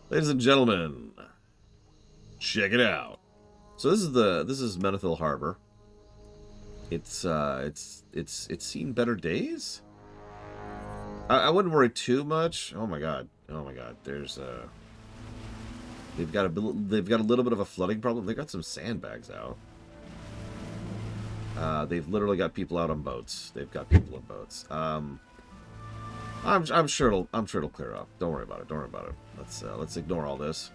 Ladies and gentlemen, check it out. So this is Menethil Harbor. It's seen better days. I wouldn't worry too much. Oh my god. Oh my god. There's they've got a little bit of a flooding problem. They've got some sandbags out. They've literally got people out on boats. They've got people on boats. I'm sure it'll clear up. Don't worry about it. Don't worry about it. Let's ignore all this.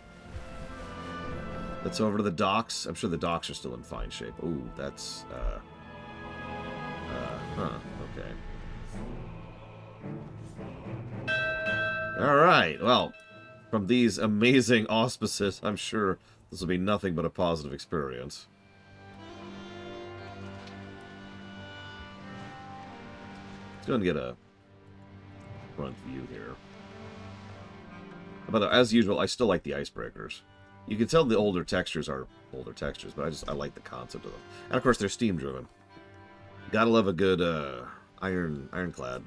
Let's over to the docks. I'm sure the docks are still in fine shape. Ooh, that's okay. All right. Well, from these amazing auspices, I'm sure this will be nothing but a positive experience. Let's go and get a front view here. By the way, as usual, I still like the icebreakers. You can tell the older textures are older textures, but I like the concept of them. And of course, they're steam driven. Gotta love a good ironclad.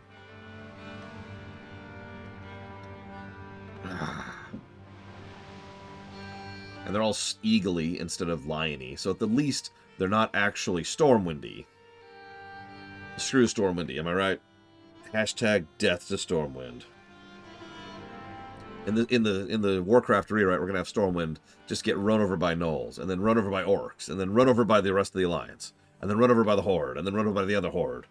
And they're all eagly instead of liony, so at the least they're not actually Stormwindy. Screw Stormwindy, am I right? Hashtag death to Stormwind. In the Warcraft rewrite, we're gonna have Stormwind just get run over by gnolls, and then run over by orcs, and then run over by the rest of the alliance, and then run over by the horde, and then run over by the other horde.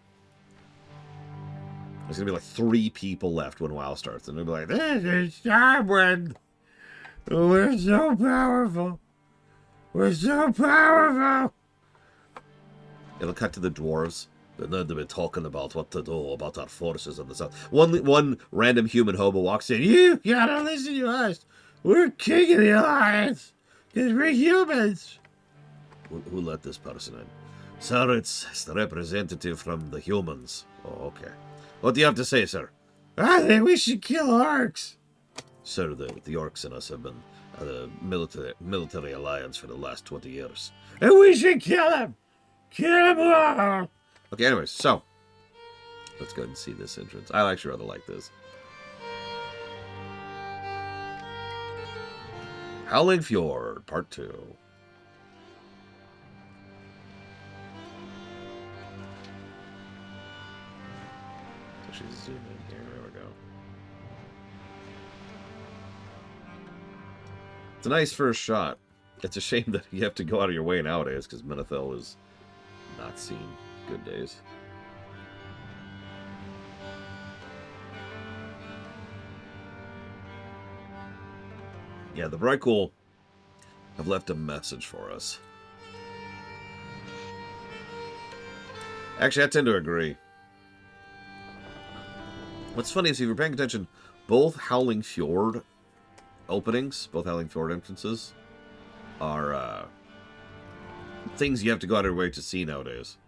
There's gonna be like 3 people left when WoW starts, and they'll be like, "This is Stormwind. We're so powerful. We're so powerful." It'll cut to the dwarves. But then they've been talking about what to do about our forces in the south. One random human hobo walks in. You gotta listen to us. We're king of the alliance. Because we're humans. Who let this person in? Sir, it's the representative from the humans. Oh, okay. What do you have to say, sir? I think we should kill orcs. Sir, the orcs and us have been a military alliance for the last 20 years. And we should kill them. Kill them all. Okay, anyways, so let's go ahead and see this entrance. I actually rather like this. Howling Fjord, Part 2. Actually, zoom in here. There we go. It's a nice first shot. It's a shame that you have to go out of your way nowadays because Menethil is not seen good days. Yeah, the Brightcool have left a message for us. Actually, I tend to agree. What's funny is if you're paying attention, both Howling Fjord openings, both Howling Fjord entrances, are things you have to go out of your way to see nowadays.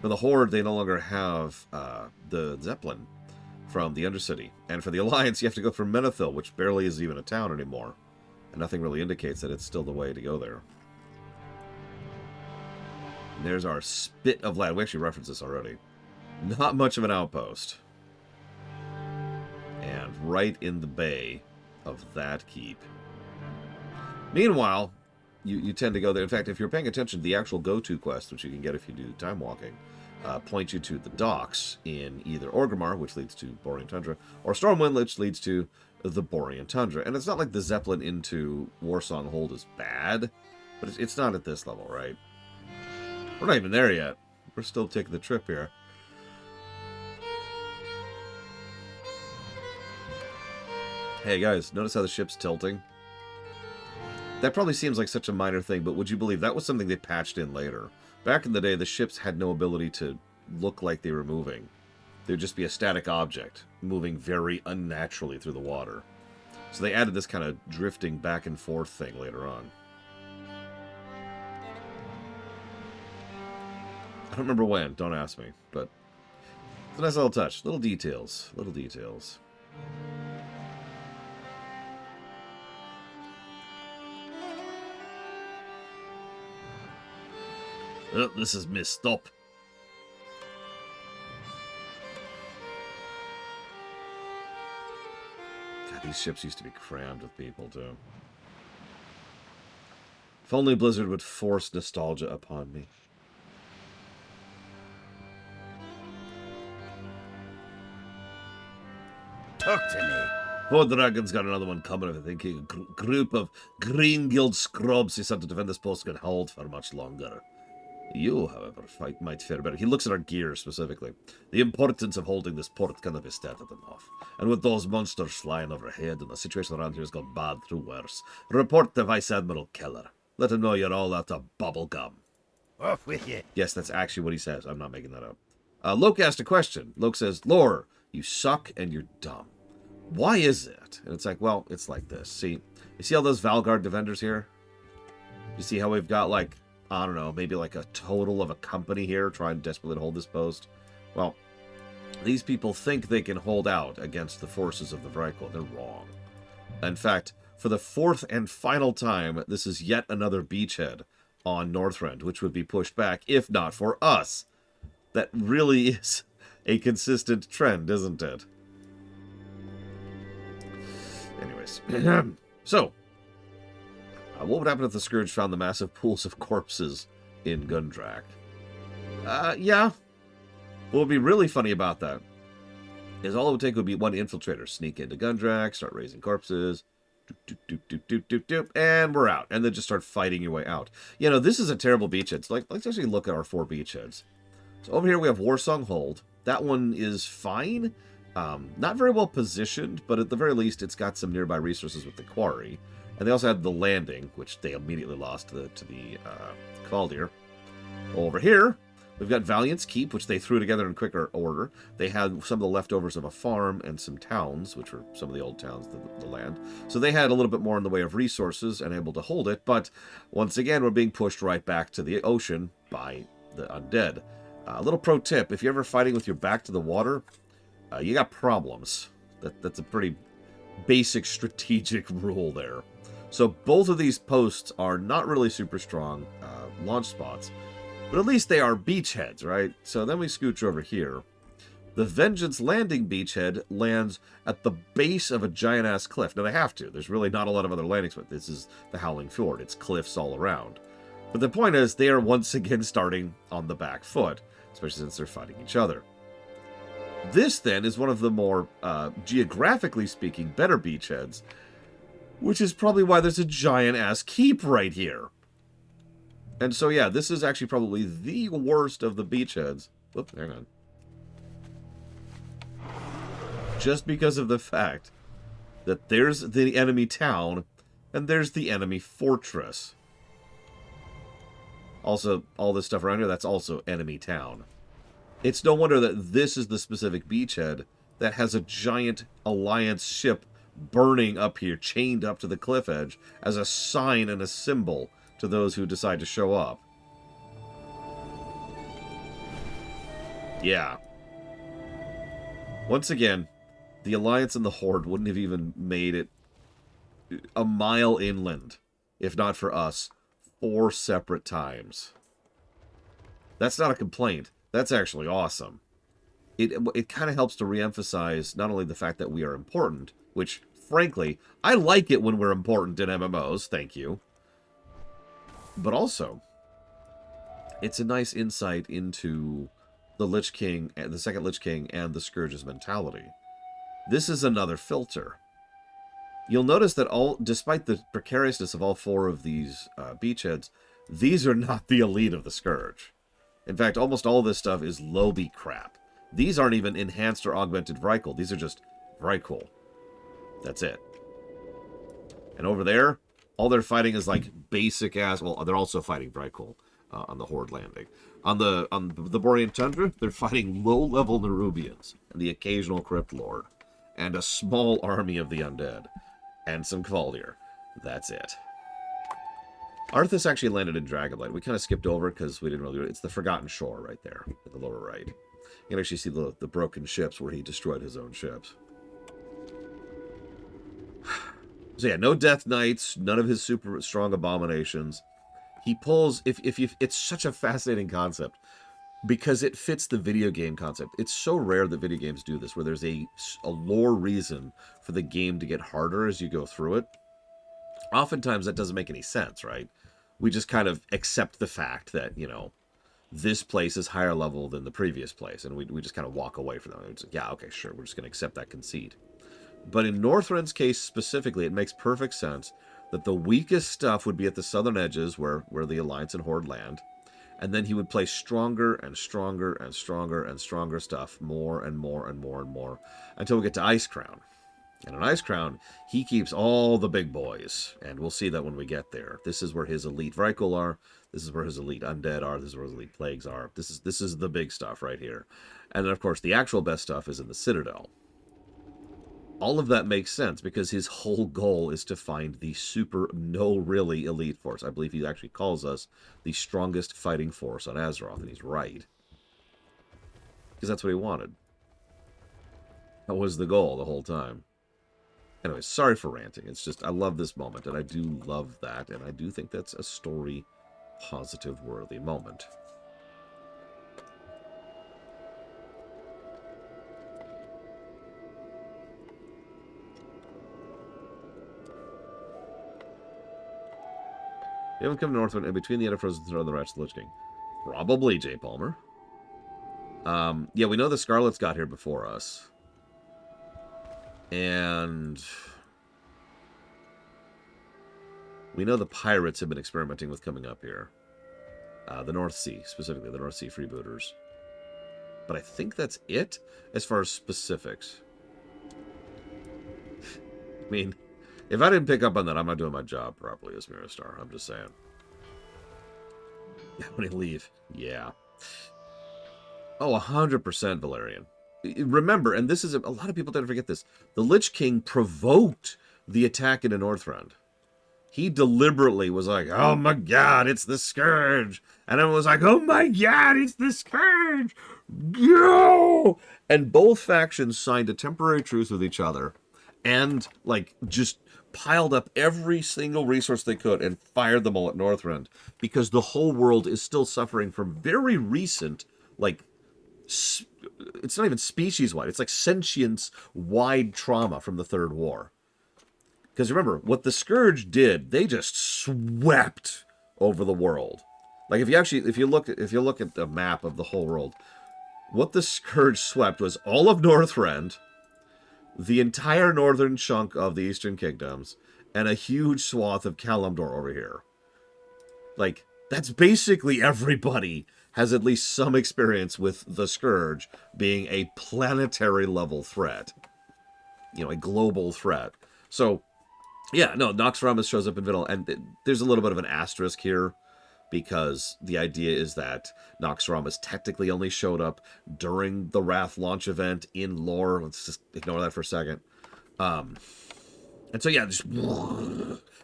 For the Horde, they no longer have the Zeppelin from the Undercity. And for the Alliance, you have to go from Menethil, which barely is even a town anymore. And nothing really indicates that it's still the way to go there. And there's our spit of land. We actually referenced this already. Not much of an outpost. And right in the bay of that keep. Meanwhile, you tend to go there. In fact, if you're paying attention, the actual go-to quest, which you can get if you do time walking, points you to the docks in either Orgrimmar, which leads to Borean Tundra, or Stormwind, which leads to the Borean Tundra. And it's not like the Zeppelin into Warsong Hold is bad, but it's not at this level, right? We're not even there yet. We're still taking the trip here. Hey guys, notice how the ship's tilting? That probably seems like such a minor thing, but would you believe that was something they patched in later? Back in the day, the ships had no ability to look like they were moving. They would just be a static object, moving very unnaturally through the water. So they added this kind of drifting back and forth thing later on. I don't remember when, don't ask me, but it's a nice little touch. Little details, little details. Oh, this is messed up. God, these ships used to be crammed with people, too. If only Blizzard would force nostalgia upon me. Talk to me. Fordring's got another one coming, I think. A group of Green Guild scrubs he sent to defend this post can hold for much longer. You, however, might fare better. He looks at our gear, specifically. The importance of holding this port cannot be stated enough. And with those monsters flying overhead, and the situation around here has gone bad through worse, report to Vice Admiral Keller. Let him know you're all out of bubble gum. Off with you. Yes, that's actually what he says. I'm not making that up. Loke asked a question. Loke says, Lore, you suck and you're dumb. Why is it? And it's like, well, it's like this. See, you see all those Valgard defenders here? You see how we've got, like, I don't know, maybe like a total of a company here trying desperately to hold this post? Well, these people think they can hold out against the forces of the Vrykul. They're wrong. In fact, for the fourth and final time, this is yet another beachhead on Northrend, which would be pushed back if not for us. That really is a consistent trend, isn't it? Anyways, so, what would happen if the Scourge found the massive pools of corpses in Gundrak? Yeah. What would be really funny about that is all it would take would be one infiltrator. Sneak into Gundrak, start raising corpses, and we're out. And then just start fighting your way out. You know, this is a terrible beachhead. So, let's actually look at our 4 beachheads. So over here we have Warsong Hold. That one is fine. Not very well positioned, but at the very least it's got some nearby resources with the quarry. And they also had the landing, which they immediately lost to the Kvaldir. Over here, we've got Valiant's Keep, which they threw together in quicker order. They had some of the leftovers of a farm and some towns, which were some of the old towns, the land. So they had a little bit more in the way of resources and able to hold it. But once again, we're being pushed right back to the ocean by the undead. A little pro tip, if you're ever fighting with your back to the water, you got problems. That's a pretty basic strategic rule there. So both of these posts are not really super strong launch spots, but at least they are beachheads, right? So then we scooch over here. The Vengeance Landing beachhead lands at the base of a giant-ass cliff. Now they have to. There's really not a lot of other landings, but this is the Howling Fjord. It's cliffs all around. But the point is, they are once again starting on the back foot, especially since they're fighting each other. This, then, is one of the more, geographically speaking, better beachheads, which is probably why there's a giant-ass keep right here. And so, yeah, this is actually probably the worst of the beachheads. Whoop, hang on. Just because of the fact that there's the enemy town, and there's the enemy fortress. Also, all this stuff around here, that's also enemy town. It's no wonder that this is the specific beachhead that has a giant alliance ship burning up here, chained up to the cliff edge, as a sign and a symbol to those who decide to show up. Yeah. Once again, the Alliance and the Horde wouldn't have even made it a mile inland, if not for us, 4 separate times. That's not a complaint. That's actually awesome. It kind of helps to reemphasize not only the fact that we are important, which, frankly, I like it when we're important in MMOs, thank you, but also, it's a nice insight into the Lich King, the second Lich King, and the Scourge's mentality. This is another filter. You'll notice that despite the precariousness of all 4 of these beachheads, these are not the elite of the Scourge. In fact, almost all this stuff is lowbie crap. These aren't even enhanced or augmented Vrykul. These are just Vrykul. That's it. And over there, all they're fighting is like basic ass. Well, they're also fighting Vrykul on the Horde landing. On the Borean Tundra, they're fighting low-level Nerubians and the occasional Crypt Lord, and a small army of the undead, and some Kvaldir. That's it. Arthas actually landed in Dragonblight. We kind of skipped over it because we didn't really do it. It's the Forgotten Shore right there at the lower right. You can actually see the broken ships where he destroyed his own ships. So yeah, no Death Knights, none of his super strong abominations. He pulls, it's such a fascinating concept. because it fits the video game concept. It's so rare that video games do this, where there's a lore reason for the game to get harder as you go through it. Oftentimes that doesn't make any sense, right? We just kind of accept the fact that, you know, this place is higher level than the previous place, and we just kind of walk away from that. It's like, yeah, okay, sure, we're just going to accept that conceit. But in Northrend's case specifically, it makes perfect sense that the weakest stuff would be at the southern edges where the Alliance and Horde land, and then he would place stronger and stronger and stronger and stronger stuff, more and more and more and more, until we get to Icecrown. And in Icecrown, he keeps all the big boys, and we'll see that when we get there. This is where his elite Vrykul are. This is where his elite undead are. This is where his elite plagues are. This is the big stuff right here. And then, of course, the actual best stuff is in the Citadel. All of that makes sense because his whole goal is to find the super, really elite force. I believe he actually calls us the strongest fighting force on Azeroth, and he's right. Because that's what he wanted. That was the goal the whole time. Anyway, sorry for ranting. It's just, I love this moment, and I do love that, and I do think that's a story positive worthy moment. You haven't come to Northrend in between the end of Frozen Throne and the Rats of the Lich King. Probably, J. Palmer. Yeah, we know the Scarlets got here before us. And we know the pirates have been experimenting with coming up here. The North Sea, specifically, the North Sea freebooters. But I think that's it as far as specifics. I mean, if I didn't pick up on that, I'm not doing my job properly as Miristar. I'm just saying. When he leave. Yeah. Oh, 100% Valerian. Remember, and this is a lot of people tend to forget this, the Lich King provoked the attack into Northrend. He deliberately was like, oh my god, it's the Scourge. And everyone was like, oh my god, it's the Scourge. Go! And both factions signed a temporary truce with each other and, like, just piled up every single resource they could and fired them all at Northrend because the whole world is still suffering from very recent, like, it's not even species-wide. It's like sentience-wide trauma from the Third War. Because remember, what the Scourge did, they just swept over the world. Like if you look at the map of the whole world, what the Scourge swept was all of Northrend, the entire northern chunk of the Eastern Kingdoms, and a huge swath of Kalimdor over here. Like, that's basically everybody has at least some experience with the Scourge being a planetary level threat. You know, a global threat. So, yeah, no, Noxramas shows up in Vidal, and there's a little bit of an asterisk here, because the idea is that Noxramas technically only showed up during the Wrath launch event in lore. Let's just ignore that for a second. And so, yeah, just...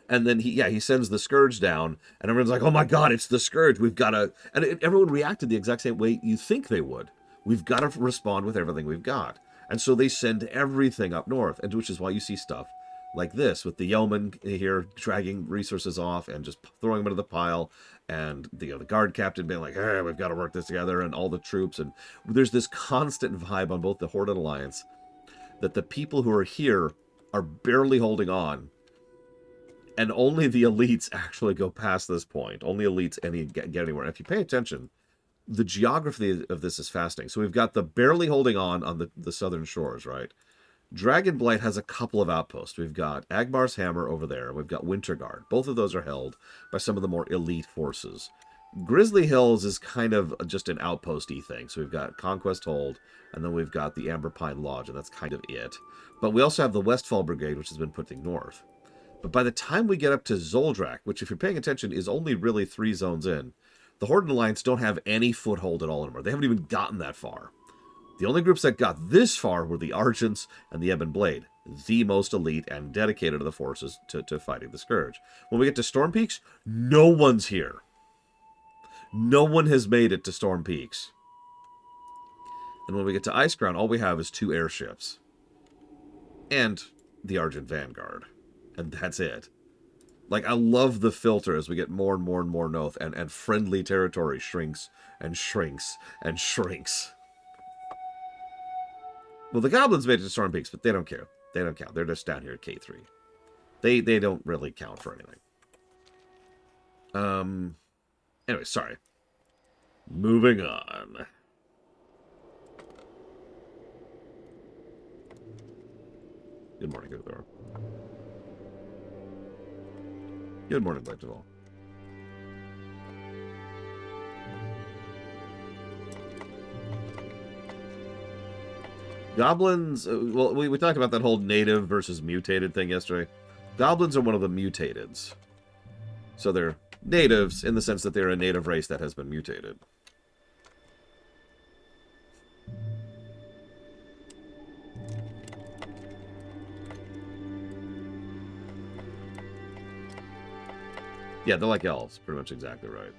And then he sends the Scourge down, and everyone's like, oh my god, it's the Scourge, we've got to... And everyone reacted the exact same way you think they would. We've got to respond with everything we've got. And so they send everything up north, and which is why you see stuff like this, with the yeoman here dragging resources off and just throwing them into the pile, and the guard captain being like, hey, we've got to work this together, and all the troops, and there's this constant vibe on both the Horde and Alliance that the people who are here are barely holding on, and only the elites actually go past this point. Only elites get anywhere. And if you pay attention, the geography of this is fascinating. So we've got the barely holding on the southern shores, right? Dragonblight has a couple of outposts. We've got Agmar's Hammer over there. We've got Winterguard. Both of those are held by some of the more elite forces. Grizzly Hills is kind of just an outposty thing. So we've got Conquest Hold, and then we've got the Amber Pine Lodge, and that's kind of it. But we also have the Westfall Brigade, which has been putting north. But by the time we get up to Zoldrak, which, if you're paying attention, is only really 3 zones in, the Horde and Alliance don't have any foothold at all anymore. They haven't even gotten that far. The only groups that got this far were the Argents and the Ebon Blade, the most elite and dedicated to the forces to fighting the Scourge. When we get to Storm Peaks, no one's here. No one has made it to Storm Peaks. And when we get to Icecrown, all we have is 2 airships. And the Argent Vanguard. And that's it. Like, I love the filter as we get more and more and more north, and friendly territory shrinks and shrinks and shrinks. Well, the goblins made it to Storm Peaks, but they don't care. They don't count. They're just down here at K3. They don't really count for anything. Anyway, sorry. Moving on. Good morning, good Thor. Good morning, Blake Duval. Goblins, well, we talked about that whole native versus mutated thing yesterday. Goblins are one of the mutateds. So they're natives in the sense that they're a native race that has been mutated. Yeah, they're like elves. Pretty much exactly right.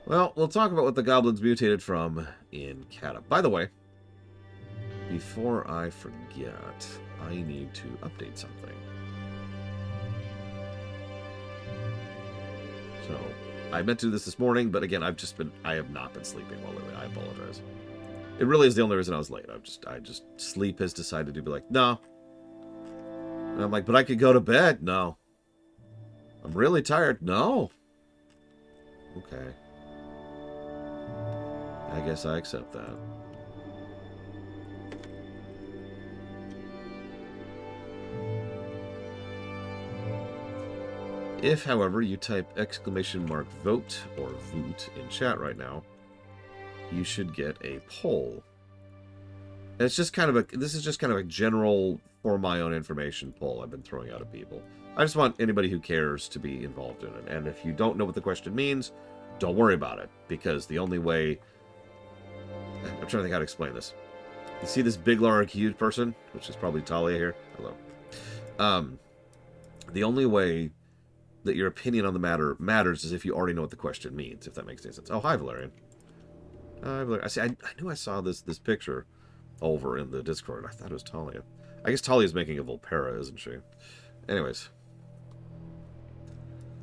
Well, we'll talk about what the goblins mutated from in Cata. By the way, before I forget, I need to update something. So, I meant to do this morning, but again, I have not been sleeping well lately. I apologize. It really is the only reason I was late. Sleep has decided to be like, no. And I'm like, but I could go to bed. No. I'm really tired. No. Okay. I guess I accept that. If, however, you type !vote or voot in chat right now, you should get a poll. And it's just kind of this is just kind of a general, for my own information poll I've been throwing out at people. I just want anybody who cares to be involved in it. And if you don't know what the question means, don't worry about it. Because the only way... I'm trying to think how to explain this. You see this big, large, huge person? Which is probably Talia here. Hello. The only way that your opinion on the matter matters is if you already know what the question means, if that makes any sense. Oh, hi, Valerian. Hi, Valerian. I knew I saw this picture over in the Discord. I thought it was Talia. I guess Talia's making a Volpera, isn't she? Anyways.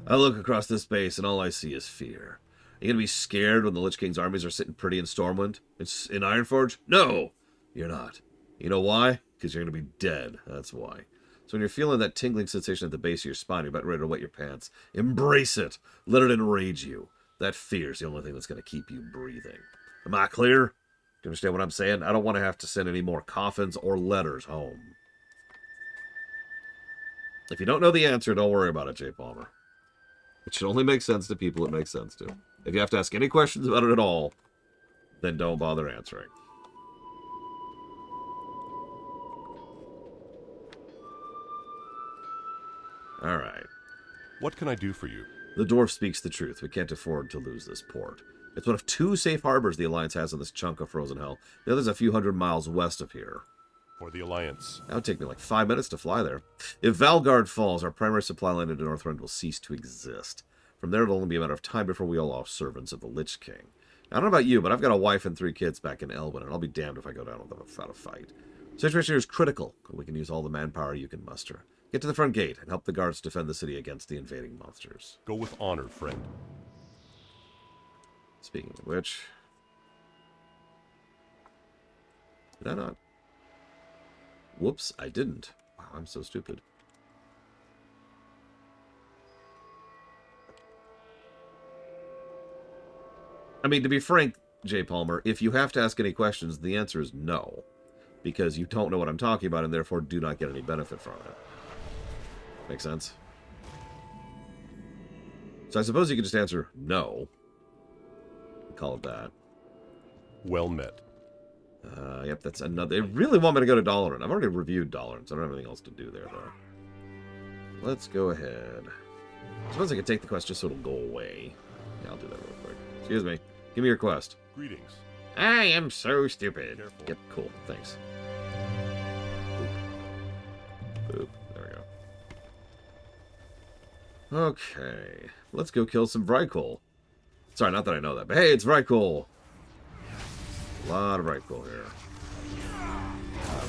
I look across this space, and all I see is fear. Are you going to be scared when the Lich King's armies are sitting pretty in Stormwind? It's in Ironforge? No! You're not. You know why? Because you're going to be dead. That's why. So when you're feeling that tingling sensation at the base of your spine, you're about ready to wet your pants. Embrace it. Let it enrage you. That fear's the only thing that's going to keep you breathing. Am I clear? Do you understand what I'm saying? I don't want to have to send any more coffins or letters home. If you don't know the answer, don't worry about it, J. Palmer. It should only make sense to people it makes sense to. If you have to ask any questions about it at all, then don't bother answering. All right. What can I do for you? The dwarf speaks the truth. We can't afford to lose this port. It's one of 2 safe harbors the Alliance has in this chunk of frozen hell. The other's a few hundred miles west of here. For the Alliance. That would take me like 5 minutes to fly there. If Valgard falls, our primary supply line into Northrend will cease to exist. From there, it'll only be a matter of time before we all lost servants of the Lich King. Now, I don't know about you, but I've got a wife and 3 kids back in Elwyn, and I'll be damned if I go down without a fight. The situation here is critical, and we can use all the manpower you can muster. Get to the front gate and help the guards defend the city against the invading monsters. Go with honor, friend. Speaking of which... Did I not? Whoops, I didn't. Wow, I'm so stupid. I mean, to be frank, J. Palmer, if you have to ask any questions, the answer is no. Because you don't know what I'm talking about and therefore do not get any benefit from it. Make sense? So I suppose you could just answer no. Call it that. Well met. Yep, that's another... They really want me to go to Dalaran. I've already reviewed Dalaran, so I don't have anything else to do there, though. Let's go ahead. I suppose I could take the quest just so it'll go away. Yeah, I'll do that real quick. Excuse me. Give me your quest. Greetings. I am so stupid. Careful. Yep, cool. Thanks. Oop, there we go. Okay, let's go kill some Vrykul. Sorry, not that I know that, but hey, it's Vrykul. A lot of Vrykul here.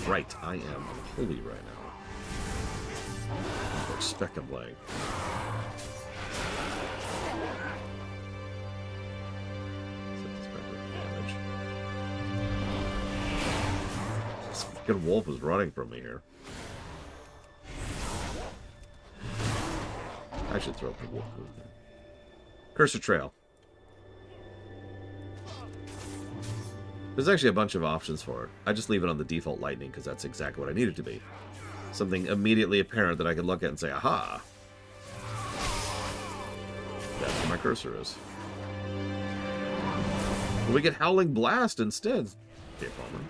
Right, I am holy right now. Or Spec and Blank. This fucking wolf is running from me here. I should throw up the wolf. Cursor Trail. There's actually a bunch of options for it. I just leave it on the default lightning because that's exactly what I need it to be. Something immediately apparent that I can look at and say, aha! That's where my cursor is. We get Howling Blast instead. Okay, Palmer.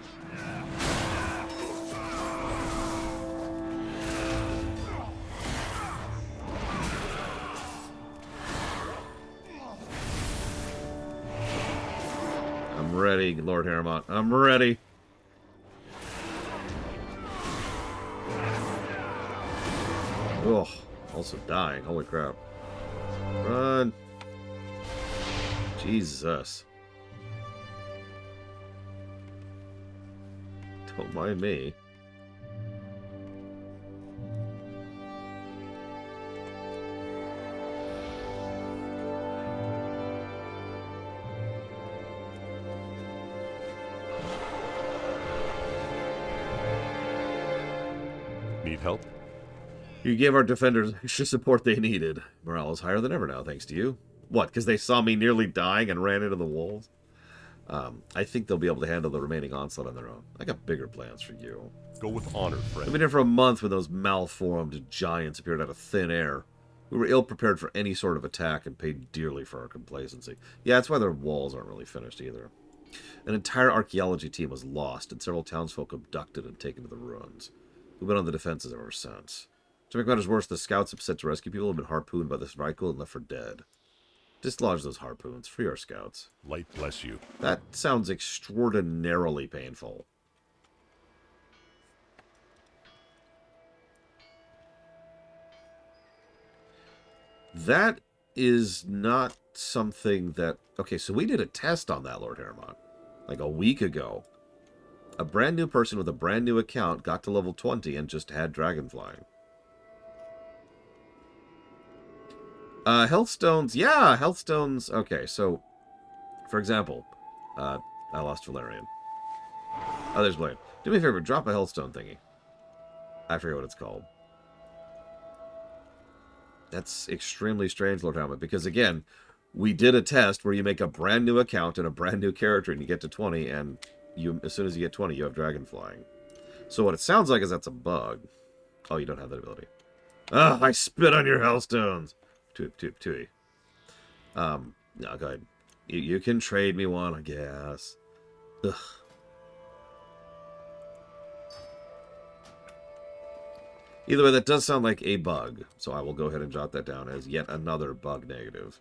I'm ready, Lord Harrowmont. I'm ready. Oh, also dying. Holy crap. Run. Jesus. Don't mind me. Need help? You gave our defenders extra support they needed. Morale is higher than ever now, thanks to you. What, because they saw me nearly dying and ran into the wolves? I think they'll be able to handle the remaining onslaught on their own. I got bigger plans for you. Go with honor, I've friend. been here for a month when those malformed giants appeared out of thin air. We were ill-prepared for any sort of attack and paid dearly for our complacency. Yeah, that's why their walls aren't really finished either. An entire archaeology team was lost, and several townsfolk abducted and taken to the ruins. We've been on the defenses ever since. To make matters worse, the scouts upset to rescue people have been harpooned by this Vrykul and left for dead. Dislodge those harpoons. Free our scouts. Light bless you. That sounds extraordinarily painful. That is not something that... Okay, so we did a test on that, Lord Harrowmont. Like a week ago. A brand new person with a brand new account got to level 20 and just had dragon flying. Healthstones. Yeah, healthstones. Okay, so... For example, I lost Valerian. Oh, there's Blaine. Do me a favor, drop a healthstone thingy. I forget what it's called. That's extremely strange, Lord Helmet, because again, we did a test where you make a brand new account and a brand new character and you get to 20, and you, as soon as you get 20, you have dragon flying. So what it sounds like is that's a bug. Oh, you don't have that ability. Ah, I spit on your hellstones. Tui. No, go ahead. You can trade me one, I guess. Ugh. Either way, that does sound like a bug, so I will go ahead and jot that down as yet another bug negative.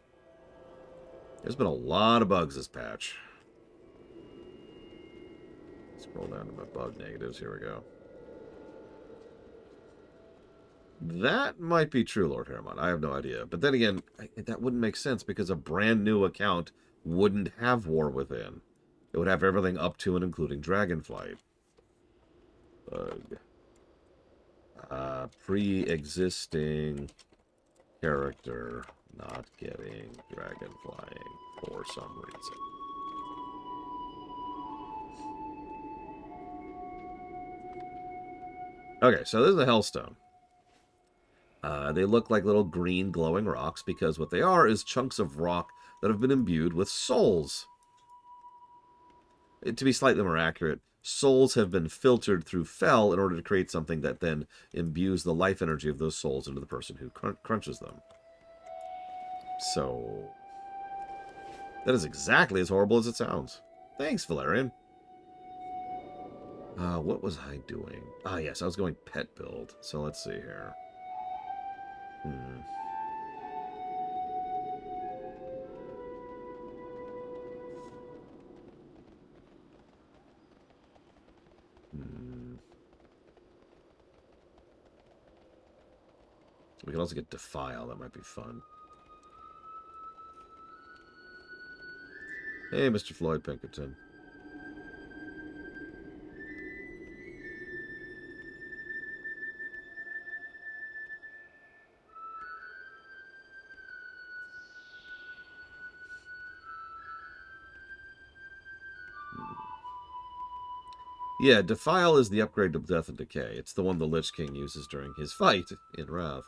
There's been a lot of bugs this patch. Scroll down to my bug negatives. Here we go. That might be true, Lord Harrowmont. I have no idea. But then again, that wouldn't make sense because a brand new account wouldn't have War Within. It would have everything up to and including Dragonflight. Bug. Pre-existing character not getting dragon flying for some reason. Okay, so this is a Hellstone. They look like little green glowing rocks because what they are is chunks of rock that have been imbued with souls. To be slightly more accurate, souls have been filtered through Fel in order to create something that then imbues the life energy of those souls into the person who crunches them. So, that is exactly as horrible as it sounds. Thanks, Valerian. What was I doing? Ah, yes, I was going pet build. So let's see here. We can also get Defile. That might be fun. Hey, Mr. Floyd Pinkerton. Yeah, Defile is the upgrade to Death and Decay. It's the one the Lich King uses during his fight in Wrath.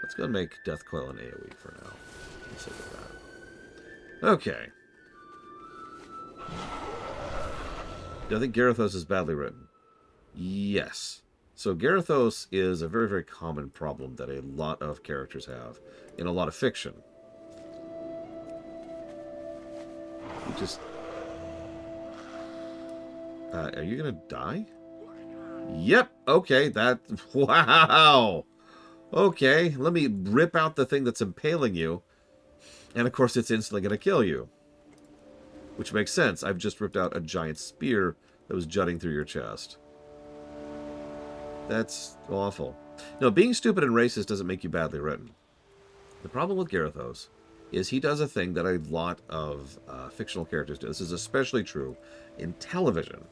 Let's go and make Death Coil an AoE for now. Let's look at that. Okay. Do I think Garithos is badly written? Yes. So Garithos is a very, very common problem that a lot of characters have in a lot of fiction. You just... are you gonna die? Yep, okay, that... Wow! Okay, let me rip out the thing that's impaling you. And of course it's instantly gonna kill you. Which makes sense. I've just ripped out a giant spear that was jutting through your chest. That's awful. No, being stupid and racist doesn't make you badly written. The problem with Garithos is he does a thing that a lot of fictional characters do. This is especially true in television.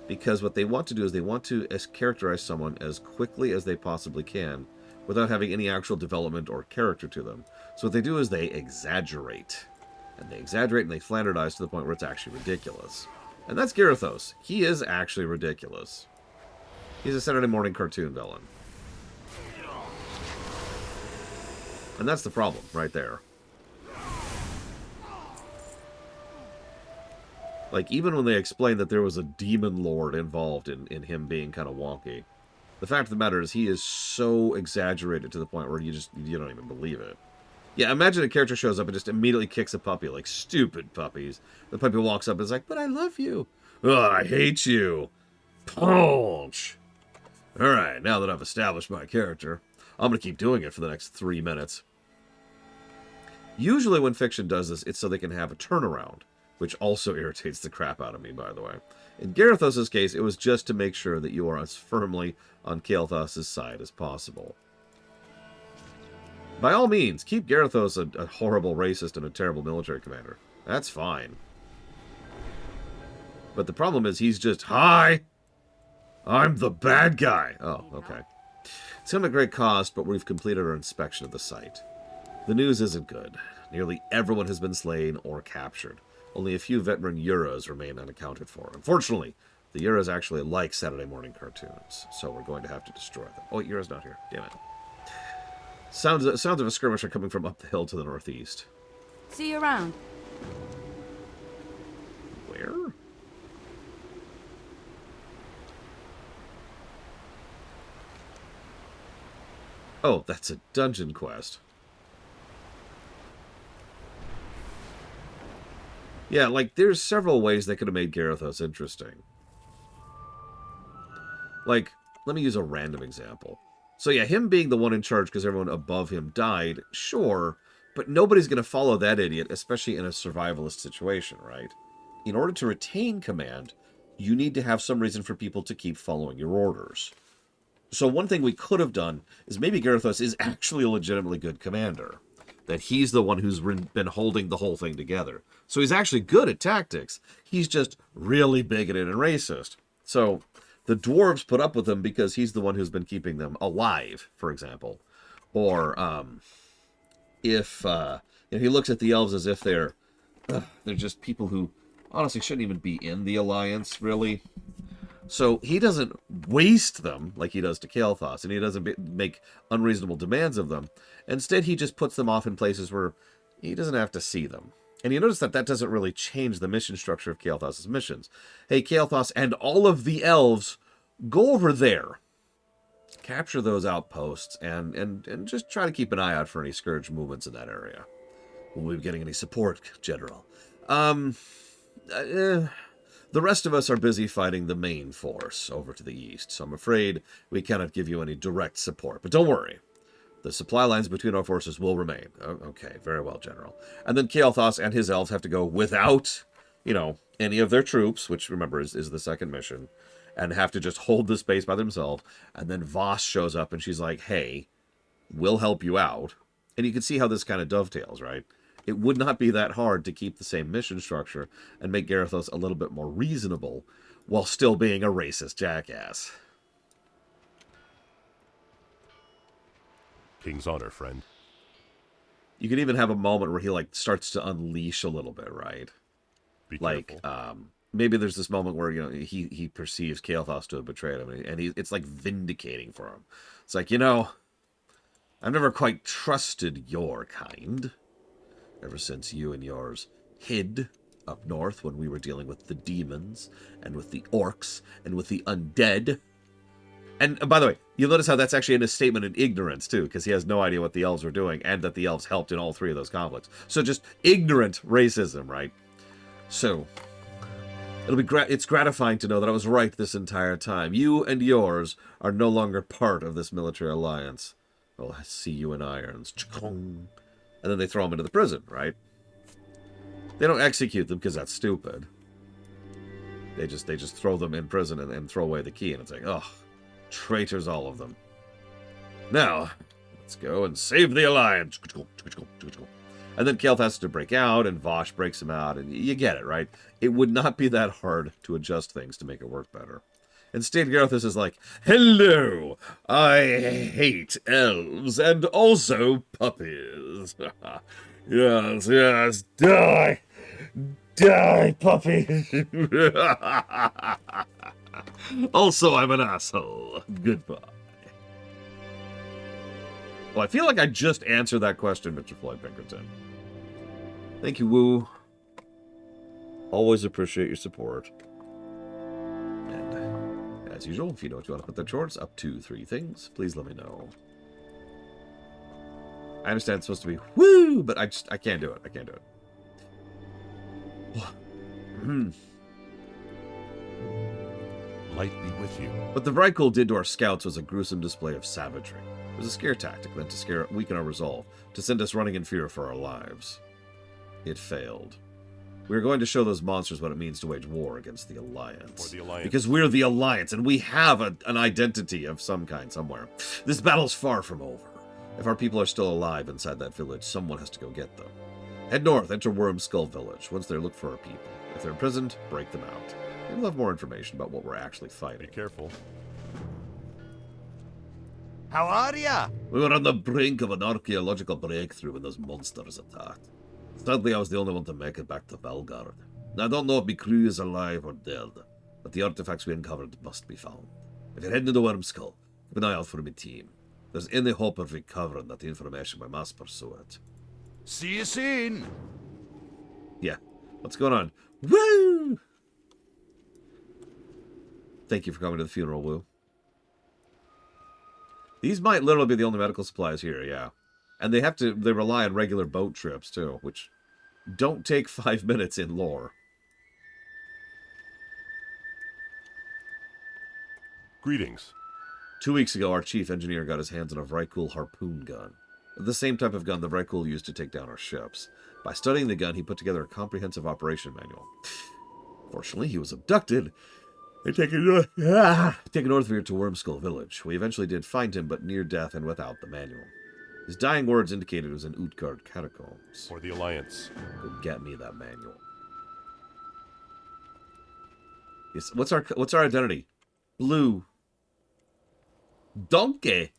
Because what they want to do is they want to characterize someone as quickly as they possibly can without having any actual development or character to them. So what they do is they exaggerate. And they exaggerate and they flanderize to the point where it's actually ridiculous. And that's Garithos. He is actually ridiculous. He's a Saturday morning cartoon villain. And that's the problem, right there. Like, even when they explained that there was a demon lord involved in him being kind of wonky, the fact of the matter is he is so exaggerated to the point where you don't even believe it. Yeah, imagine a character shows up and just immediately kicks a puppy, like stupid puppies. The puppy walks up and is like, but I love you. Oh, I hate you. Punch. Alright, now that I've established my character, I'm going to keep doing it for the next 3 minutes. Usually when fiction does this, it's so they can have a turnaround, which also irritates the crap out of me, by the way. In Garithos' case, it was just to make sure that you are as firmly on Kael'thas' side as possible. By all means, keep Garithos a horrible racist and a terrible military commander. That's fine. But the problem is he's just, hi! I'm the bad guy! Oh, okay. It's come at great cost, but we've completed our inspection of the site. The news isn't good. Nearly everyone has been slain or captured. Only a few veteran Euros remain unaccounted for. Unfortunately, the Euros actually like Saturday morning cartoons, so we're going to have to destroy them. Oh, wait, Euro's not here. Damn it. Sounds of a skirmish are coming from up the hill to the northeast. See you around. Where? Oh, that's a dungeon quest. Yeah, like, there's several ways they could have made Garithos interesting. Like, let me use a random example. So yeah, him being the one in charge because everyone above him died, sure, but nobody's going to follow that idiot, especially in a survivalist situation, right? In order to retain command, you need to have some reason for people to keep following your orders. So one thing we could have done is maybe Garithos is actually a legitimately good commander. That he's the one who's been holding the whole thing together. So he's actually good at tactics. He's just really bigoted and racist. So the dwarves put up with him because he's the one who's been keeping them alive, for example. Or if he looks at the elves as if they're just people who honestly shouldn't even be in the alliance, really. So he doesn't waste them like he does to Kael'thas, and he doesn't make unreasonable demands of them. Instead, he just puts them off in places where he doesn't have to see them. And you notice that that doesn't really change the mission structure of Kael'thas' missions. Hey, Kael'thas and all of the elves, go over there. Capture those outposts, and just try to keep an eye out for any Scourge movements in that area. Will we be getting any support, General? The rest of us are busy fighting the main force over to the east, so I'm afraid we cannot give you any direct support. But don't worry. The supply lines between our forces will remain. Okay, very well, General. And then Kael'thas and his elves have to go without, any of their troops, which, remember, is the second mission, and have to just hold the space by themselves. And then Voss shows up and she's like, hey, we'll help you out. And you can see how this kind of dovetails, right? It would not be that hard to keep the same mission structure and make Garithos a little bit more reasonable while still being a racist jackass. King's honor, friend. You could even have a moment where he, like, starts to unleash a little bit, right? Be Like, careful. maybe there's this moment where, you know, he perceives Kael'thas to have betrayed him, and it's, like, vindicating for him. It's like, you know, I've never quite trusted your kind. Ever since you and yours hid up north when we were dealing with the demons, and with the orcs, and with the undead. And by the way, you'll notice how that's actually in a statement in ignorance, too, because he has no idea what the elves were doing, and that the elves helped in all three of those conflicts. So just ignorant racism, right? So, it's gratifying to know that I was right this entire time. You and yours are no longer part of this military alliance. Well, I see you in irons. And then they throw them into the prison, right? They don't execute them because that's stupid. They just throw them in prison and throw away the key, and it's like, oh, traitors, all of them. Now, let's go and save the alliance. And then Kael'thas has to break out, and Vosh breaks him out, and you get it, right? It would not be that hard to adjust things to make it work better. Instead, Garithos is like, hello, I hate elves, and also puppies. Yes, die! Die, puppy! Also, I'm an asshole. Goodbye. Well, I feel like I just answered that question, Mr. Floyd Pinkerton. Thank you, Woo. Always appreciate your support. And, as usual, if you know what you want to put the shorts, up to 3 things, please let me know. I understand it's supposed to be woo, but I can't do it. I can't do it. Light be with you. What the Vrykul did to our scouts was a gruesome display of savagery. It was a scare tactic meant to weaken our resolve, to send us running in fear for our lives. It failed. We are going to show those monsters what it means to wage war against the Alliance. Or the Alliance. Because we're the Alliance, and we have an identity of some kind somewhere. This battle's far from over. If our people are still alive inside that village, someone has to go get them. Head north, enter Wormskull Village. Once there, look for our people. If they're imprisoned, break them out. Maybe we'll have more information about what we're actually fighting. Be careful. How are ya? We were on the brink of an archaeological breakthrough when those monsters attacked. Sadly, I was the only one to make it back to Valgard. I don't know if my crew is alive or dead, but the artifacts we uncovered must be found. If you're heading to Wormskull, keep an eye out for my team. If there's any hope of recovering that information, we must pursue it. See you soon. Yeah. What's going on? Woo! Thank you for coming to the funeral, Woo. These might literally be the only medical supplies here, yeah. And they rely on regular boat trips, too, which don't take 5 minutes in lore. Greetings. 2 weeks ago, our chief engineer got his hands on a Vrykul harpoon gun. The same type of gun the Vrykul used to take down our ships. By studying the gun, he put together a comprehensive operation manual. Fortunately, he was abducted and taken north of here to Wormskull Village. We eventually did find him, but near death and without the manual. His dying words indicated it was in Utgard catacombs. For the Alliance. Go get me that manual. Yes, what's our identity? Blue. Donkey.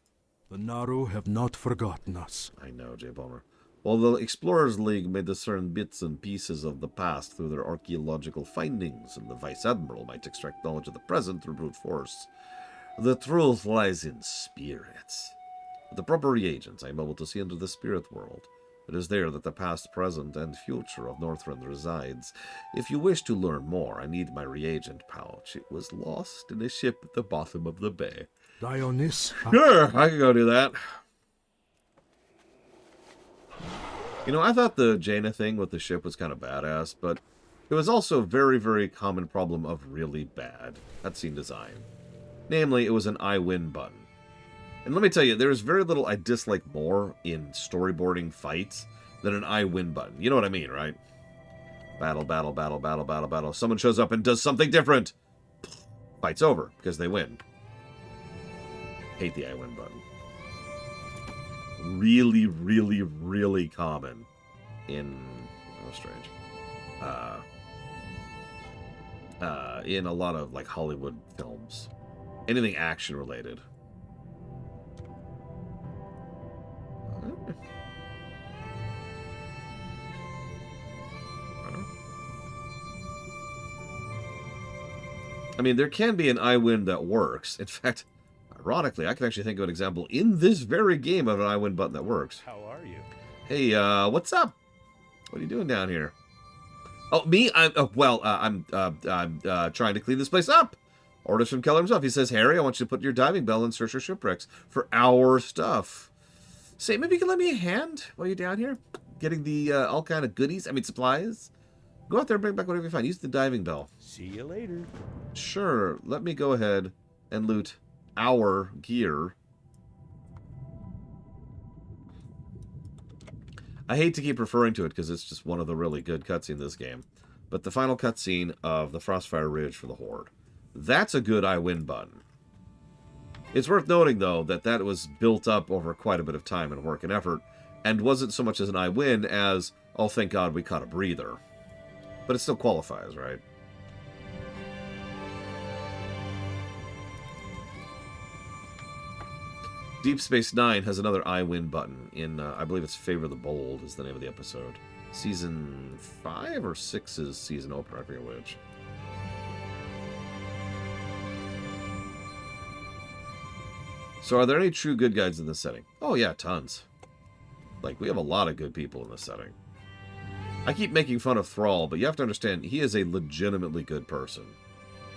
The Naru have not forgotten us. I know, Jay Boner. While the Explorers League may discern bits and pieces of the past through their archaeological findings, and the Vice Admiral might extract knowledge of the present through brute force, the truth lies in spirits. With the proper reagents, I am able to see into the spirit world. It is there that the past, present, and future of Northrend resides. If you wish to learn more, I need my reagent pouch. It was lost in a ship at the bottom of the bay. Dionys. Sure, I can go do that. You know, I thought the Jaina thing with the ship was kind of badass, but it was also a very, very common problem of really bad cutscene design. Namely, it was an I win button. And let me tell you, there is very little I dislike more in storyboarding fights than an I win button. You know what I mean, right? Battle, battle, battle, battle, battle, battle. Someone shows up and does something different. fight's over because they win. Hate the I win button. Really, really, really common in strange. In a lot of like Hollywood films. Anything action related. I mean, there can be an I win that works. In fact, ironically, I can actually think of an example in this very game of an I win button that works. How are you? Hey, what's up? What are you doing down here? Oh, me? I'm trying to clean this place up. Orders from Keller himself. He says, Harry, I want you to put your diving bell in search for shipwrecks for our stuff. Say, maybe you can lend me a hand while you're down here? Getting the, all kind of goodies? I mean, supplies? Go out there and bring back whatever you find. Use the diving bell. See you later. Sure, let me go ahead and loot our gear. I hate to keep referring to it because it's just one of the really good cutscenes in this game. But the final cutscene of the Frostfire Ridge for the Horde. That's a good I win button. It's worth noting, though, that that was built up over quite a bit of time and work and effort, and wasn't so much as an I win as, oh, thank God we caught a breather. But it still qualifies, right? Deep Space Nine has another I win button in, I believe it's Favor the Bold is the name of the episode. Season 5 or 6's season opener, I forget which. So are there any true good guys in this setting? Oh yeah, tons. Like, we have a lot of good people in this setting. I keep making fun of Thrall, but you have to understand, he is a legitimately good person.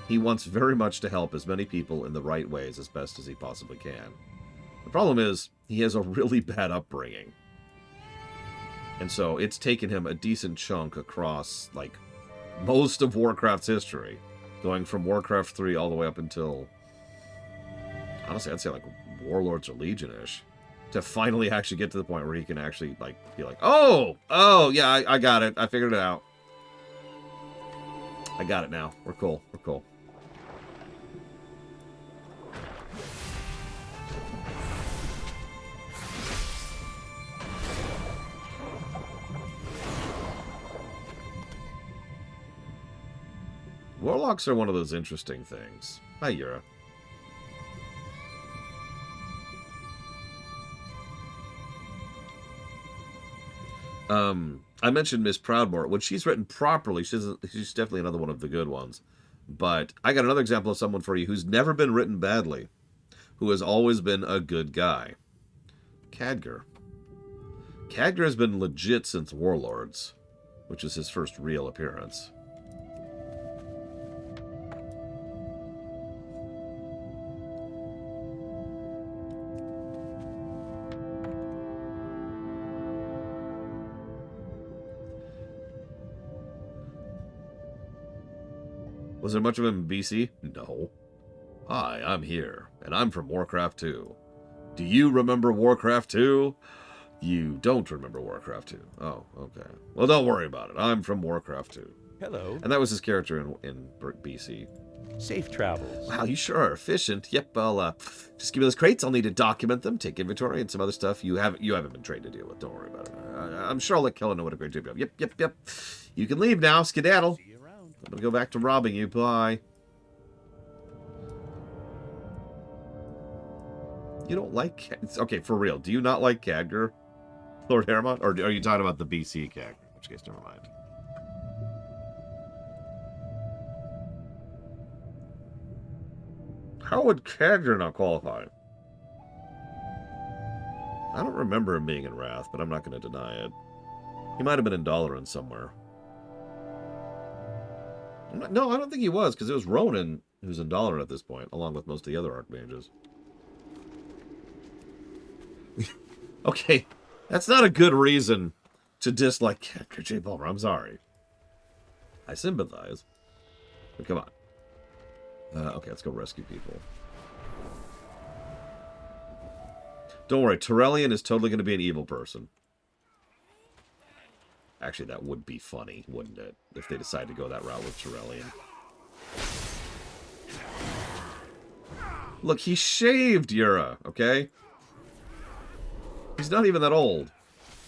He wants very much to help as many people in the right ways as best as he possibly can. The problem is, he has a really bad upbringing. And so, it's taken him a decent chunk across, like, most of Warcraft's history. Going from Warcraft 3 all the way up until... honestly, I'd say, like, Warlords or Legion-ish. To finally actually get to the point where he can actually, like, be like, oh, yeah, I got it. I figured it out. I got it now. We're cool. We're cool. Warlocks are one of those interesting things. Hi, Yura. I mentioned Miss Proudmore. When she's written properly, she's definitely another one of the good ones. But I got another example of someone for you who's never been written badly, who has always been a good guy. Khadgar. Khadgar has been legit since Warlords, which is his first real appearance. Was there much of him in BC? No. Hi, I'm here, and I'm from Warcraft 2. Do you remember Warcraft 2? You don't remember Warcraft 2. Oh, okay. Well, don't worry about it. I'm from Warcraft 2. Hello. And that was his character in BC. Safe travels. Wow, you sure are efficient. Yep, I'll just give me those crates. I'll need to document them, take inventory, and some other stuff you haven't been trained to deal with. Don't worry about it. I'm sure I'll let Kellen know what a great job you have. Yep. You can leave now. Skedaddle. I'm gonna go back to robbing you. Bye. You don't like... Okay, for real. Do you not like Khadgar, Lord Haremont? Or are you talking about the BC Khadgar? In which case, never mind. How would Khadgar not qualify? I don't remember him being in Wrath, but I'm not going to deny it. He might have been in Dalaran somewhere. No, I don't think he was, because it was Ronan who's in Dalaran at this point, along with most of the other Archmages. Okay, that's not a good reason to dislike Khadgar J. Palmer. I'm sorry. I sympathize. But come on. Okay, let's go rescue people. Don't worry, Tirion is totally going to be an evil person. Actually, that would be funny, wouldn't it? If they decide to go that route with Tirion. Look, he shaved Yura, okay? He's not even that old.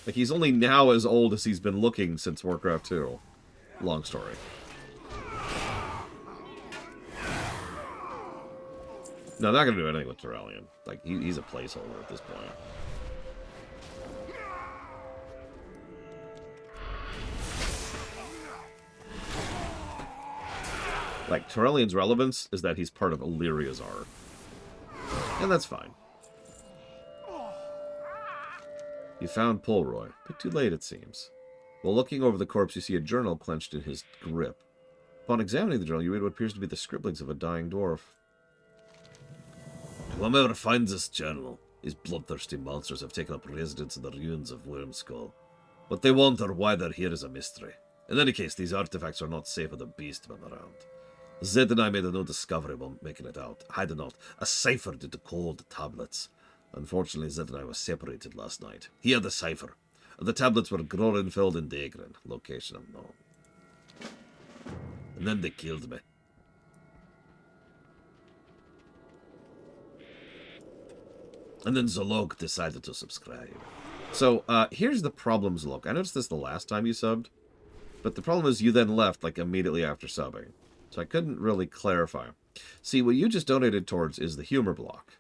Like, he's only now as old as he's been looking since Warcraft 2. Long story. No, I'm not going to do anything with Tirion. Like, he's a placeholder at this point. Like, Tirion's relevance is that he's part of Illyria's art. And that's fine. You found Polroy. But too late, it seems. While looking over the corpse, you see a journal clenched in his grip. Upon examining the journal, you read what appears to be the scribblings of a dying dwarf. Whomever finds this journal, these bloodthirsty monsters have taken up residence in the ruins of Wormskull. What they want or why they're here is a mystery. In any case, these artifacts are not safe with the beastmen around. Zed and I made a new discovery while making it out. Hide a note. A cipher to decode tablets. Unfortunately, Zed and I were separated last night. He had the cipher. The tablets were Grorenfeld and Dagren. Location unknown. And then they killed me. And then Zolog decided to subscribe. So, here's the problem, Zolog. I noticed this the last time you subbed. But the problem is you then left, like, immediately after subbing. So I couldn't really clarify. See, what you just donated towards is the humor block.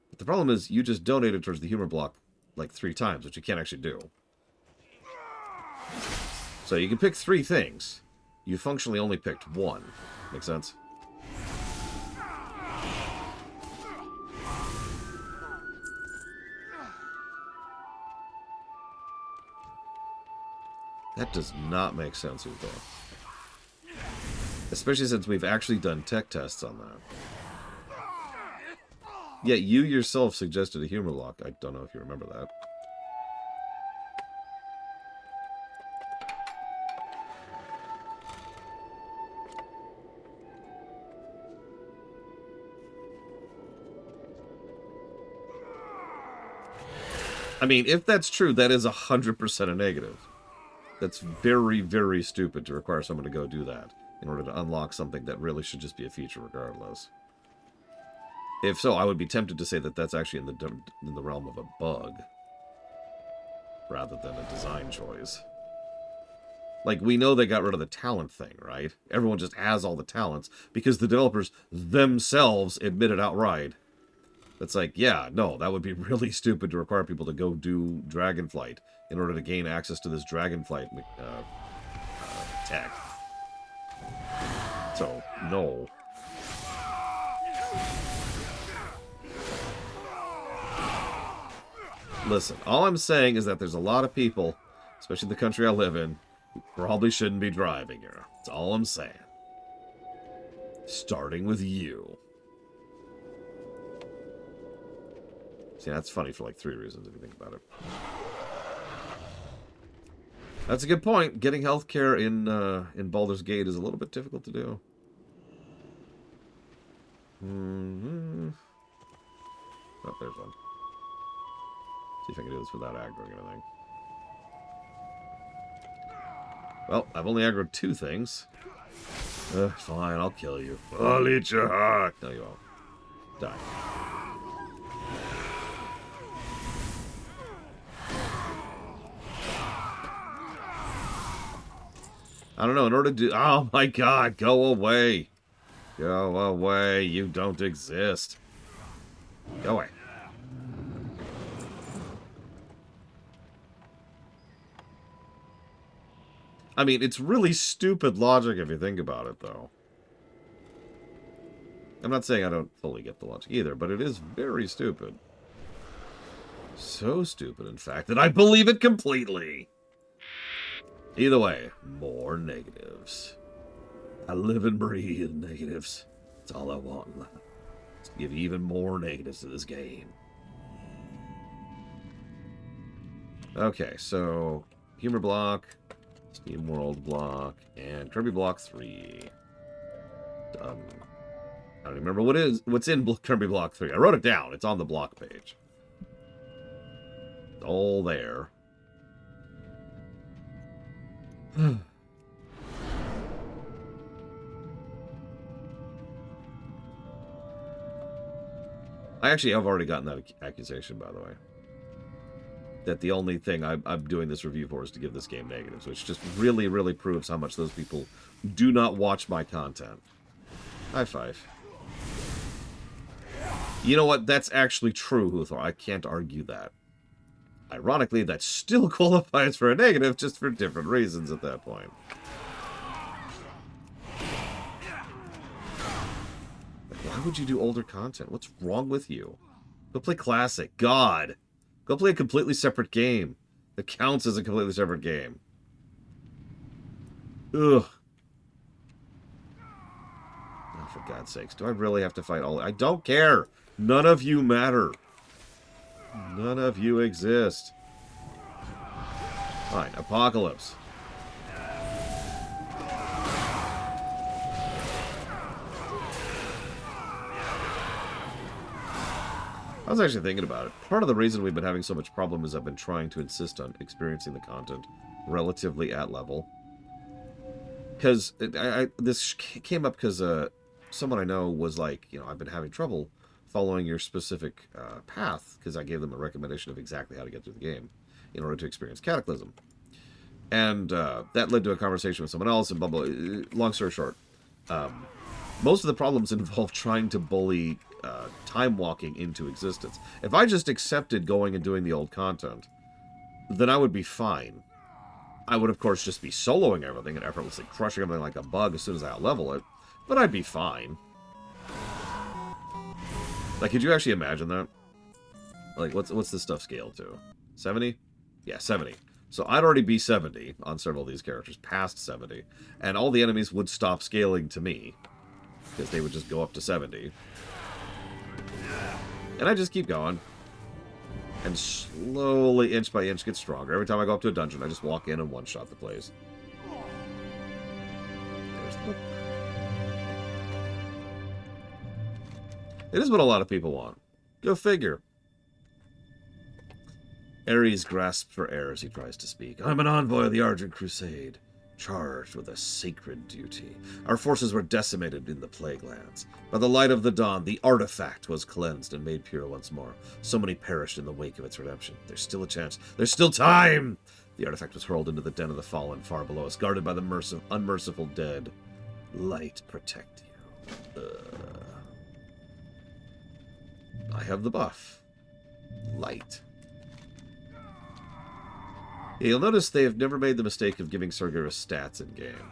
But the problem is you just donated towards the humor block, like, 3 times, which you can't actually do. So you can pick 3 things. You functionally only picked 1. Make sense? That does not make sense, Ugo. Especially since we've actually done tech tests on that. Yet you yourself suggested a humor lock. I don't know if you remember that. I mean, if that's true, that is 100% a negative. That's very, very stupid to require someone to go do that in order to unlock something that really should just be a feature regardless. If so, I would be tempted to say that that's actually in the realm of a bug rather than a design choice. Like, we know they got rid of the talent thing, right? Everyone just has all the talents because the developers themselves admitted outright. It's like, yeah, no, that would be really stupid to require people to go do Dragonflight in order to gain access to this Dragonflight tech. So, no. Listen, all I'm saying is that there's a lot of people, especially in the country I live in, who probably shouldn't be driving here. That's all I'm saying. Starting with you. See, that's funny for like 3 reasons if you think about it. That's a good point. Getting healthcare in Baldur's Gate is a little bit difficult to do. Oh, there's one. See if I can do this without aggroing anything. Well, I've only aggroed 2 things. Fine, I'll kill you. I'll eat your heart. No, you won't. Die. I don't know, in order to do... Oh my god, go away. Go away, you don't exist. Go away. I mean, it's really stupid logic if you think about it, though. I'm not saying I don't fully get the logic either, but it is very stupid. So stupid, in fact, that I believe it completely. Either way, more negatives. I live and breathe negatives. That's all I want. Let's give even more negatives to this game. Okay, so humor block, Steam World block, and Kirby block 3. Done. I don't remember what's in Kirby block 3. I wrote it down. It's on the block page. It's all there. I actually have already gotten that accusation, by the way. That the only thing I'm doing this review for is to give this game negatives, which just really, really proves how much those people do not watch my content. High five. You know what? That's actually true, Huthor. I can't argue that. Ironically, that still qualifies for a negative, just for different reasons at that point. Why would you do older content? What's wrong with you? Go play Classic. God. Go play a completely separate game that counts as a completely separate game. Ugh. Oh, for God's sakes. Do I really have to fight all... I don't care. None of you matter. None of you exist. Fine. Apocalypse. I was actually thinking about it. Part of the reason we've been having so much problem is I've been trying to insist on experiencing the content relatively at level. Because this came up because someone I know was like, you know, I've been having trouble following your specific path, because I gave them a recommendation of exactly how to get through the game in order to experience Cataclysm. And that led to a conversation with someone else, and blah, blah. Long story short, most of the problems involve trying to bully time walking into existence. If I just accepted going and doing the old content, then I would be fine. I would, of course, just be soloing everything and effortlessly crushing everything like a bug as soon as I outlevel it, but I'd be fine. Like, could you actually imagine that? Like, what's this stuff scaled to? 70? Yeah, 70. So I'd already be 70 on several of these characters, past 70, and all the enemies would stop scaling to me, because they would just go up to 70. And I just keep going. And slowly, inch by inch, get stronger. Every time I go up to a dungeon, I just walk in and one-shot the place. There's the... It is what a lot of people want. Go figure. Ares grasps for air as he tries to speak. I'm an envoy of the Argent Crusade, charged with a sacred duty. Our forces were decimated in the Plague Lands. By the light of the dawn, the artifact was cleansed and made pure once more. So many perished in the wake of its redemption. There's still a chance. There's still time! The artifact was hurled into the den of the fallen far below us, guarded by the unmerciful dead. Light protect you. I have the buff. Light. Yeah, you'll notice they have never made the mistake of giving Sargeras stats in-game.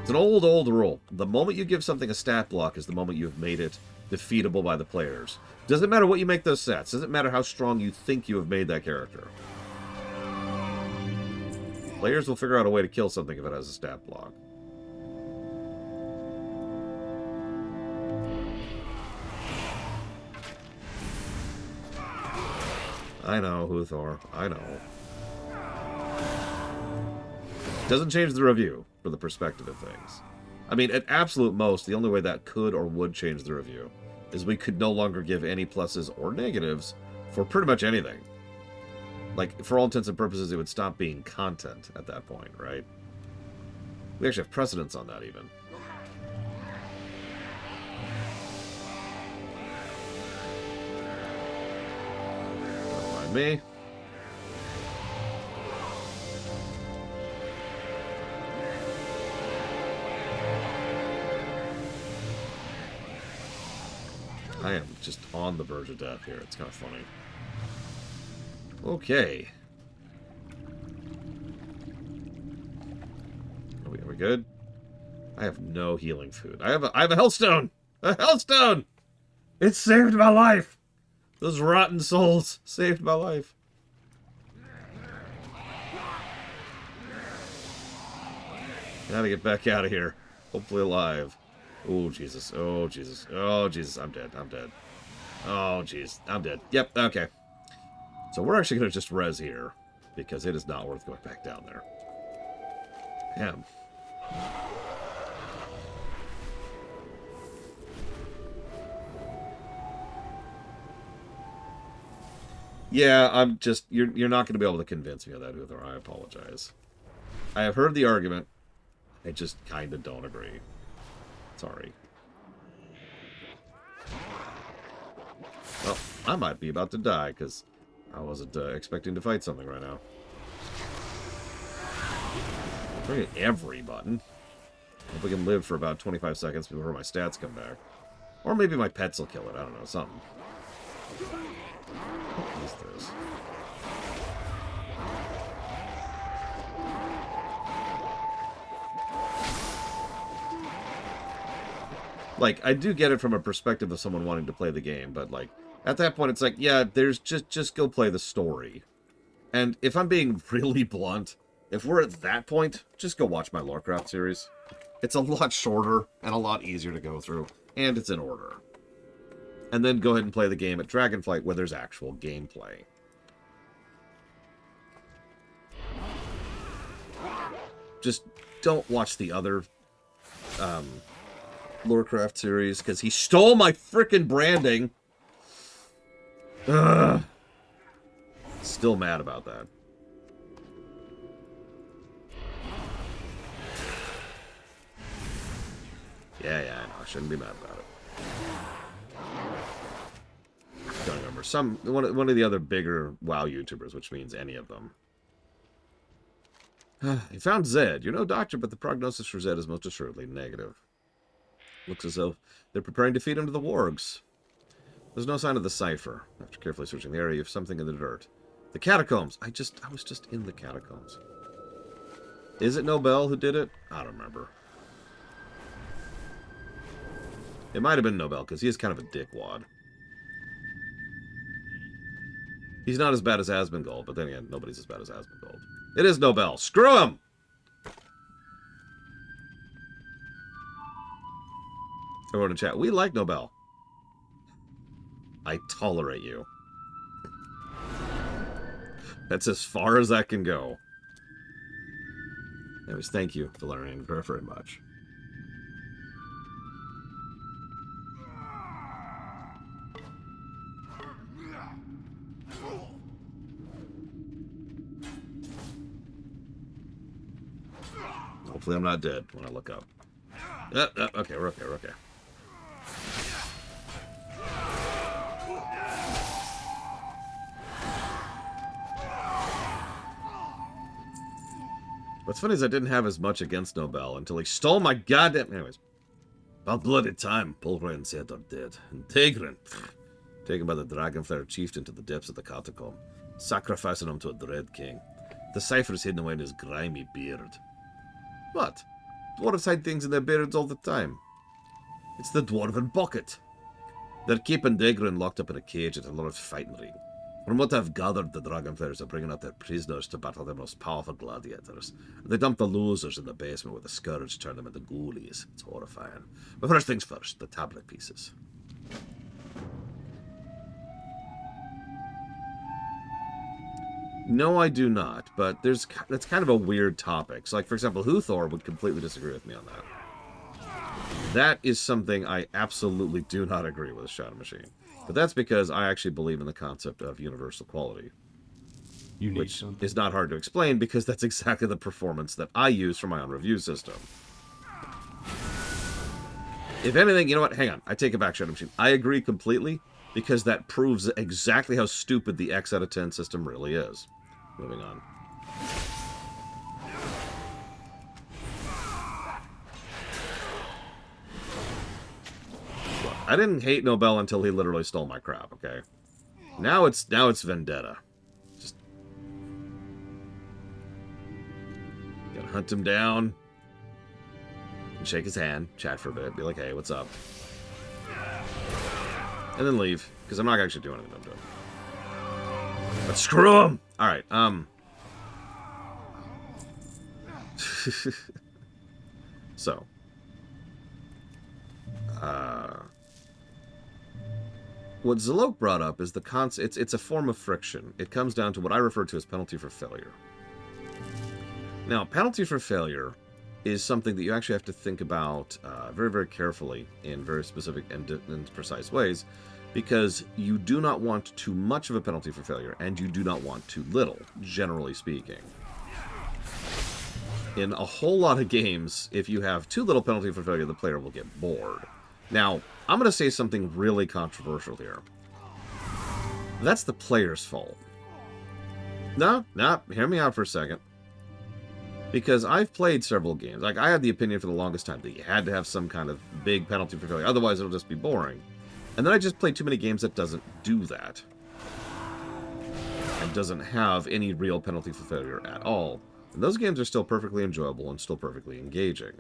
It's an old rule. The moment you give something a stat block is the moment you have made it defeatable by the players. Doesn't matter what you make those stats. Doesn't matter how strong you think you have made that character. Players will figure out a way to kill something if it has a stat block. I know, Huthor. I know. Doesn't change the review for the perspective of things. I mean, at absolute most, the only way that could or would change the review is we could no longer give any pluses or negatives for pretty much anything. Like, for all intents and purposes, it would stop being content at that point, right? We actually have precedence on that, even. Don't mind me. I am just on the verge of death here. It's kind of funny. Okay. Are we good? I have no healing food. I have a Hellstone! A Hellstone! It saved my life! Those rotten souls saved my life. Gotta get back out of here. Hopefully alive. Oh, Jesus. Oh, Jesus. Oh, Jesus. I'm dead. I'm dead. Oh, jeez. I'm dead. Yep. Okay. So we're actually going to just res here, because it is not worth going back down there. Damn. Yeah, I'm just... You're not going to be able to convince me of that, Uthor. I apologize. I have heard the argument. I just kind of don't agree. Sorry. I might be about to die, because I wasn't expecting to fight something right now. Bring every button. Hope we can live for about 25 seconds before my stats come back. Or maybe my pets will kill it. I don't know, something. What is this? Like, I do get it from a perspective of someone wanting to play the game, but, like, at that point, it's like, yeah, there's just go play the story. And if I'm being really blunt, if we're at that point, just go watch my Warcraft series. It's a lot shorter and a lot easier to go through, and it's in order. And then go ahead and play the game at Dragonflight where there's actual gameplay. Just don't watch the other Warcraft series, because he stole my frickin' branding. Ugh. Still mad about that. Yeah, I know. I shouldn't be mad about it. I don't remember. One of the other bigger WoW YouTubers, which means any of them. He found Zed. You're no doctor, but the prognosis for Zed is most assuredly negative. Looks as though they're preparing to feed him to the wargs. There's no sign of the Cipher. After carefully searching the area, you have something in the dirt. The catacombs. I was just in the catacombs. Is it Nobel who did it? I don't remember. It might have been Nobel, because he is kind of a dickwad. He's not as bad as Asmongold, but then again, nobody's as bad as Asmongold. It is Nobel. Screw him! Everyone in chat, we like Nobel. I tolerate you. That's as far as I can go. Anyways, thank you, Valerian, very, very much. Hopefully I'm not dead when I look up. Okay, we're okay, we're okay. What's funny is I didn't have as much against Nobel until he stole my goddamn... Anyways. About bloody time, Pulver and Zed are dead. And Tigran, taken by the Dragonflare chieftain to the depths of the catacomb, sacrificing him to a dread king. The Cipher is hidden away in his grimy beard. What? Dwarves hide things in their beards all the time. It's the Dwarven bucket. They're keeping Degran locked up in a cage at a large fighting ring. From what I've gathered, the Dragonflares are bringing out their prisoners to battle their most powerful gladiators. They dump the losers in the basement where the Scourge turned them into ghoulies. It's horrifying. But first things first, the tablet pieces. No, I do not, but that's kind of a weird topic. So, like, for example, Huthor would completely disagree with me on that. That is something I absolutely do not agree with Shadow Machine. But that's because I actually believe in the concept of universal quality. Which is not hard to explain, because that's exactly the performance that I use for my own review system. If anything, you know what? Hang on. I take it back, Shadow Machine. I agree completely, because that proves exactly how stupid the X out of 10 system really is. Moving on. Look, I didn't hate Nobel until he literally stole my crap, okay? Now it's vendetta. Just gotta hunt him down and shake his hand, chat for a bit, be like, hey, what's up? And then leave, because I'm not actually doing anything I'm doing. But screw him! Alright, so. What Zalok brought up is the concept. It's a form of friction. It comes down to what I refer to as penalty for failure. Now, penalty for failure is something that you actually have to think about very, very carefully in very specific and precise ways, because you do not want too much of a penalty for failure, and you do not want too little, generally speaking. In a whole lot of games, if you have too little penalty for failure, the player will get bored. Now, I'm going to say something really controversial here. That's the player's fault. No, hear me out for a second. Because I've played several games. Like, I had the opinion for the longest time that you had to have some kind of big penalty for failure. Otherwise, it'll just be boring. And then I just played too many games that doesn't do that. And doesn't have any real penalty for failure at all. And those games are still perfectly enjoyable and still perfectly engaging.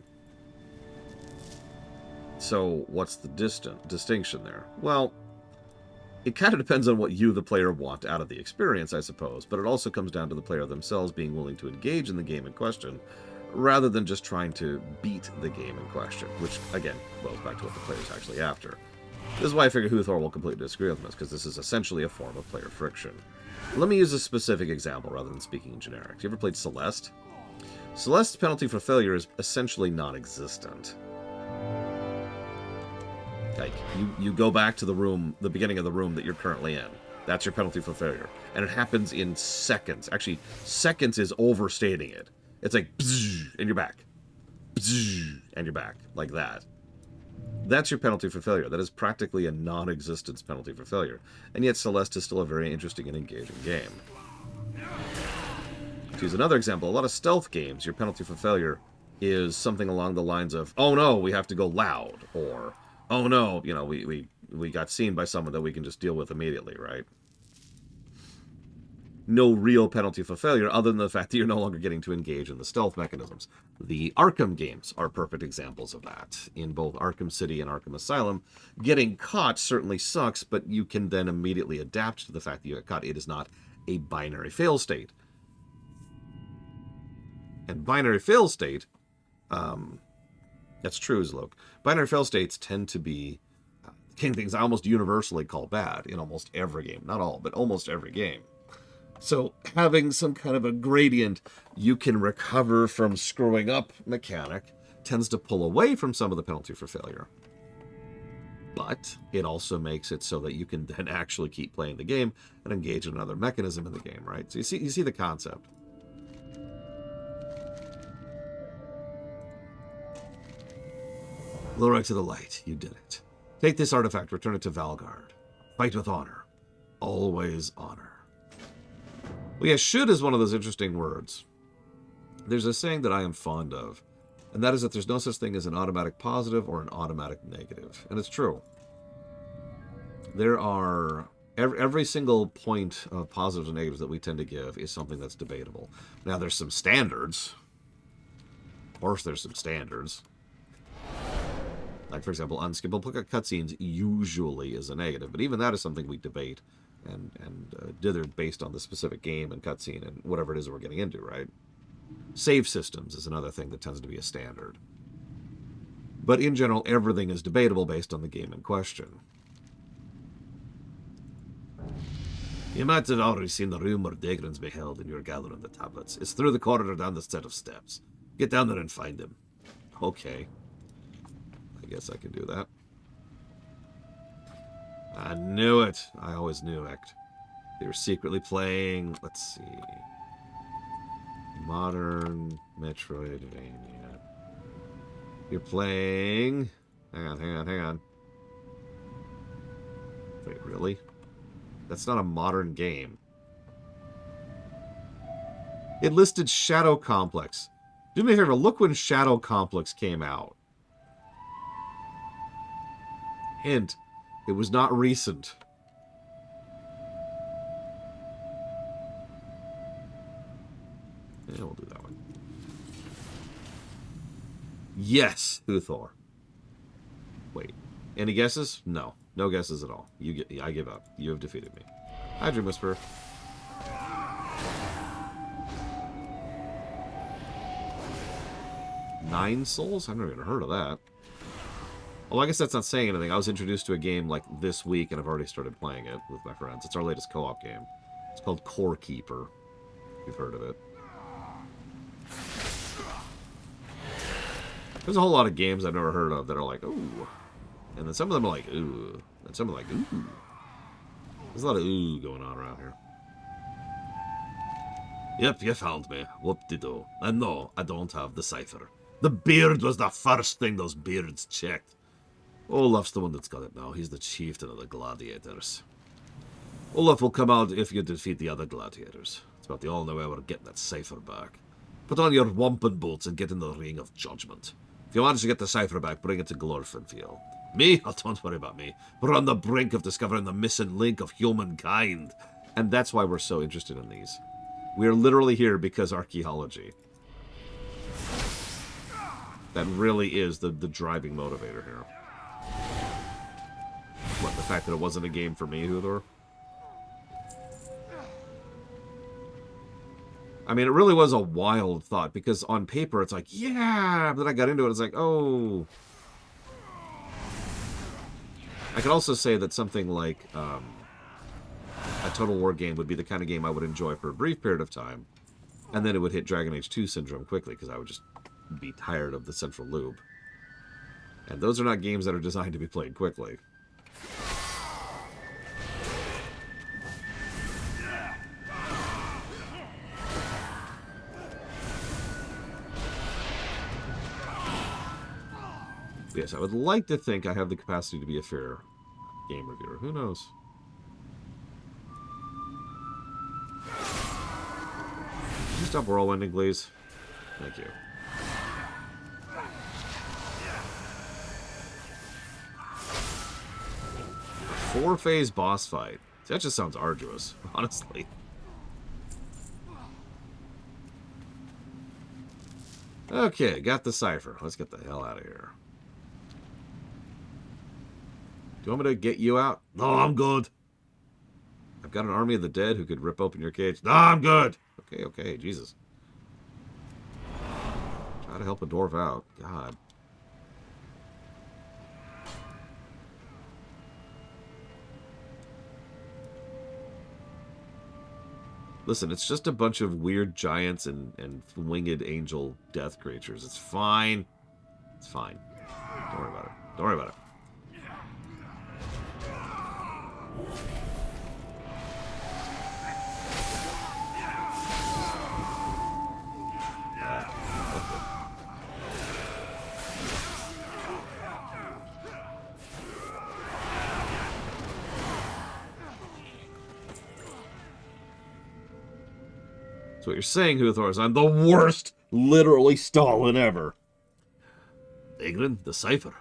So, what's the distinction there? Well, it kind of depends on what you, the player, want out of the experience, I suppose, but it also comes down to the player themselves being willing to engage in the game in question, rather than just trying to beat the game in question, which, again, boils back to what the player's actually after. This is why I figure Huthor will completely disagree with this, because this is essentially a form of player friction. Let me use a specific example rather than speaking in generic. You ever played Celeste? Celeste's penalty for failure is essentially non-existent. Like, you go back to the room, the beginning of the room that you're currently in. That's your penalty for failure. And it happens in seconds. Actually, seconds is overstating it. It's like, bzzz, and you're back. Bzzz, and you're back. Like that. That's your penalty for failure. That is practically a non-existence penalty for failure. And yet Celeste is still a very interesting and engaging game. To use another example, a lot of stealth games, your penalty for failure is something along the lines of, oh no, we have to go loud, or oh no, you know, we got seen by someone that we can just deal with immediately, right? No real penalty for failure other than the fact that you're no longer getting to engage in the stealth mechanisms. The Arkham games are perfect examples of that. In both Arkham City and Arkham Asylum, getting caught certainly sucks, but you can then immediately adapt to the fact that you got caught. It is not a binary fail state. And binary fail state, that's true, Zloke. Binary fail states tend to be things I almost universally call bad in almost every game. Not all, but almost every game. So having some kind of a gradient you can recover from screwing up mechanic tends to pull away from some of the penalty for failure. But it also makes it so that you can then actually keep playing the game and engage in another mechanism in the game, right? So you see the concept. Glory to the light, you did it. Take this artifact, return it to Valgard. Fight with honor. Always honor. Well, yeah, should is one of those interesting words. There's a saying that I am fond of, and that is that there's no such thing as an automatic positive or an automatic negative. And it's true. There are... Every single point of positives and negatives that we tend to give is something that's debatable. Now, there's some standards. Of course, there's some standards. Like, for example, unskippable cutscenes usually is a negative, but even that is something we debate and dither based on the specific game and cutscene and whatever it is that we're getting into, right? Save systems is another thing that tends to be a standard. But in general, everything is debatable based on the game in question. You might have already seen the room where Dagrans be held in your gathering the tablets. It's through the corridor down the set of steps. Get down there and find him. Okay. I guess I can do that. I knew it. I always knew it. They were secretly playing, let's see, modern Metroidvania. You're playing... Hang on. Wait, really? That's not a modern game. It listed Shadow Complex. Do me a favor, look when Shadow Complex came out. Hint, it was not recent. Yeah, we'll do that one. Yes, Uthor. Wait, any guesses? No. No guesses at all. I give up. You have defeated me. Hi, Dream Whisperer. Nine Souls? I've never even heard of that. Well, I guess that's not saying anything. I was introduced to a game like this week, and I've already started playing it with my friends. It's our latest co-op game. It's called Core Keeper. You've heard of it. There's a whole lot of games I've never heard of that are like, ooh. And then some of them are like, ooh. And some are like, ooh. There's a lot of ooh going on around here. Yep, you found me. Whoop-de-doo. And no, I don't have the Cipher. The beard was the first thing those beards checked. Olaf's the one that's got it now. He's the chieftain of the gladiators. Olaf will come out if you defeat the other gladiators. It's about the only way we're getting that Cipher back. Put on your wampum boots and get in the ring of judgment. If you manage to get the Cipher back, bring it to Glorfinfield. Me? Oh, don't worry about me. We're on the brink of discovering the missing link of humankind. And that's why we're so interested in these. We're literally here because archaeology. That really is the driving motivator here. What, the fact that it wasn't a game for me, Hudor? I mean, it really was a wild thought, because on paper it's like, yeah, but then I got into it, it's like, oh. I could also say that something like a Total War game would be the kind of game I would enjoy for a brief period of time, and then it would hit Dragon Age 2 syndrome quickly, because I would just be tired of the central loop. And those are not games that are designed to be played quickly. Yes, I would like to think I have the capacity to be a fair game reviewer. Who knows? Can you stop whirlwinding, please? Thank you. Four-phase boss fight. See, that just sounds arduous, honestly. Okay, got the Cipher. Let's get the hell out of here. Do you want me to get you out? No, I'm good. I've got an army of the dead who could rip open your cage. No, I'm good. Okay, okay, Jesus. Try to help a dwarf out. God. Listen, it's just a bunch of weird giants and winged angel death creatures. It's fine. It's fine. Don't worry about it. Don't worry about it. So what you're saying, Huthor, is I'm the worst, literally, Stalin ever. Egrin, the Cipher.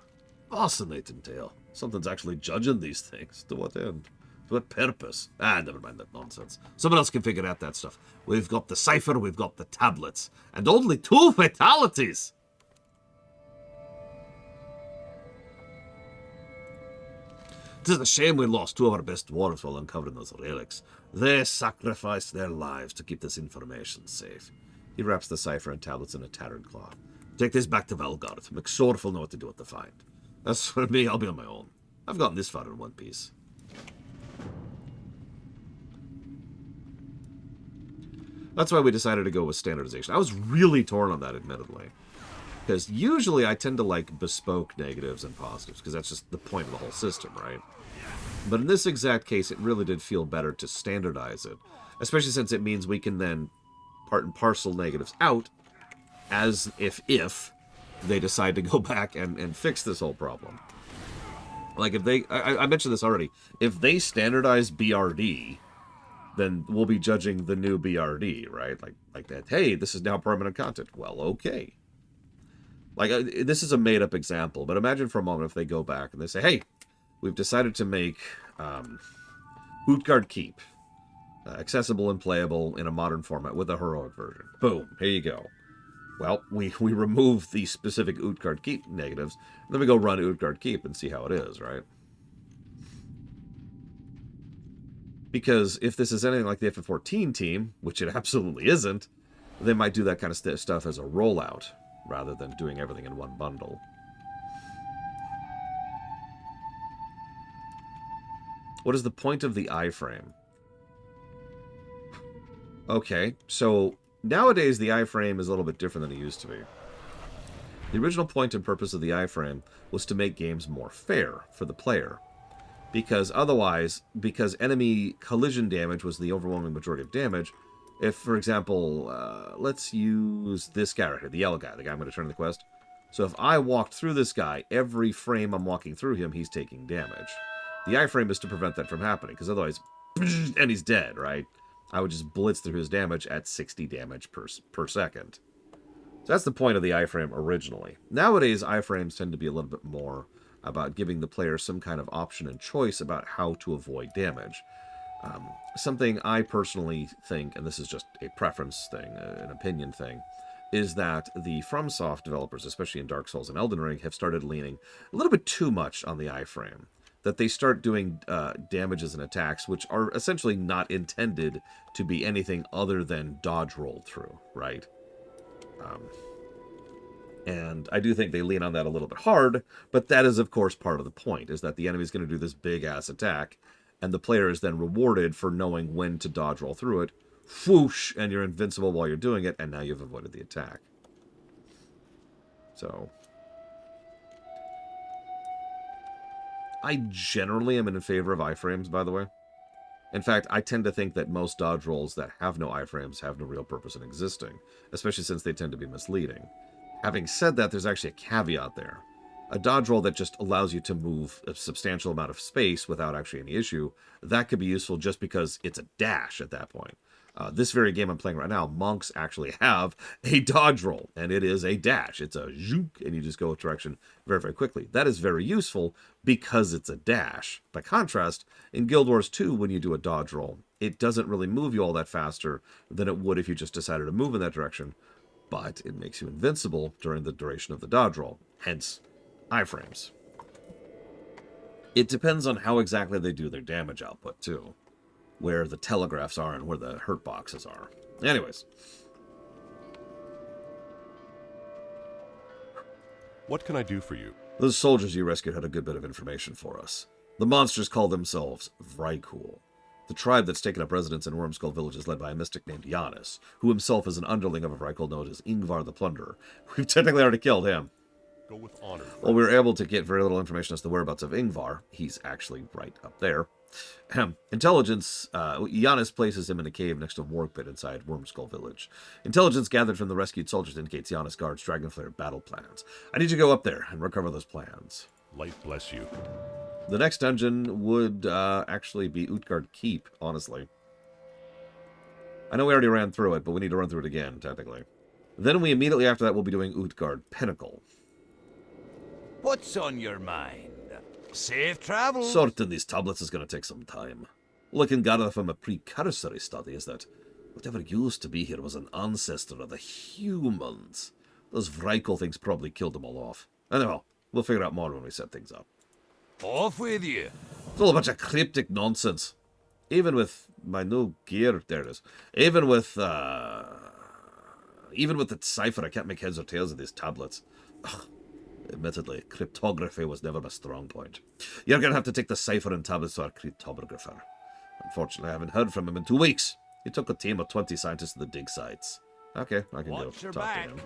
Fascinating tale. Something's actually judging these things. To what end? To what purpose? Ah, never mind that nonsense. Someone else can figure out that stuff. We've got the Cipher, we've got the tablets. And only 2 fatalities! It is a shame we lost 2 of our best dwarves while uncovering those relics. They sacrificed their lives to keep this information safe. He wraps the Cipher and tablets in a tattered cloth. Take this back to Valgard. McSword will know what to do with the find. As for me, I'll be on my own. I've gotten this far in one piece. That's why we decided to go with standardization. I was really torn on that, admittedly. Because usually I tend to like bespoke negatives and positives, because that's just the point of the whole system, right? But in this exact case, it really did feel better to standardize it. Especially since it means we can then part and parcel negatives out, as if they decide to go back and fix this whole problem. Like if they, I mentioned this already, if they standardize BRD, then we'll be judging the new BRD, right? Like that, hey, this is now permanent content. Well, okay. Like, this is a made-up example, but imagine for a moment if they go back and they say, hey, we've decided to make Utgard Keep accessible and playable in a modern format with a heroic version. Boom, here you go. Well, we remove the specific Utgard Keep negatives, and then we go run Utgard Keep and see how it is, right? Because if this is anything like the FF14 team, which it absolutely isn't, they might do that kind of stuff as a rollout, rather than doing everything in one bundle. What is the point of the iframe? Okay, so nowadays the iframe is a little bit different than it used to be. The original point and purpose of the iframe was to make games more fair for the player. Because otherwise, because enemy collision damage was the overwhelming majority of damage, if, for example, let's use this guy right here, the yellow guy, the guy I'm going to turn in the quest. So if I walked through this guy, every frame I'm walking through him, he's taking damage. The iframe is to prevent that from happening, because otherwise and he's dead, right? I would just blitz through his damage at 60 damage per second. So that's the point of the iframe originally. Nowadays, iframes tend to be a little bit more about giving the player some kind of option and choice about how to avoid damage. Something I personally think, and this is just a preference thing, an opinion thing, is that the FromSoft developers, especially in Dark Souls and Elden Ring, have started leaning a little bit too much on the iframe. That they start doing damages and attacks which are essentially not intended to be anything other than dodge rolled through, right? And I do think they lean on that a little bit hard, but that is, of course, part of the point, is that the enemy's going to do this big-ass attack, and the player is then rewarded for knowing when to dodge roll through it. Whoosh! And you're invincible while you're doing it, and now you've avoided the attack. So I generally am in favor of iframes, by the way. In fact, I tend to think that most dodge rolls that have no iframes have no real purpose in existing, especially since they tend to be misleading. Having said that, there's actually a caveat there. A dodge roll that just allows you to move a substantial amount of space without actually any issue, that could be useful just because it's a dash at that point. This very game I'm playing right now, monks actually have a dodge roll, and it is a dash. It's a zook, and you just go a direction very, very quickly. That is very useful because it's a dash. By contrast, in Guild Wars 2, when you do a dodge roll, it doesn't really move you all that faster than it would if you just decided to move in that direction, but it makes you invincible during the duration of the dodge roll, hence iframes. It depends on how exactly they do their damage output, too. Where the telegraphs are and where the hurt boxes are. Anyways. What can I do for you? Those soldiers you rescued had a good bit of information for us. The monsters call themselves Vrykul. The tribe that's taken up residence in Wormskull Village is led by a mystic named Giannis, who himself is an underling of a Vrykul known as Ingvar the Plunderer. We've technically already killed him. Go with honor. While we were able to get very little information as to the whereabouts of Ingvar, he's actually right up there. Intelligence, Giannis places him in a cave next to a work pit inside Wormskull Village. Intelligence gathered from the rescued soldiers indicates Giannis guards Dragonflare battle plans. I need you to go up there and recover those plans. Light bless you. The next dungeon would actually be Utgard Keep, honestly. I know we already ran through it, but we need to run through it again, technically. Then we immediately after that will be doing Utgard Pinnacle. What's on your mind? Safe travels. Sorting these tablets is going to take some time. All I can gather from a precursory study is that whatever used to be here was an ancestor of the humans. Those Vrykul things probably killed them all off. Anyhow, we'll figure out more when we set things up. Off with you. It's all a bunch of cryptic nonsense. Even with my new gear, there it is. Even with the Cipher, I can't make heads or tails of these tablets. Ugh. Admittedly, cryptography was never my strong point. You're going to have to take the Cipher and tablets to our cryptographer. Unfortunately, I haven't heard from him in 2 weeks. He took a team of 20 scientists to the dig sites. Okay, I can Watch go your talk back. to him.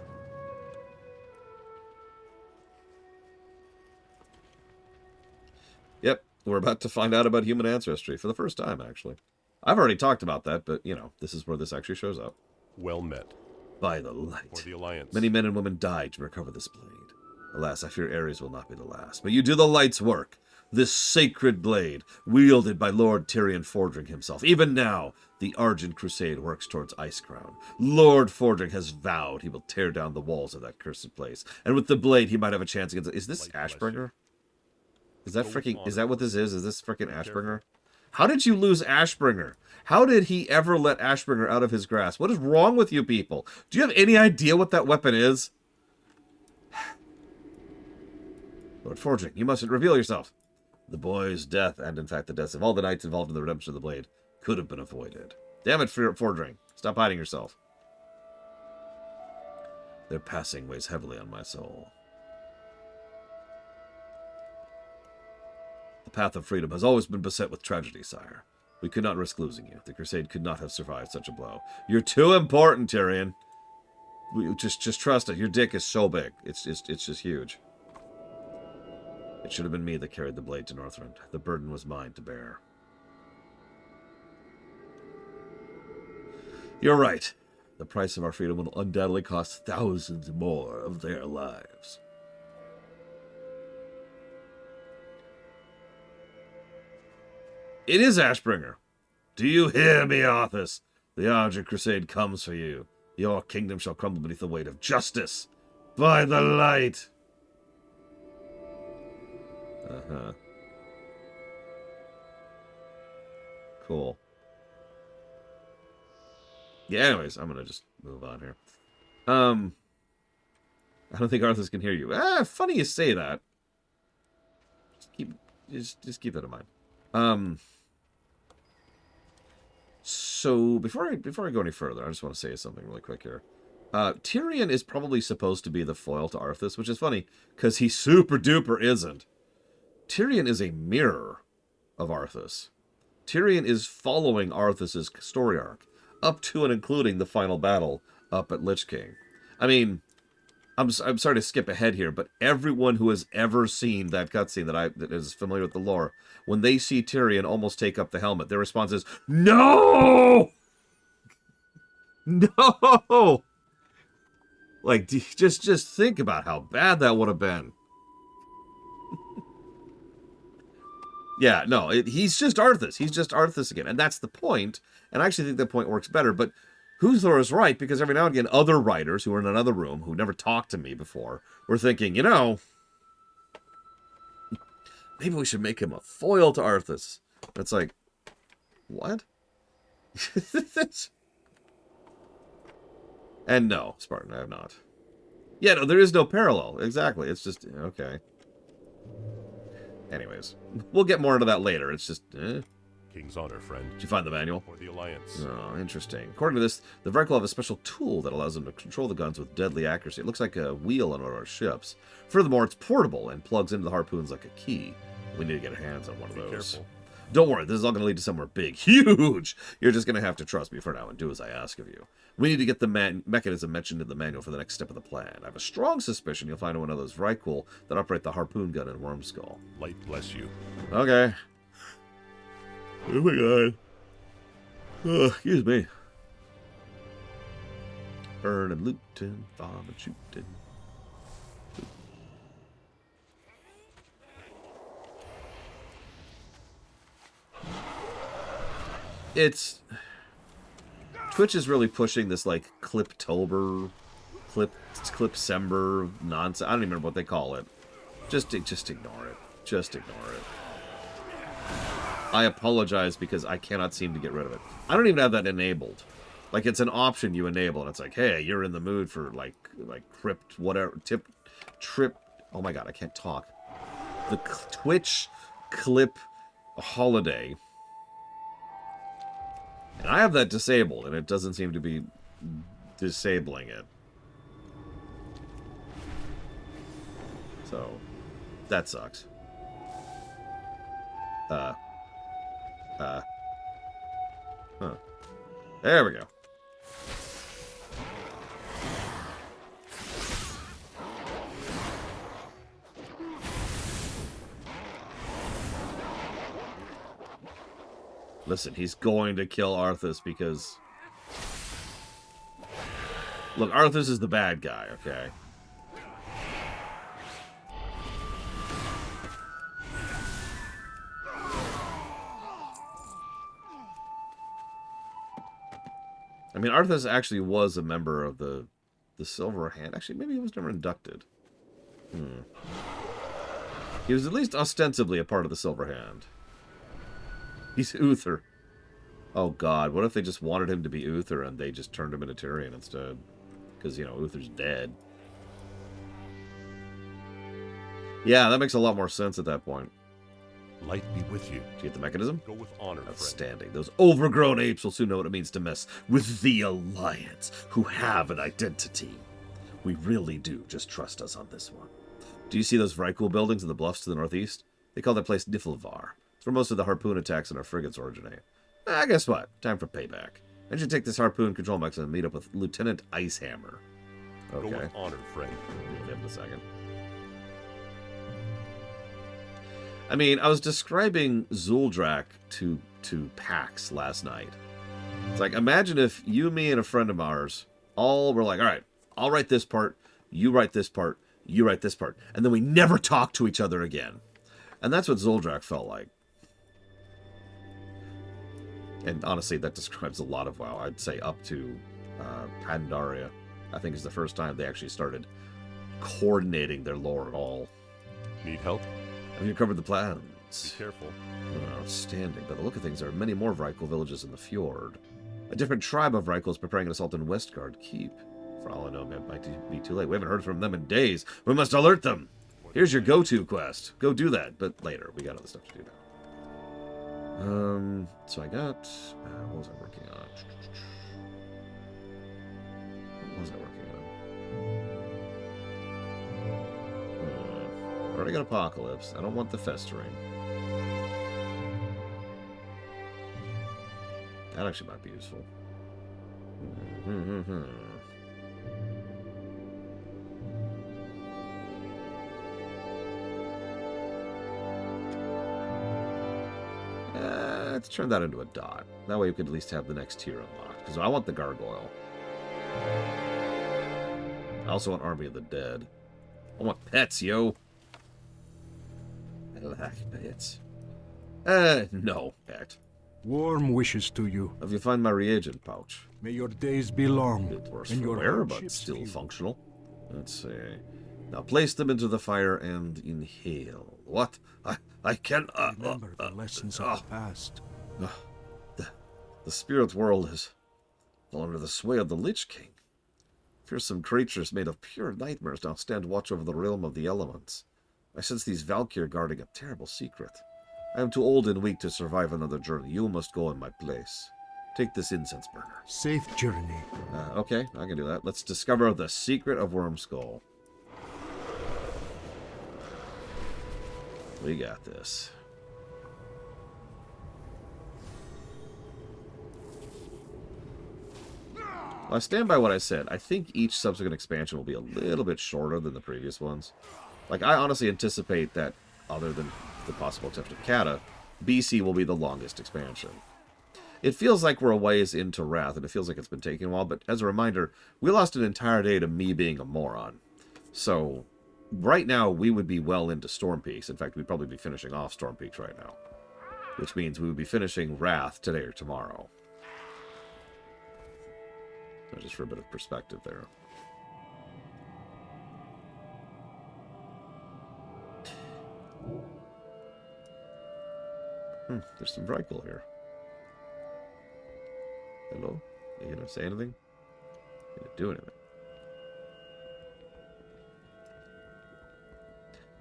Yep, we're about to find out about human ancestry for the first time, actually. I've already talked about that, but, you know, this is where this actually shows up. Well met. By the light. For the Alliance. Many men and women died to recover this blade. Alas, I fear Ares will not be the last. But you do the light's work. This sacred blade, wielded by Lord Tirion Fordring himself. Even now, the Argent Crusade works towards Icecrown. Lord Fordring has vowed he will tear down the walls of that cursed place. And with the blade, he might have a chance against it. Is this Ashbringer? Is that freaking... Is that what this is? Is this freaking Ashbringer? How did you lose Ashbringer? How did he ever let Ashbringer out of his grasp? What is wrong with you people? Do you have any idea what that weapon is? Lord Fordring, you mustn't reveal yourself. The boy's death, and in fact the deaths of all the knights involved in the redemption of the blade, could have been avoided. Damn it, Fordring. Stop hiding yourself. Their passing weighs heavily on my soul. The path of freedom has always been beset with tragedy, sire. We could not risk losing you. The Crusade could not have survived such a blow. You're too important, Tirion. Just trust it. Your dick is so big. It's just huge. It should have been me that carried the blade to Northrend. The burden was mine to bear. You're right. The price of our freedom will undoubtedly cost thousands more of their lives. It is Ashbringer. Do you hear me, Arthas? The Argent Crusade comes for you. Your kingdom shall crumble beneath the weight of justice. By the light! Uh-huh. Cool. Yeah, anyways, I'm gonna just move on here. I don't think Arthas can hear you. Funny you say that. Just keep that in mind. So before I go any further, I just want to say something really quick here. Tirion is probably supposed to be the foil to Arthas, which is funny, because he super duper isn't. Tirion is a mirror of Arthas. Tirion is following Arthas's story arc, up to and including the final battle up at Lich King. I mean, I'm sorry to skip ahead here, but everyone who has ever seen that cutscene that is familiar with the lore, when they see Tirion almost take up the helmet, their response is, "No! No!" Like, just think about how bad that would have been. Yeah, no, he's just Arthas. He's just Arthas again. And that's the point. And I actually think that point works better. But Huthor is right, because every now and again, other writers who are in another room, who never talked to me before, were thinking, you know, maybe we should make him a foil to Arthas. And it's like, what? And no, Spartan, I have not. Yeah, no, there is no parallel. Exactly. It's just, okay. Anyways, we'll get more into that later. It's just, King's honor, friend. Did you find the manual? For the Alliance. Oh, interesting. According to this, the Vrek will have a special tool that allows them to control the guns with deadly accuracy. It looks like a wheel on one of our ships. Furthermore, it's portable and plugs into the harpoons like a key. We need to get our hands on one of those. Careful. Don't worry, this is all going to lead to somewhere big, huge. You're just going to have to trust me for now and do as I ask of you. We need to get the mechanism mentioned in the manual for the next step of the plan. I have a strong suspicion you'll find one of those Vrykul that operate the harpoon gun in Wormskull. Light bless you. Okay. Oh my god. Oh, excuse me. Burn and loot and farm and shoot and... It's... Twitch is really pushing this, like, Cliptober, Clipsember nonsense. I don't even remember what they call it. Just ignore it. Just ignore it. I apologize because I cannot seem to get rid of it. I don't even have that enabled. Like, it's an option you enable, and it's like, hey, you're in the mood for, like crypt, whatever, trip, oh my god, I can't talk. The Twitch clip holiday. And I have that disabled, and it doesn't seem to be disabling it. So, that sucks. Huh. There we go. Listen, he's going to kill Arthas because... Look, Arthas is the bad guy, okay? I mean, Arthas actually was a member of the Silver Hand. Actually, maybe he was never inducted. He was at least ostensibly a part of the Silver Hand. He's Uther. Oh god, what if they just wanted him to be Uther and they just turned him into Tirion instead? Because, you know, Uther's dead. Yeah, that makes a lot more sense at that point. Light be with you. Did you get the mechanism? Go with honor, friend. Outstanding. Those overgrown apes will soon know what it means to mess with the Alliance, who have an identity. We really do. Just trust us on this one. Do you see those Vrykul buildings in the bluffs to the northeast? They call that place Niflvar. It's where most of the harpoon attacks on our frigates originate. Guess what? Time for payback. I should take this harpoon control mechanism and meet up with Lieutenant Icehammer. Okay. Go with honor, friend. Give him a second. I mean, I was describing Zuldrak to Pax last night. It's like, imagine if you, me, and a friend of ours all were like, all right, I'll write this part, you write this part, you write this part, and then we never talk to each other again. And that's what Zuldrak felt like. And honestly, that describes a lot of WoW. I'd say up to Pandaria, I think is the first time they actually started coordinating their lore at all. Need help? Have you covered the Be plans? careful. Outstanding. By the look of things, there are many more Vrykul villages in the Fjord. A different tribe of Vrykul is preparing an assault on Westguard Keep. For all I know, it might be too late. We haven't heard from them in days. We must alert them. Here's your go-to quest. Go do that, but later. We got other stuff to do now. So I got... what was I working on? What was I working on? I already got Apocalypse. I don't want the Festering. That actually might be useful. Let's turn that into a dot. That way we could at least have the next tier unlocked. Because I want the Gargoyle. I also want Army of the Dead. I want pets, yo. I like pets. No, pet. Warm wishes to you. Have you find my reagent pouch? May your days be long, Bit worse and for your wear, but hardships still few. functional. Let's see. Now place them into the fire and inhale. What? I can... Remember the lessons of the past. The spirit world has fallen under the sway of the Lich King. Fearsome creatures made of pure nightmares now stand watch over the realm of the elements. I sense these Valkyr guarding a terrible secret. I am too old and weak to survive another journey. You must go in my place. Take this incense burner. Safe journey. Okay, I can do that. Let's discover the secret of Wormskull. We got this. Well, I stand by what I said. I think each subsequent expansion will be a little bit shorter than the previous ones. Like, I honestly anticipate that, other than the possible exception of Kata, BC will be the longest expansion. It feels like we're a ways into Wrath, and it feels like it's been taking a while, but as a reminder, we lost an entire day to me being a moron. So, right now, we would be well into Storm Peaks. In fact, we'd probably be finishing off Storm Peaks right now. Which means we would be finishing Wrath today or tomorrow. So just for a bit of perspective there. There's some Vrykul here. Hello? You gonna say anything? You gonna do anything?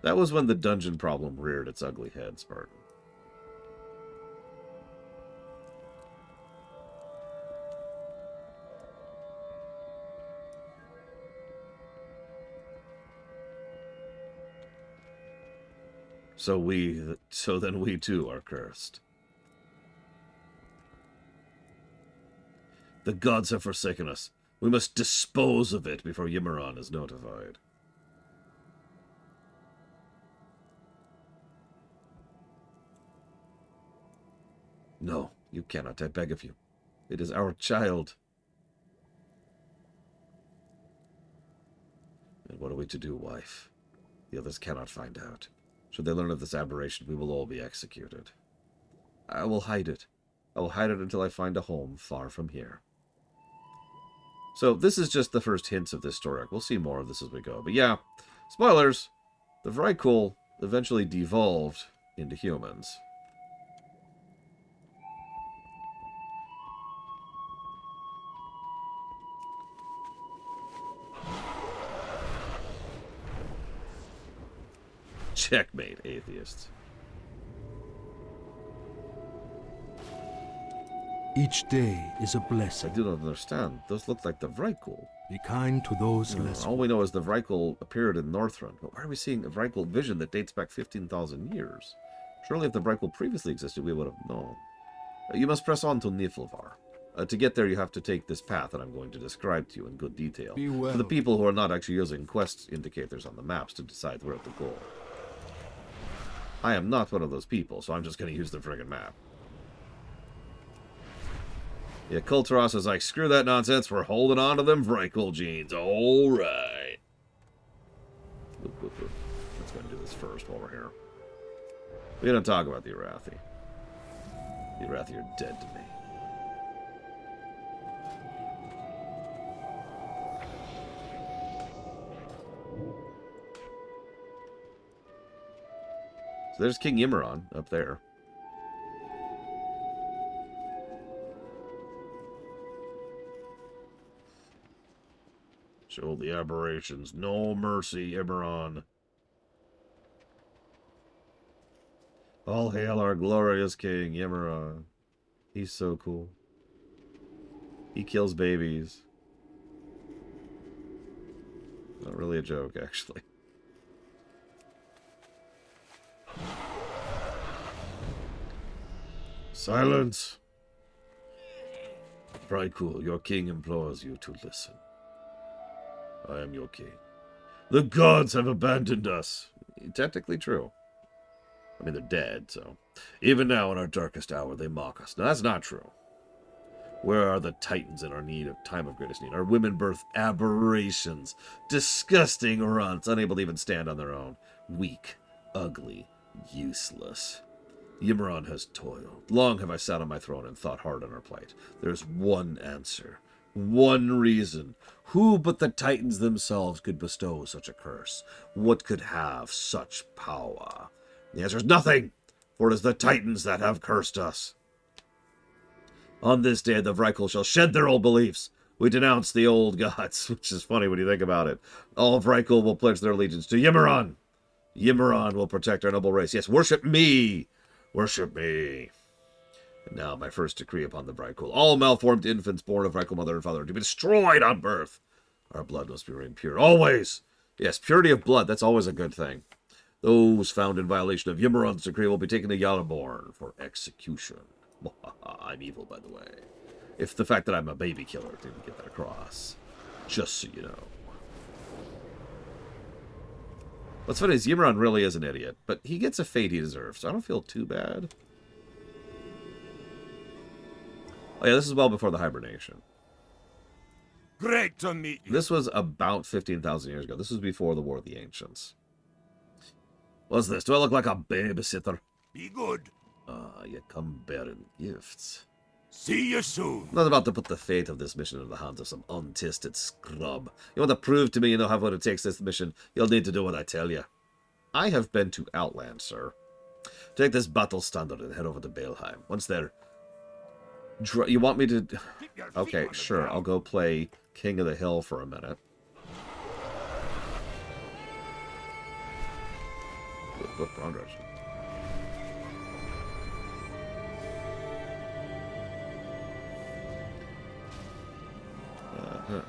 That was when the dungeon problem reared its ugly head, Spartan. So then we too are cursed. The gods have forsaken us. We must dispose of it before Yimmeron is notified. No, you cannot, I beg of you. It is our child. And what are we to do, wife? The others cannot find out. Should they learn of this aberration, we will all be executed. I will hide it. I will hide it until I find a home far from here. So, this is just the first hints of this story arc. We'll see more of this as we go. But yeah, spoilers! The Vrykul eventually devolved into humans. Checkmate, atheists. Each day is a I blessing. do not understand. Those look like the Vrykul. Be kind to those less. All we know is the Vrykul appeared in Northrend. But why are we seeing a Vrykul vision that dates back 15,000 years? Surely if the Vrykul previously existed, we would have known. You must press on to Niflvar. To get there, you have to take this path that I'm going to describe to you in good detail. Be well. For the people who are not actually using quest indicators on the maps to decide where to go. I am not one of those people, so I'm just going to use the friggin' map. Yeah, Kulturas is like, screw that nonsense, we're holding on to them Vrykul genes. Alright. Let's go and do this first while we're here. We don't talk about the Irathi. The Irathi are dead to me. So there's King Yimmeron up there. Show the aberrations. No mercy, Yimmeron. All hail our glorious king, Yimmeron. He's so cool. He kills babies. Not really a joke, actually. Silence! Vrykul, your king implores you to listen. I am your king. The gods have abandoned us. Technically true. I mean, they're dead, so... Even now, in our darkest hour, they mock us. Now, that's not true. Where are the titans in our need of time of greatest need? Our women birth aberrations. Disgusting runts, unable to even stand on their own. Weak, ugly, useless. Yimmeron has toiled. Long have I sat on my throne and thought hard on our plight. There's one answer. One reason. Who but the titans themselves could bestow such a curse? What could have such power? The answer is nothing, for it is the titans that have cursed us. On this day, the Vrykul shall shed their old beliefs. We denounce the old gods, which is funny when you think about it. All Vrykul will pledge their allegiance to Yimmeron. Yimmeron will protect our noble race. Yes, worship me. Worship me. And now my first decree upon the Vrykul. All malformed infants born of Vrykul mother and father are to be destroyed on birth. Our blood must remain pure. Always. Yes, purity of blood. That's always a good thing. Those found in violation of Yimmeron's decree will be taken to Yalaborn for execution. I'm evil, by the way. If the fact that I'm a baby killer didn't get that across. Just so you know. What's funny is Yimmeron really is an idiot, but he gets a fate he deserves, so I don't feel too bad. Oh yeah, this is well before the hibernation. Great to meet you. This was about 15,000 years ago. This was before the War of the Ancients. What's this? Do I look like a babysitter? Be good. You come bearing gifts. See you soon. I'm not about to put the fate of this mission into the hands of some untested scrub. You want to prove to me you know how what it takes this mission? You'll need to do what I tell you. I have been to Outland, sir. Take this battle standard and head over to Baleheim. Once there... You want me to... Okay, sure. I'll go play King of the Hill for a minute. What progress? Uh-huh.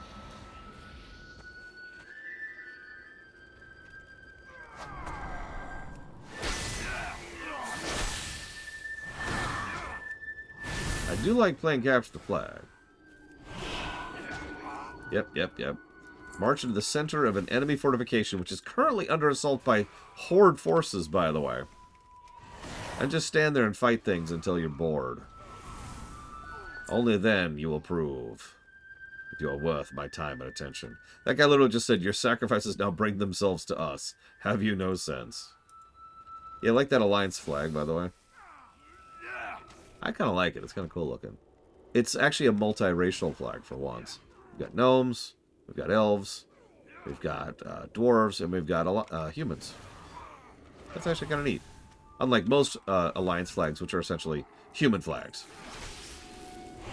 I do like playing Capture the Flag. Yep. March into the center of an enemy fortification, which is currently under assault by Horde forces, by the way. And just stand there and fight things until you're bored. Only then you will prove that you are worth my time and attention. That guy literally just said, your sacrifices now bring themselves to us. Have you no sense? Yeah, I like that Alliance flag, by the way. I kind of like it. It's kind of cool looking. It's actually a multiracial flag for once. We've got gnomes, we've got elves, we've got dwarves, and we've got humans. That's actually kind of neat. Unlike most Alliance flags, which are essentially human flags.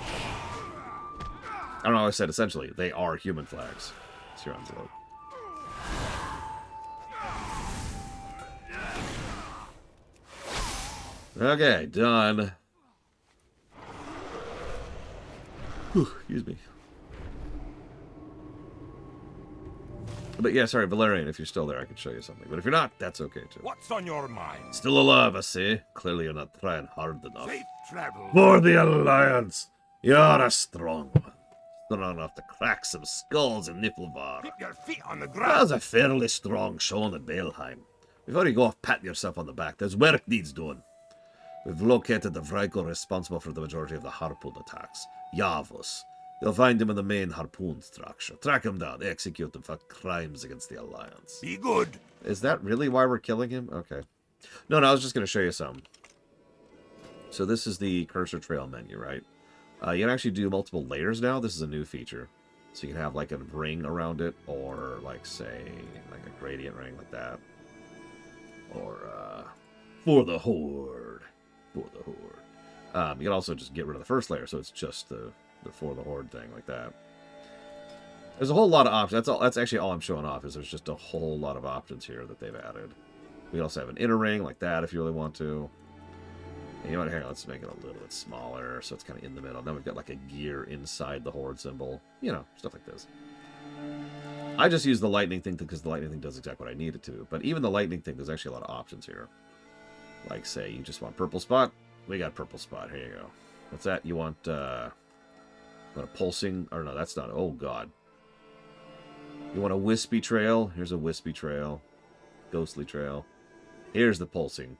I don't know how I said essentially. They are human flags. It's your envelope. Okay, done. Whew, excuse me. But yeah, sorry, Valerian, if you're still there, I can show you something. But if you're not, that's okay, too. What's on your mind? Still alive, I see. Clearly you're not trying hard enough. Safe travel. For the Alliance! You're a strong one. Strong enough to crack some skulls in Niflvar. Keep your feet on the That ground. was a fairly strong showing at Baleheim. Before you go off patting yourself on the back, there's work needs doing. We've located the Vrykul responsible for the majority of the harpoon attacks. Yavus. You'll find him in the main harpoon structure. Track him down, execute him for crimes against the Alliance. Be good. Is that really why we're killing him? Okay. No, I was just going to show you some. So this is the cursor trail menu, right? You can actually do multiple layers now. This is a new feature. So you can have like a ring around it, or like, say, like a gradient ring like that. Or, For the Horde. For the Horde. You can also just get rid of the first layer, so it's just the For the Horde thing, like that. There's a whole lot of options. That's actually all I'm showing off, is there's just a whole lot of options here that they've added. We also have an inner ring, like that, if you really want to. And you know what, here, let's make it a little bit smaller, so it's kind of in the middle. Then we've got like a gear inside the Horde symbol. You know, stuff like this. I just use the lightning thing because the lightning thing does exactly what I need it to. But even the lightning thing, there's actually a lot of options here. Like, say, you just want purple spot. We got purple spot. Here you go. What's that? You want a pulsing? Or no, that's not. Oh, God. You want a wispy trail? Here's a wispy trail. Ghostly trail. Here's the pulsing.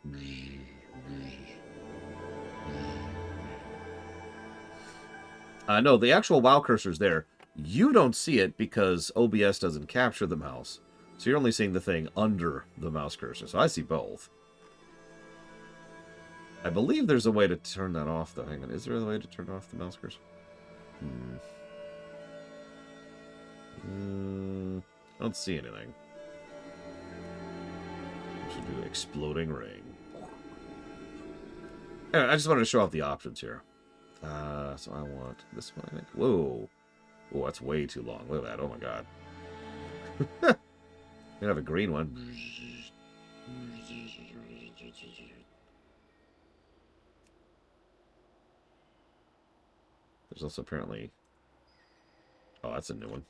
No, the actual WoW cursor's there. You don't see it because OBS doesn't capture the mouse. So you're only seeing the thing under the mouse cursor. So I see both. I believe there's a way to turn that off, though. Hang on. Is there a way to turn off the mouse cursor? I don't see anything. I should do exploding ring. Anyway, I just wanted to show off the options here. So I want this one, I think. Whoa. Oh, that's way too long. Look at that. Oh, my God. You're gonna have a green one. There's also apparently... Oh, that's a new one.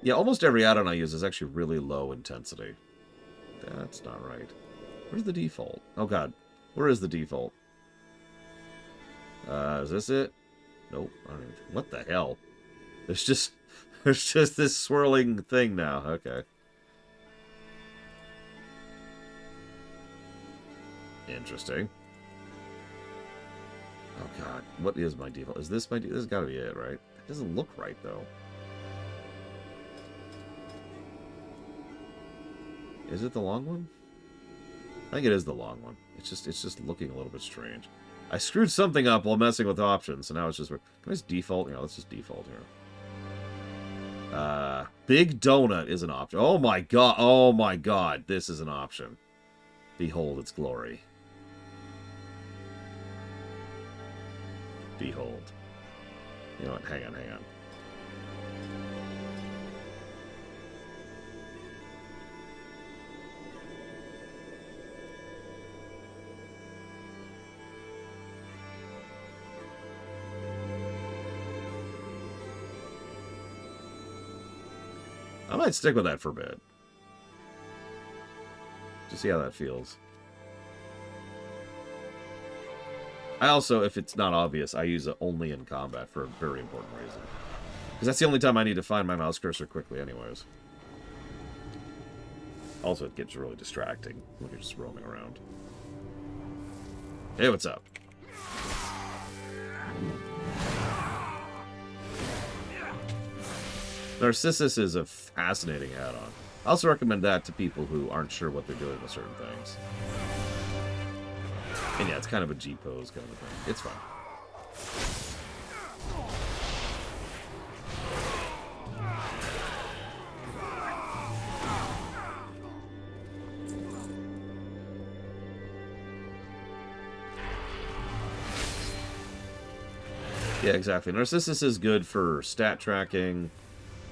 Yeah, almost every add-on I use is actually really low intensity. That's not right. Where's the default? Oh, God. Where is the default? Is this it? Nope. I don't even... What the hell? There's just this swirling thing now. Okay. Interesting. Oh, God. What is my default? Is this my default? This has got to be it, right? It doesn't look right, though. Is it the long one? I think it is the long one. It's just looking a little bit strange. I screwed something up while messing with options, so now it's just... Can I just default? Yeah, let's just default here. Big Donut is an option. Oh my God. Oh my God. This is an option. Behold its glory. Behold. You know what? Hang on, hang on. I might stick with that for a bit. Just see how that feels. I also, if it's not obvious, I use it only in combat for a very important reason. Because that's the only time I need to find my mouse cursor quickly anyways. Also, it gets really distracting when you're just roaming around. Hey, what's up? Narcissus is a fascinating add-on. I also recommend that to people who aren't sure what they're doing with certain things. And yeah, it's kind of a G-pose kind of a thing. It's fine. Yeah, exactly. Narcissus is good for stat tracking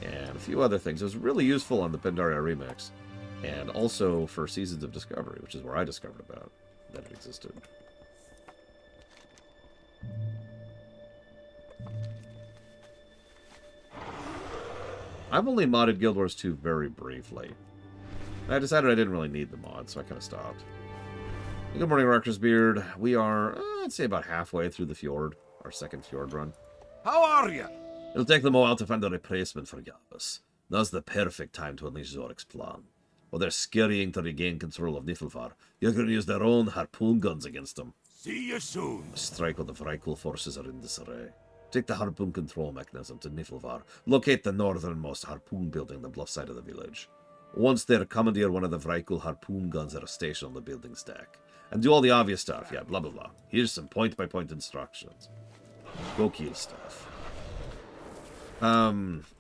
and a few other things. It was really useful on the Pandaria remix, and also for Seasons of Discovery, which is where I discovered about that it existed. I've only modded Guild Wars 2 very briefly. I decided I didn't really need the mod, so I kind of stopped. Good morning, Rucker's Beard. We are, I'd say, about halfway through the Fjord, our second Fjord run. How are you? It'll take them a while to find a replacement for Yavas. Now's the perfect time to unleash Zorik's plan. While they're scurrying to regain control of Niflfar, you're going to use their own harpoon guns against them. See you soon. A strike while the Vrykul forces are in disarray. Take the harpoon control mechanism to Niflfar. Locate the northernmost harpoon building on the bluff side of the village. Once there, commandeer one of the Vrykul harpoon guns that are stationed on the building stack. And do all the obvious stuff. Yeah, blah, blah, blah. Here's some point-by-point instructions. Go kill stuff.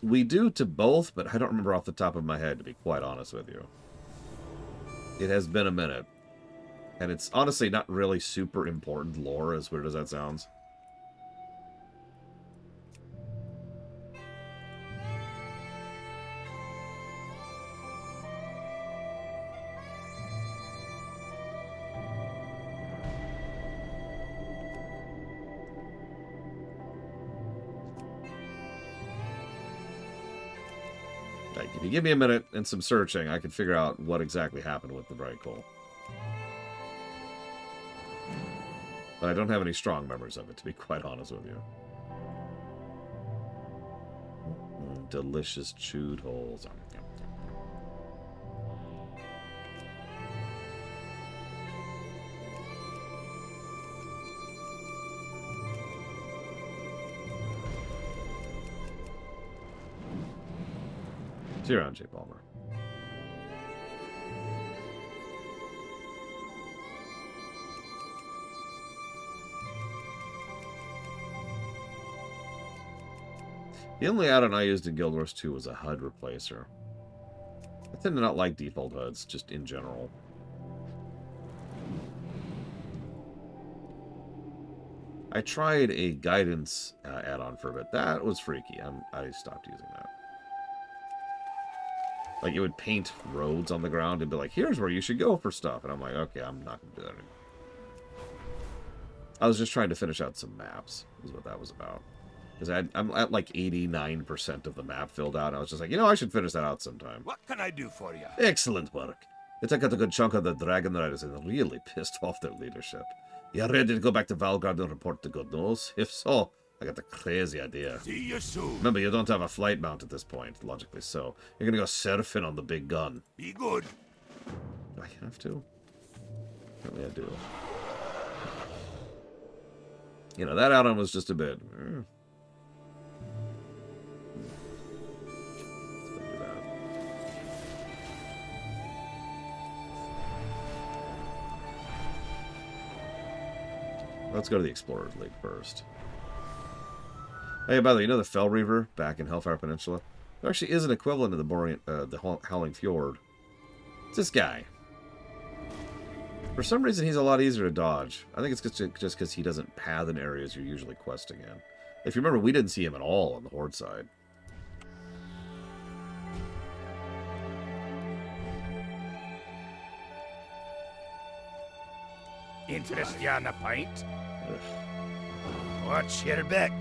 We do to both, but I don't remember off the top of my head, to be quite honest with you. It has been a minute. And it's honestly not really super important lore, as weird as that sounds. Like, if you give me a minute and some searching, I can figure out what exactly happened with the bright coal. But I don't have any strong memories of it, to be quite honest with you. Delicious chewed holes. Tirion J. Palmer. The only add-on I used in Guild Wars 2 was a HUD replacer. I tend to not like default HUDs, just in general. I tried a guidance add-on for a bit. That was freaky. I stopped using that. Like, it would paint roads on the ground and be like, here's where you should go for stuff. And I'm like, okay, I'm not going to do that anymore. I was just trying to finish out some maps, is what that was about. Because I'm at like 89% of the map filled out. I was just like, you know, I should finish that out sometime. What can I do for you? Excellent work. It took out a good chunk of the Dragon Riders and really pissed off their leadership. You ready to go back to Valgard and report the good news? If so, I got a crazy idea. See you soon. Remember, you don't have a flight mount at this point, logically so. You're gonna go surfing on the big gun. Be good. Do I have to? Apparently I do. You know, that add-on was just a bit... Let's do that. Let's go to the Explorers League first. Hey, by the way, you know the Fell Reaver back in Hellfire Peninsula? There actually is an equivalent of the Howling Fjord. It's this guy. For some reason, he's a lot easier to dodge. I think it's just because he doesn't path in areas you're usually questing in. If you remember, we didn't see him at all on the Horde side. Interest you on a pint? What's your back?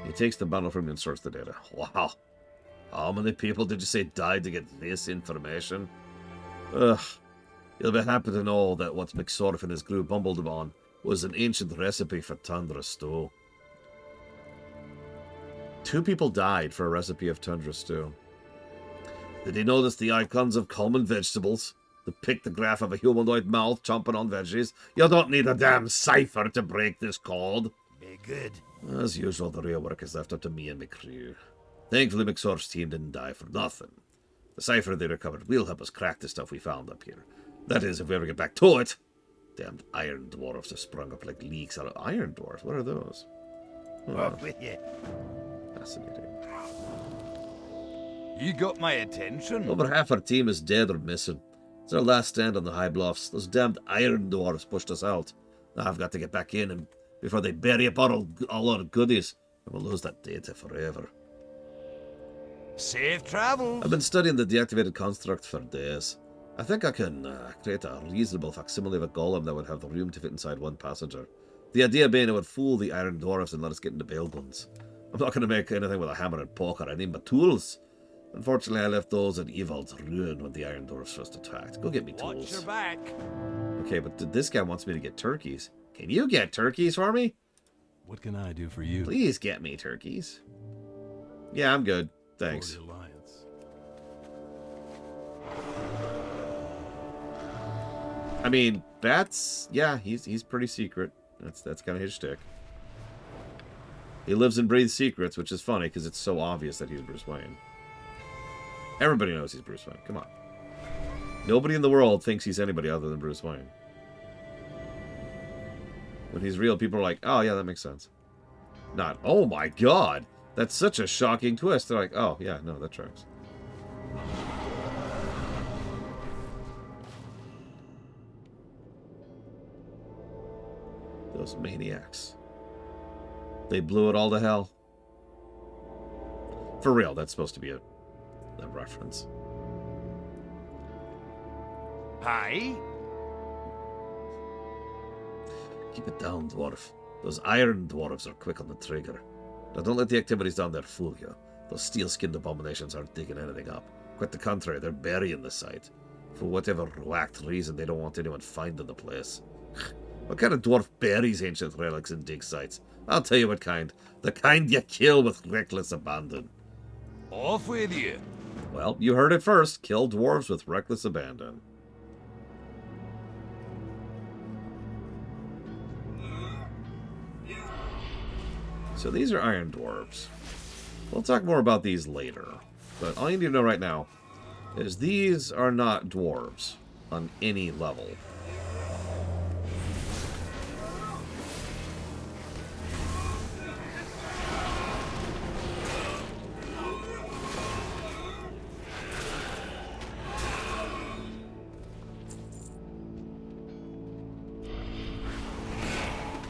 He takes the bundle from you and sorts the data. Wow. How many people did you say died to get this information? Ugh. You'll be happy to know that what McSorf and his group bumbled upon was an ancient recipe for tundra stew. 2 people died for a recipe of tundra stew. Did he notice the icons of common vegetables? The pictograph of a humanoid mouth chomping on veggies? You don't need a damn cipher to break this code. Be good. As usual, the real work is left up to me and my crew. Thankfully, McSorf's team didn't die for nothing. The cipher they recovered will help us crack the stuff we found up here. That is, if we ever get back to it. Damned iron dwarves have sprung up like leaks out of iron dwarves. What are those? Off with you. Fascinating. You got my attention. Over half our team is dead or missing. It's our last stand on the high bluffs. Those damned iron dwarves pushed us out. Now I've got to get back in and before they bury up all our goodies, and we'll lose that data forever. Safe travels. I've been studying the deactivated construct for days. I think I can create a reasonable facsimile of a golem that would have the room to fit inside one passenger. The idea being it would fool the iron dwarves and let us get into bail guns. I'm not going to make anything with a hammer and poker. I need my tools. Unfortunately, I left those at Eval's ruin when the iron dwarves first attacked. Go get me tools. Watch your back. Okay, but this guy wants me to get turkeys. Can you get turkeys for me? What can I do for you? Please get me turkeys. Yeah, I'm good. Thanks. For the Alliance. I mean, Bats, yeah, he's pretty secret. That's kind of his shtick. He lives and breathes secrets, which is funny because it's so obvious that he's Bruce Wayne. Everybody knows he's Bruce Wayne. Come on. Nobody in the world thinks he's anybody other than Bruce Wayne. When he's real, people are like, oh, yeah, that makes sense. Not, oh my god, that's such a shocking twist. They're like, oh, yeah, no, that tracks. Those maniacs. They blew it all to hell. For real, that's supposed to be a reference. Hi? Keep it down, dwarf. Those iron dwarves are quick on the trigger. Now don't let the activities down there fool you. Those steel-skinned abominations aren't digging anything up. Quite the contrary, they're burying the site. For whatever whacked reason, they don't want anyone finding the place. What kind of dwarf buries ancient relics and dig sites? I'll tell you what kind. The kind you kill with reckless abandon. Off with you. Well, you heard it first. Kill dwarves with reckless abandon. So these are iron dwarves. We'll talk more about these later. But all you need to know right now is these are not dwarves on any level.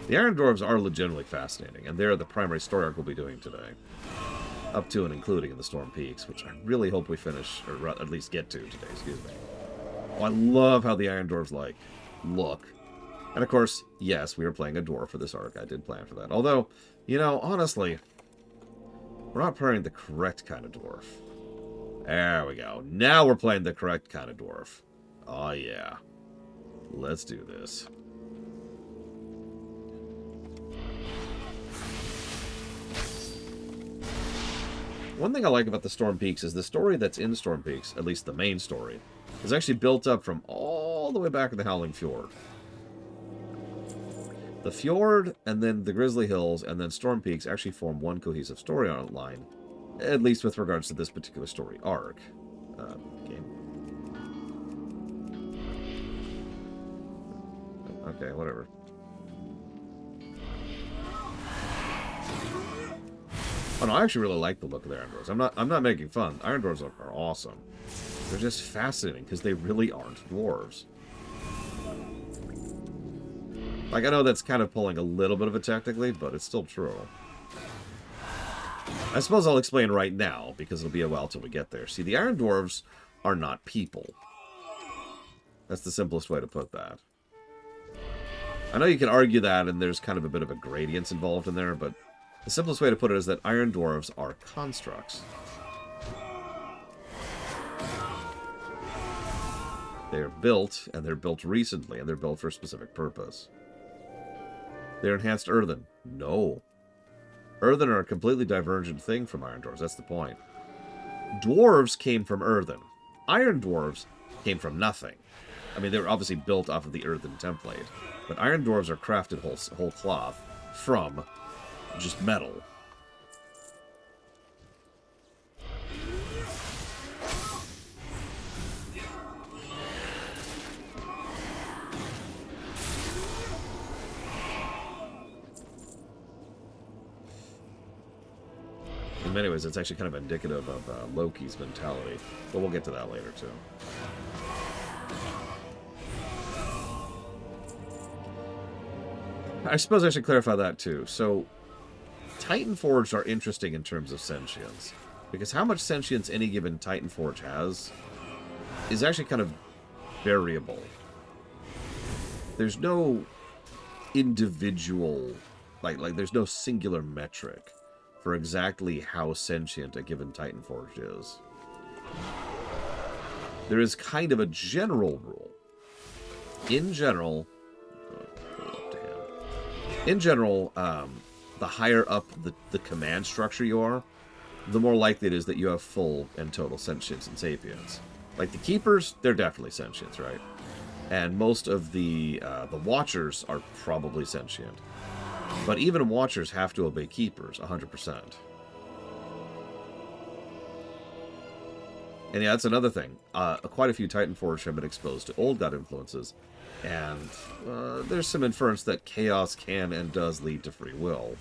The Iron Dwarves are legitimately fascinating, and they're the primary story arc we'll be doing today. Up to and including in the Storm Peaks, which I really hope we finish, or at least get to today, excuse me. Oh, I love how the Iron Dwarves, look. And of course, yes, we are playing a dwarf for this arc. I did plan for that. Although, you know, honestly, we're not playing the correct kind of dwarf. There we go. Now we're playing the correct kind of dwarf. Oh, yeah. Let's do this. One thing I like about the Storm Peaks is the story that's in Storm Peaks, at least the main story, is actually built up from all the way back in the Howling Fjord. The Fjord, and then the Grizzly Hills, and then Storm Peaks actually form one cohesive story outline, at least with regards to this particular story arc. Game. Okay, whatever. Oh no, I actually really like the look of the Iron Dwarves. I'm not making fun. Iron Dwarves are awesome. They're just fascinating because they really aren't dwarves. Like, I know that's kind of pulling a little bit of it technically, but it's still true. I suppose I'll explain right now, because it'll be a while till we get there. See, the Iron Dwarves are not people. That's the simplest way to put that. I know you can argue that, and there's kind of a bit of a gradients involved in there, but the simplest way to put it is that Iron Dwarves are constructs. They're built, and they're built recently, and they're built for a specific purpose. They're enhanced earthen. No. Earthen are a completely divergent thing from Iron Dwarves. That's the point. Dwarves came from earthen. Iron Dwarves came from nothing. I mean, they were obviously built off of the earthen template. But Iron Dwarves are crafted whole cloth from just metal. In many ways, it's actually kind of indicative of Loki's mentality. But we'll get to that later, too. I suppose I should clarify that, too. So, Titan Forged are interesting in terms of sentience. Because how much sentience any given Titan Forge has is actually kind of variable. There's no individual, like there's no singular metric for exactly how sentient a given Titan Forged is. There is kind of a general rule. In general, the higher up the command structure you are, the more likely it is that you have full and total sentience and sapience. Like the Keepers, they're definitely sentients, right? And most of the Watchers are probably sentient. But even Watchers have to obey Keepers, 100%. And yeah, that's another thing. Quite a few Titan Forged have been exposed to Old God influences, and there's some inference that chaos can and does lead to free will.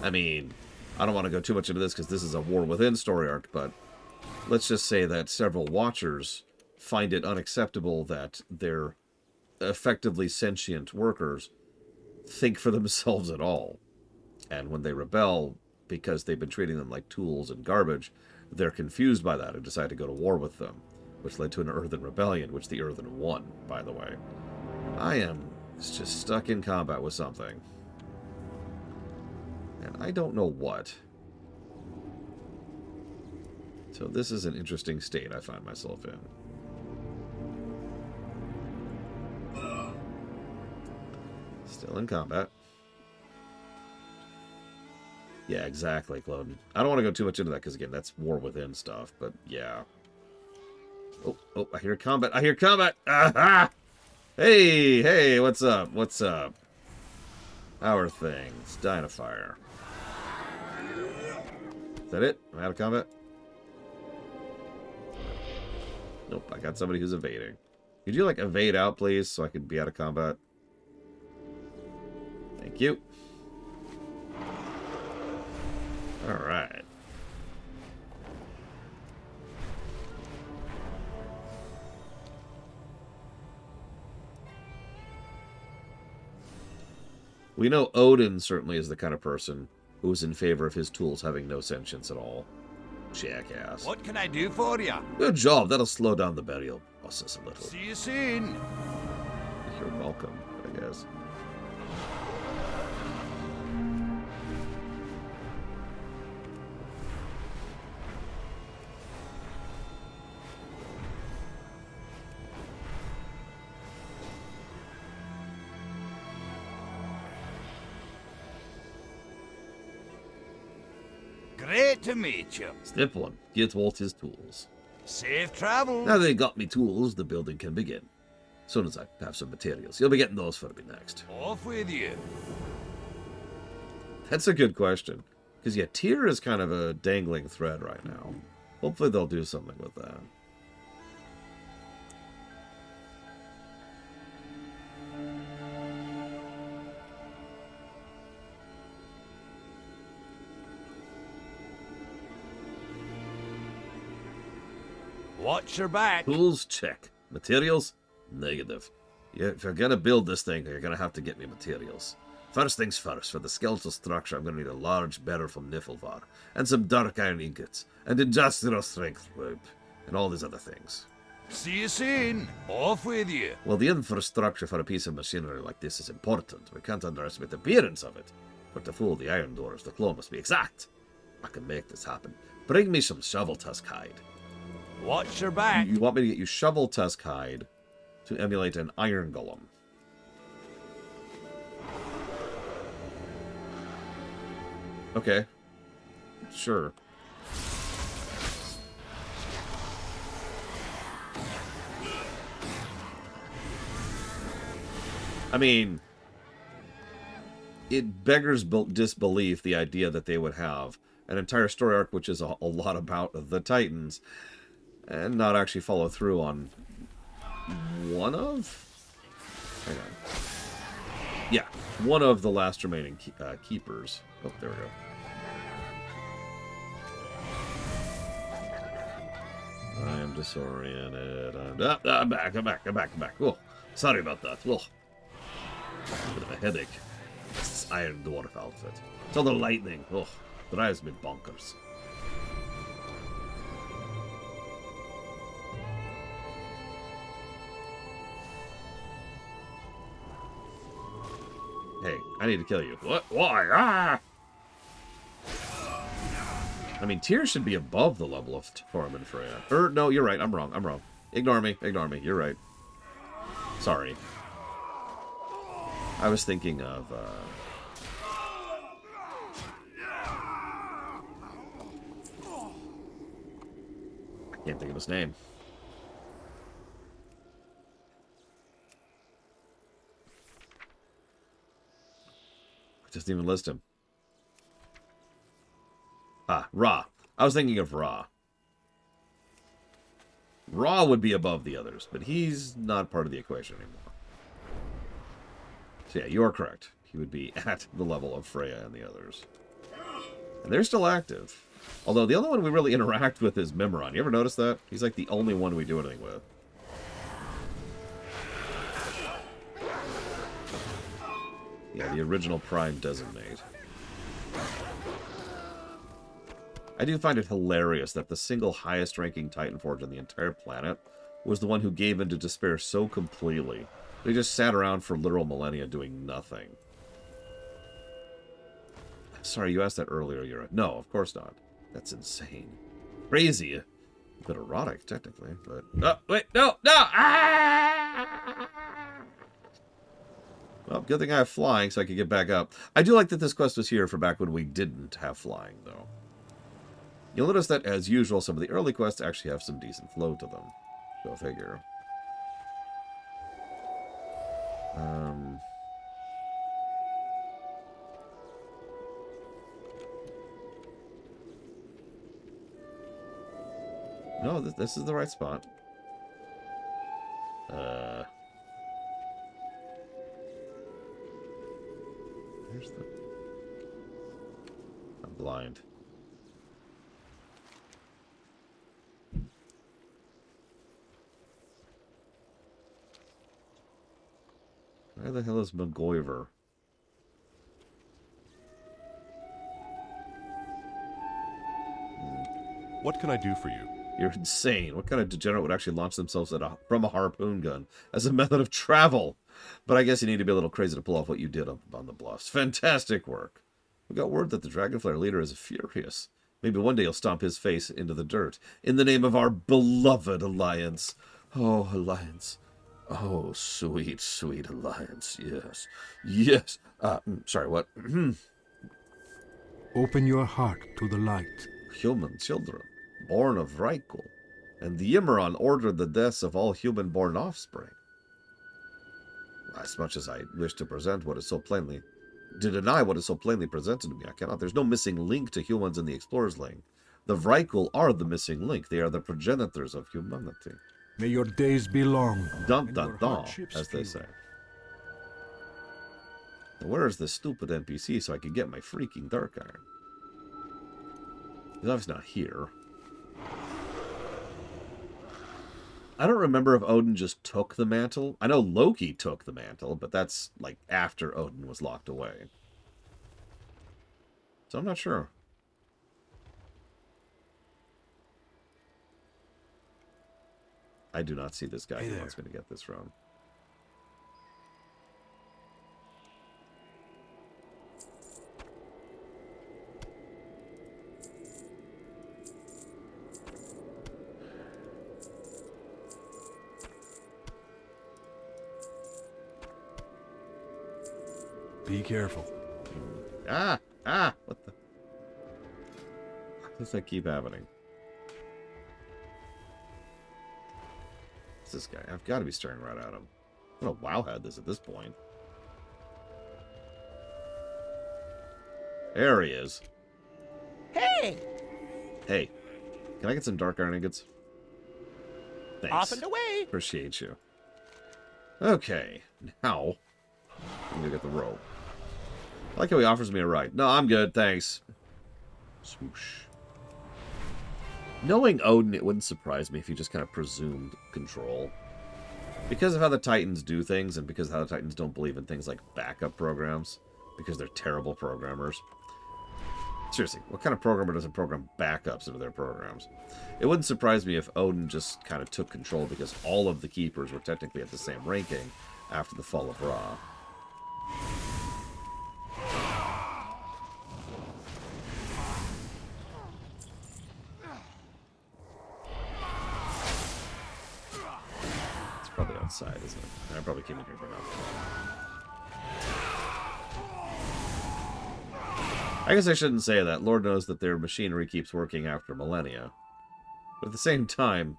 I mean, I don't want to go too much into this because this is a War Within story arc, but let's just say that several watchers find it unacceptable that their effectively sentient workers think for themselves at all. And when they rebel, because they've been treating them like tools and garbage, they're confused by that and decide to go to war with them, which led to an Earthen Rebellion, which the Earthen won, by the way. I am just stuck in combat with something. And I don't know what. So this is an interesting state I find myself in. Still in combat. Yeah, exactly, Cloden. I don't want to go too much into that because, again, that's war within stuff, but yeah. Oh, I hear combat. I hear combat! Aha! Hey, what's up? What's up? How are things? Dying of fire. Is that it? Am I out of combat? Nope, I got somebody who's evading. Could you, like, evade out, please, so I could be out of combat? Thank you. Alright. We know Odin certainly is the kind of person who is in favor of his tools having no sentience at all. Jackass. What can I do for you? Good job. That'll slow down the burial process a little. See you soon. You're welcome, I guess. Great to meet you. Step 1. Get Walt his tools. Safe travel. Now they got me tools, the building can begin. As soon as I have some materials. You'll be getting those for me next. Off with you. That's a good question. Because, yeah, Tyr is kind of a dangling thread right now. Hopefully they'll do something with that. Watch your back. Tools, check. Materials, negative. Yeah, if you're gonna build this thing, you're gonna have to get me materials. First things first, for the skeletal structure, I'm gonna need a large barrel from Niflvar, and some dark iron ingots, and industrial strength rope, and all these other things. See you soon. Off with you. Well, the infrastructure for a piece of machinery like this is important. We can't underestimate the appearance of it. But to fool the iron dwarves, the claw must be exact. I can make this happen. Bring me some shovel tusk hide. Watch your back. You want me to get you shovel tusk hide to emulate an iron golem. Okay. Sure. I mean, it beggars disbelief, the idea that they would have an entire story arc which is a lot about the Titans and not actually follow through on one of? Hang on. Yeah, one of the last remaining keepers. Oh, there we go. I am disoriented. I'm back. Oh, sorry about that. Oh, a bit of a headache. This Iron Dwarf outfit. It's all the lightning. Oh, drives me bonkers. Hey, I need to kill you. What? Why? Ah! I mean, Tyr should be above the level of Torm and Freya. No, you're right. I'm wrong. Ignore me. You're right. Sorry. I was thinking of, I can't think of his name. I just didn't even list him. Ah, Ra. I was thinking of Ra. Ra would be above the others, but he's not part of the equation anymore. So yeah, you are correct. He would be at the level of Freya and the others. And they're still active. Although the only one we really interact with is Mimiron. You ever notice that? He's like the only one we do anything with. Yeah, the original Prime Designate. I do find it hilarious that the single highest ranking Titan Forge on the entire planet was the one who gave in to despair so completely. They just sat around for literal millennia doing nothing. Sorry, you asked that earlier, Yura. No, of course not. That's insane. Crazy. A bit erotic, technically, but... Oh, wait, no, no! Ah! Well, good thing I have flying so I can get back up. I do like that this quest was here for back when we didn't have flying, though. You'll notice that, as usual, some of the early quests actually have some decent flow to them. Go figure. No, this is the right spot. Here's the... I'm blind. Where the hell is McGoiver? What can I do for you? You're insane. What kind of degenerate would actually launch themselves from a harpoon gun as a method of travel? But I guess you need to be a little crazy to pull off what you did up on the bluffs. Fantastic work. We got word that the Dragonflare leader is furious. Maybe one day you'll stomp his face into the dirt. In the name of our beloved Alliance. Oh, Alliance. Oh, sweet, sweet Alliance. Yes. Yes. Sorry, what? Open your heart to the light. Human children, born of Raikul, and the Yimmeron ordered the deaths of all human-born offspring. As much as I wish to present what is so plainly... to deny what is so plainly presented to me, I cannot. There's no missing link to humans in the Explorer's Lane. The Raikul are the missing link. They are the progenitors of humanity. May your days be long. Dun and dun your dun, hardships as they few. say. Now, where is this stupid NPC so I can get my freaking Dark Iron? He's obviously not here. I don't remember if Odin just took the mantle. I know Loki took the mantle, but that's, like, after Odin was locked away. So I'm not sure. I do not see this guy who wants me to get this from. Be careful. What the... Why does that keep happening? What's this guy? I've got to be staring right at him. I don't know WoW had this at this point. There he is. Hey! Hey, can I get some Dark Iron ingots? Thanks. Off and away! Appreciate you. Okay, now I'm gonna get the rope. I like how he offers me a ride. No, I'm good, thanks. Swoosh. Knowing Odin, it wouldn't surprise me if he just kind of presumed control. Because of how the Titans do things, and because of how the Titans don't believe in things like backup programs, because they're terrible programmers. Seriously, what kind of programmer doesn't program backups into their programs? It wouldn't surprise me if Odin just kind of took control because all of the Keepers were technically at the same ranking after the fall of Ra. It's probably outside, isn't it? I probably came in here for nothing. I guess I shouldn't say that. Lord knows that their machinery keeps working after millennia. But at the same time,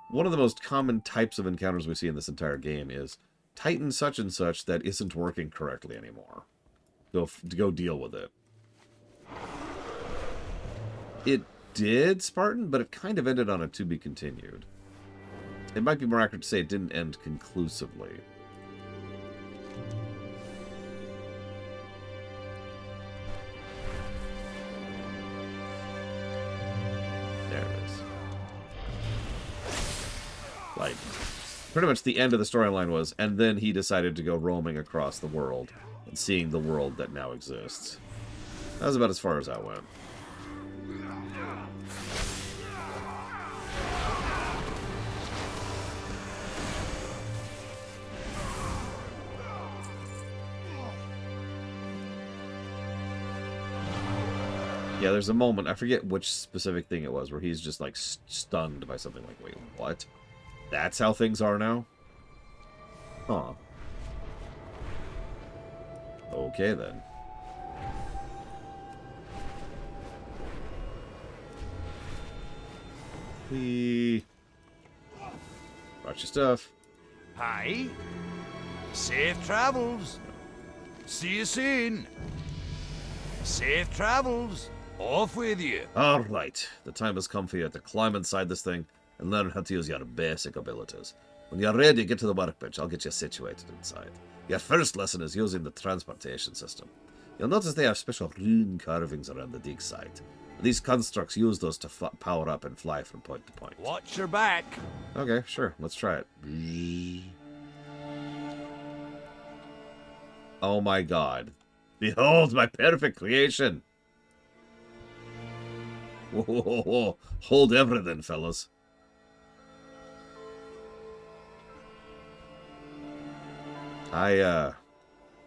one of the most common types of encounters we see in this entire game is Titan such and such that isn't working correctly anymore. Go deal with it. It did, Spartan, but it kind of ended on a to be continued. It might be more accurate to say it didn't end conclusively. Like, pretty much the end of the storyline was, and then he decided to go roaming across the world and seeing the world that now exists. That was about as far as I went. Yeah, there's a moment, I forget which specific thing it was, where he's just, like, stunned by something like, wait, what? That's how things are now? Huh. Okay, then. Watch your stuff. Hi. Safe travels. See you soon. Safe travels. Off with you. Alright, the time has come for you to climb inside this thing and learn how to use your basic abilities. When you're ready, get to the workbench. I'll get you situated inside. Your first lesson is using the transportation system. You'll notice they have special rune carvings around the dig site. These constructs use those to power up and fly from point to point. Watch your back. Okay, sure. Let's try it. Oh my god. Behold my perfect creation! Whoa, whoa, whoa, whoa. Hold everything, fellas.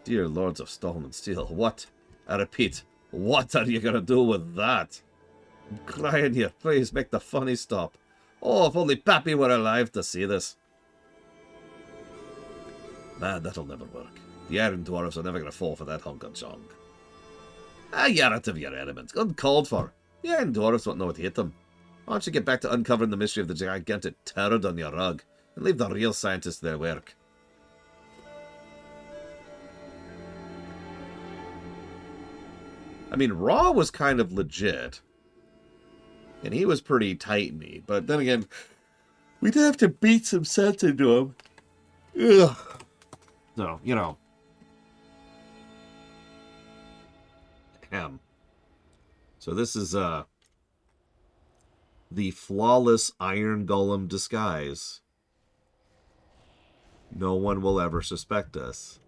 Dear Lords of Stone and Steel, what? I repeat, what are you gonna do with that? I'm crying here. Please make the funny stop. Oh, if only Pappy were alive to see this. Man, that'll never work. The Iron Dwarves are never gonna fall for that hunk of junk. Ah, you're out of your element. Uncalled for. The Iron Dwarves won't know what hit them. Why don't you get back to uncovering the mystery of the gigantic turd on your rug, and leave the real scientists to their work. I mean, Raw was kind of legit. And he was pretty tight-kneed. But then again, we'd have to beat some sense into him. Ugh. So, you know. So this is, the flawless Iron Golem disguise. No one will ever suspect us.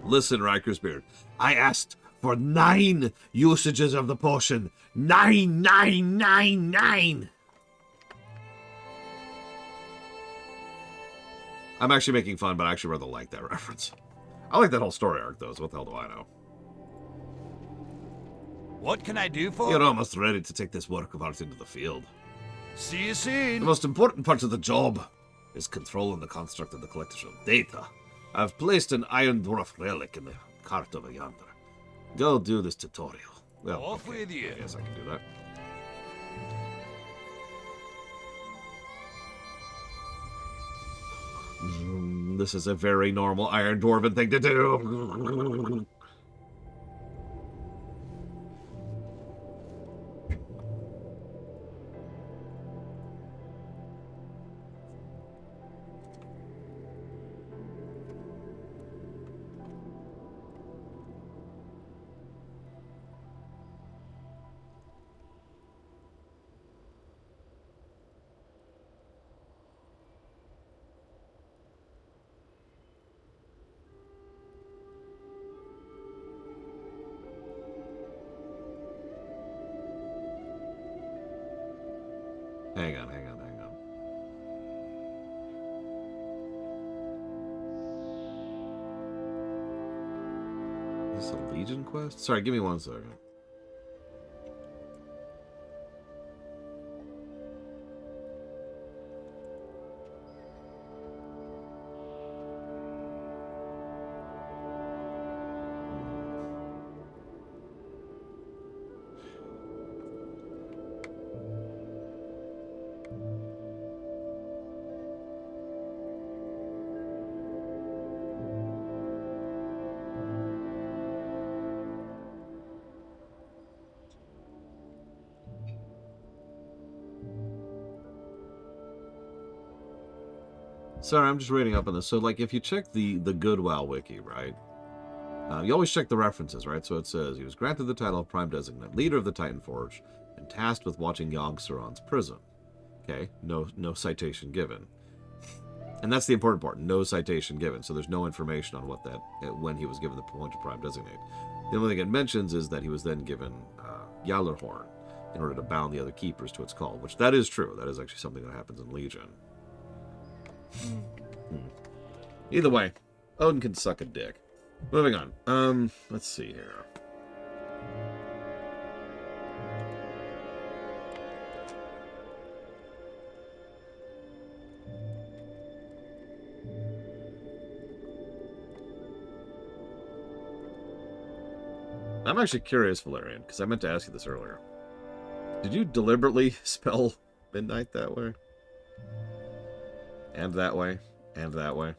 Listen, Rikersbeard, I asked for 9 usages of the potion. 9, 9, 9, 9! I'm actually making fun, but I actually rather like that reference. I like that whole story arc, though, so what the hell do I know? What can I do for You're you? almost ready to take this work of art into the field. See you The soon. most important part of the job is controlling the construct of the collector's data. I've placed an Iron Dwarf relic in the cart over yonder. Go do this tutorial. Well, Off okay, with you. I guess I can do that. This is a very normal Iron Dwarven thing to do. Hang on. Is this a Legion quest? Sorry, give me 1 second. Sorry, I'm just reading up on this. So, like, if you check the Good WoW wiki, right? You always check the references, right? So it says, he was granted the title of Prime Designate, leader of the Titan Forge, and tasked with watching Yogg-Saron's prison. Okay, no citation given. And that's the important part, no citation given. So there's no information on what that, when he was given the point of Prime Designate. The only thing it mentions is that he was then given Yallarhorn in order to bound the other keepers to its call, which that is true. That is actually something that happens in Legion. Either way, Odin can suck a dick. Moving on. Let's see here. I'm actually curious, Valerian, because I meant to ask you this earlier. Did you deliberately spell midnight that way? And that way? And that way?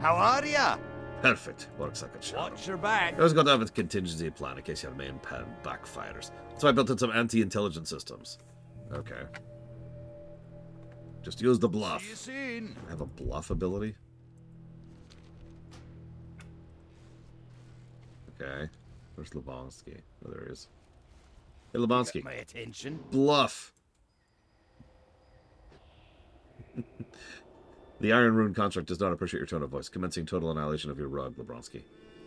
How are ya? Perfect. Works like a charm. Watch your back. I was going to have a contingency plan in case your main plan backfires. So I built in some anti-intelligence systems. Okay. Just use the bluff. See you soon. I have a bluff ability? Okay. Where's Lubansky? Oh, there he is. Hey, Lubansky. Got my attention. Bluff. The Iron Rune construct does not appreciate your tone of voice, commencing total annihilation of your rug, Lebronsky.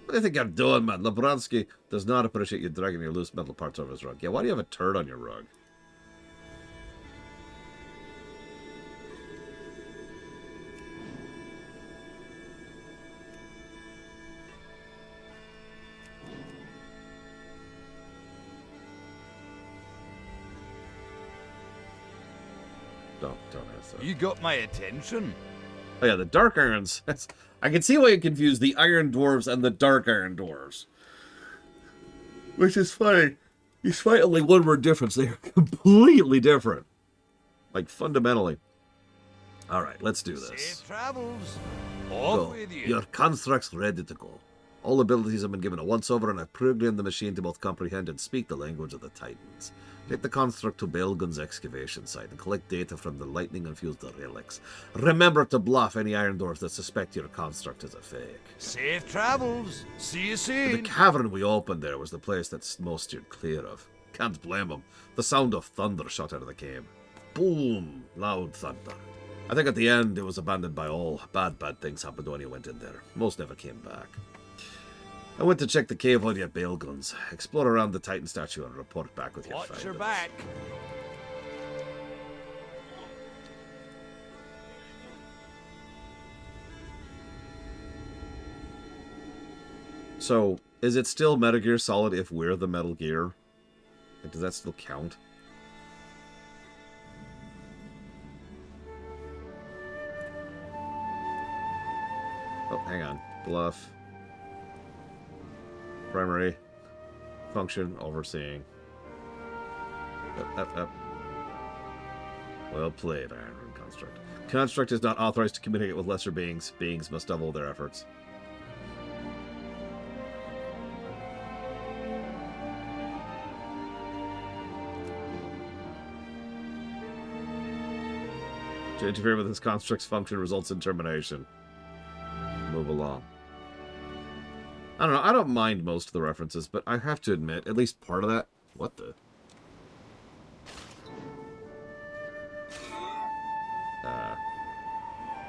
What do you think you're doing, man? Lebronsky does not appreciate you dragging your loose metal parts over his rug. Yeah, why do you have a turd on your rug? Don't answer. You got my attention. Oh yeah, the Dark Irons. I can see why you confuse the Iron Dwarves and the Dark Iron Dwarves. Which is funny. Despite only one word difference, they are completely different. Like, fundamentally. Alright, let's do this. Safe travels. Off Go. with you. Your construct's ready to go. All abilities have been given a once-over, and I've programmed the machine to both comprehend and speak the language of the Titans. Take the construct to Belgun's excavation site and collect data from the lightning-infused relics. Remember to bluff any Iron Dwarfs that suspect your construct is a fake. Safe travels. See you The soon. cavern we opened there was the place that's most steered clear of. Can't blame them. The sound of thunder shot out of the cave. Boom! Loud thunder. I think at the end it was abandoned by all. Bad things happened when you went in there. Most never came back. I went to check the cave while you had Bailguns. Explore around the Titan statue and report back with your Watch your findings. back. So, is it still Metal Gear Solid if we're the Metal Gear? Like, does that still count? Oh, hang on. Bluff. Primary. Function. Overseeing. Up. Well played, Iron Rune Construct. Construct is not authorized to communicate with lesser beings. Beings must double their efforts. To interfere with this construct's function results in termination. Move along. I don't know, I don't mind most of the references, but I have to admit, at least part of that... What the...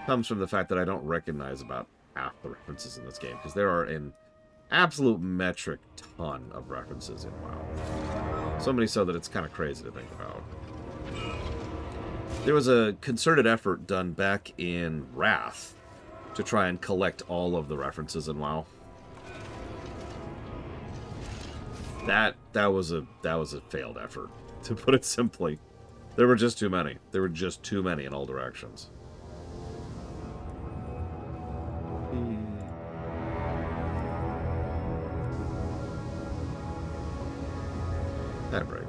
comes from the fact that I don't recognize about half the references in this game, because there are an absolute metric ton of references in WoW. So many so that it's kind of crazy to think about. There was a concerted effort done back in Wrath to try and collect all of the references in WoW. That was a failed effort, to put it simply. There were just too many. There were just too many in all directions. That break.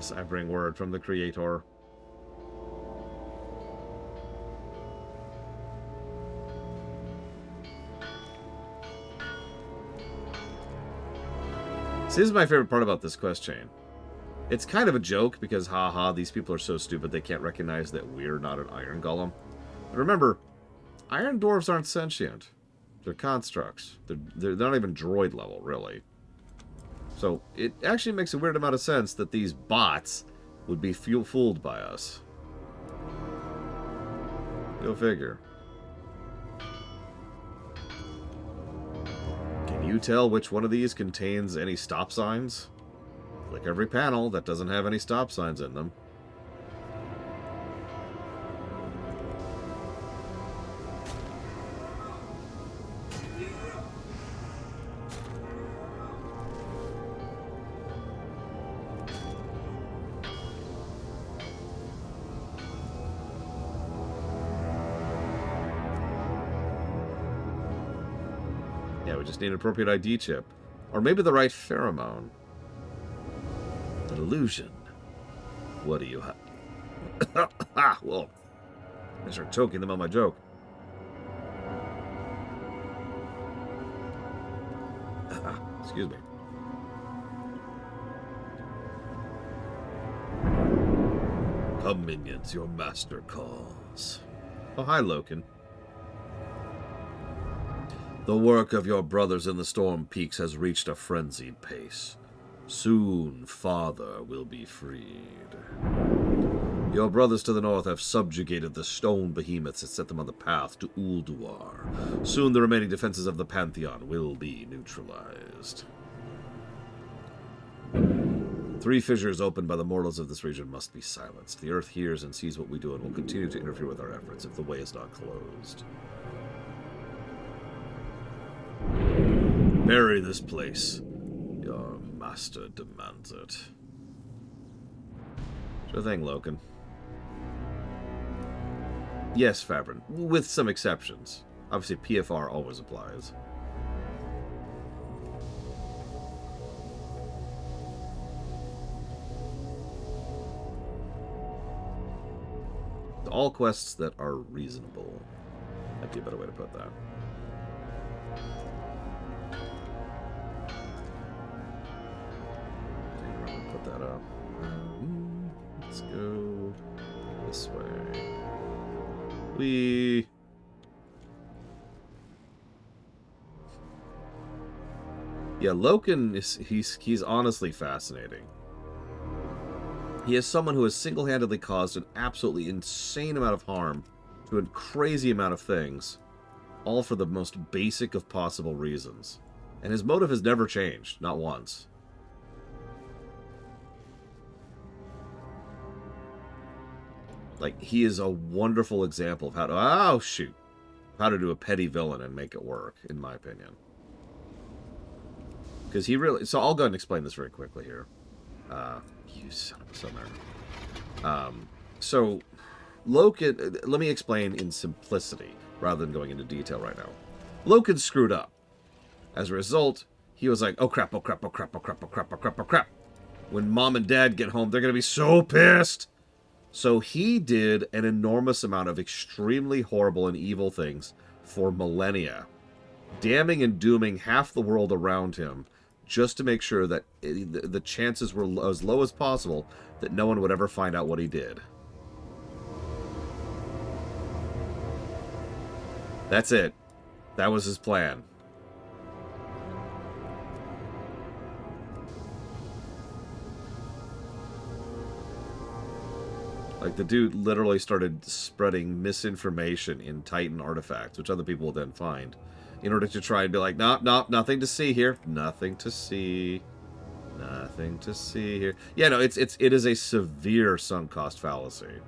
Yes, I bring word from the Creator. See, this is my favorite part about this quest chain. It's kind of a joke because, haha, these people are so stupid they can't recognize that we're not an iron golem. But remember, iron dwarves aren't sentient. They're constructs. They're not even droid level, really. So it actually makes a weird amount of sense that these bots would be fooled by us. Go figure. Can you tell which one of these contains any stop signs? Click every panel that doesn't have any stop signs in them. Yeah, we just need an appropriate ID chip. Or maybe the right pheromone. An illusion. What do you have? Ah, well, I start choking them on my joke. Excuse me. Come, minions, your master calls. Oh, hi, Loken. The work of your brothers in the Storm Peaks has reached a frenzied pace. Soon, Father will be freed. Your brothers to the north have subjugated the stone behemoths that set them on the path to Ulduar. Soon the remaining defenses of the Pantheon will be neutralized. 3 fissures opened by the mortals of this region must be silenced. The earth hears and sees what we do and will continue to interfere with our efforts if the way is not closed. Bury this place. Your master demands it. Sure thing, Loken. Yes, Fabrin, with some exceptions. Obviously, PFR always applies. All quests that are reasonable. That'd be a better way to put that. Put that up. Let's go this way. Yeah, Loken is he's honestly fascinating. He is someone who has single-handedly caused an absolutely insane amount of harm to a crazy amount of things, all for the most basic of possible reasons. And his motive has never changed, not once. Like, he is a wonderful example of how to, how to do a petty villain and make it work, in my opinion. Because he really, so I'll go ahead and explain this very quickly here. You son of a summer. So, Loken, let me explain in simplicity, rather than going into detail right now. Loken screwed up. As a result, he was like, oh crap, oh crap, oh crap, oh crap, oh crap, oh crap, oh crap. When Mom and Dad get home, they're going to be so pissed. So he did an enormous amount of extremely horrible and evil things for millennia, damning and dooming half the world around him, just to make sure that the chances were as low as possible that no one would ever find out what he did. That's it. That was his plan. Like, the dude literally started spreading misinformation in Titan artifacts, which other people will then find, in order to try and be like, no, nothing to see here. Nothing to see. Nothing to see here. Yeah, no, it is a severe sunk cost fallacy.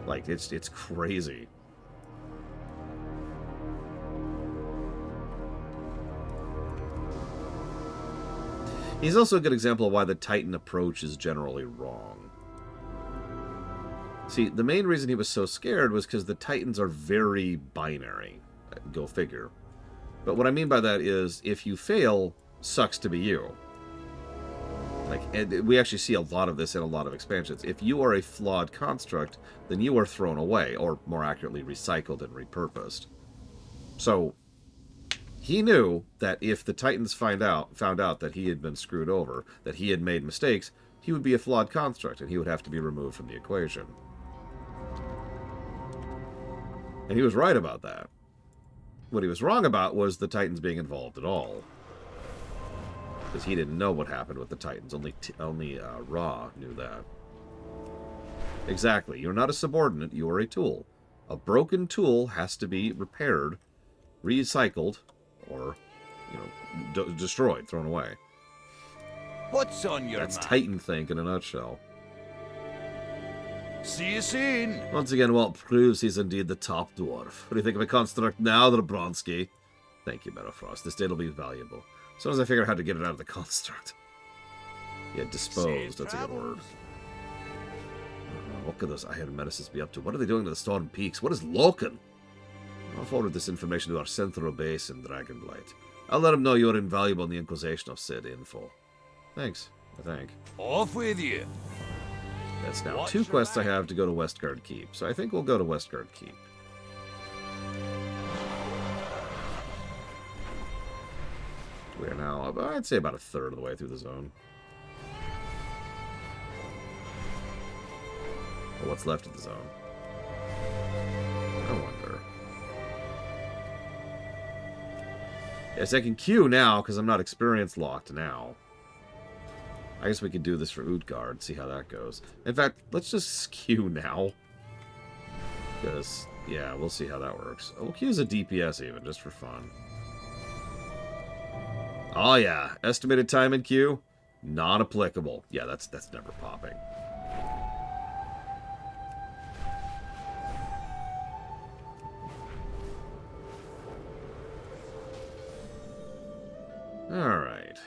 Like, it's crazy. He's also a good example of why the Titan approach is generally wrong. See, the main reason he was so scared was because the Titans are very binary. Go figure. But what I mean by that is, if you fail, sucks to be you. Like, and we actually see a lot of this in a lot of expansions. If you are a flawed construct, then you are thrown away, or more accurately, recycled and repurposed. So, he knew that if the Titans found out that he had been screwed over, that he had made mistakes, he would be a flawed construct, and he would have to be removed from the equation. And he was right about that. What he was wrong about was the Titans being involved at all. Because he didn't know what happened with the Titans. Only Ra knew that. Exactly. You're not a subordinate. You are a tool. A broken tool has to be repaired, recycled, or, destroyed, thrown away. What's on your That's mind? Titan think in a nutshell. See you soon. Once again, Walt proves he's indeed the top dwarf. What do you think of a construct now, Bronsky? Thank you, Metafrost. This data will be valuable. As soon as I figure out how to get it out of the construct. Yeah, disposed. That's a good word. What could those iron menaces be up to? What are they doing to the Storm Peaks? What is Loken? I'll forward this information to our central base in Dragonblight. I'll let them know you're invaluable in the Inquisition of said info. Thanks, I think. Off with you. That's now Watch 2 your quests I back. have to go to Westguard Keep. So I think we'll go to Westguard Keep. We are now, I'd say, about a third of the way through the zone. Or what's left of the zone. I wonder. Yes, I can queue now because I'm not experience locked now. I guess we could do this for Utgard, see how that goes. In fact, let's just queue now. Because, yeah, we'll see how that works. We'll queue as a DPS even, just for fun. Oh yeah, estimated time in queue, not applicable. Yeah, that's never popping. All right.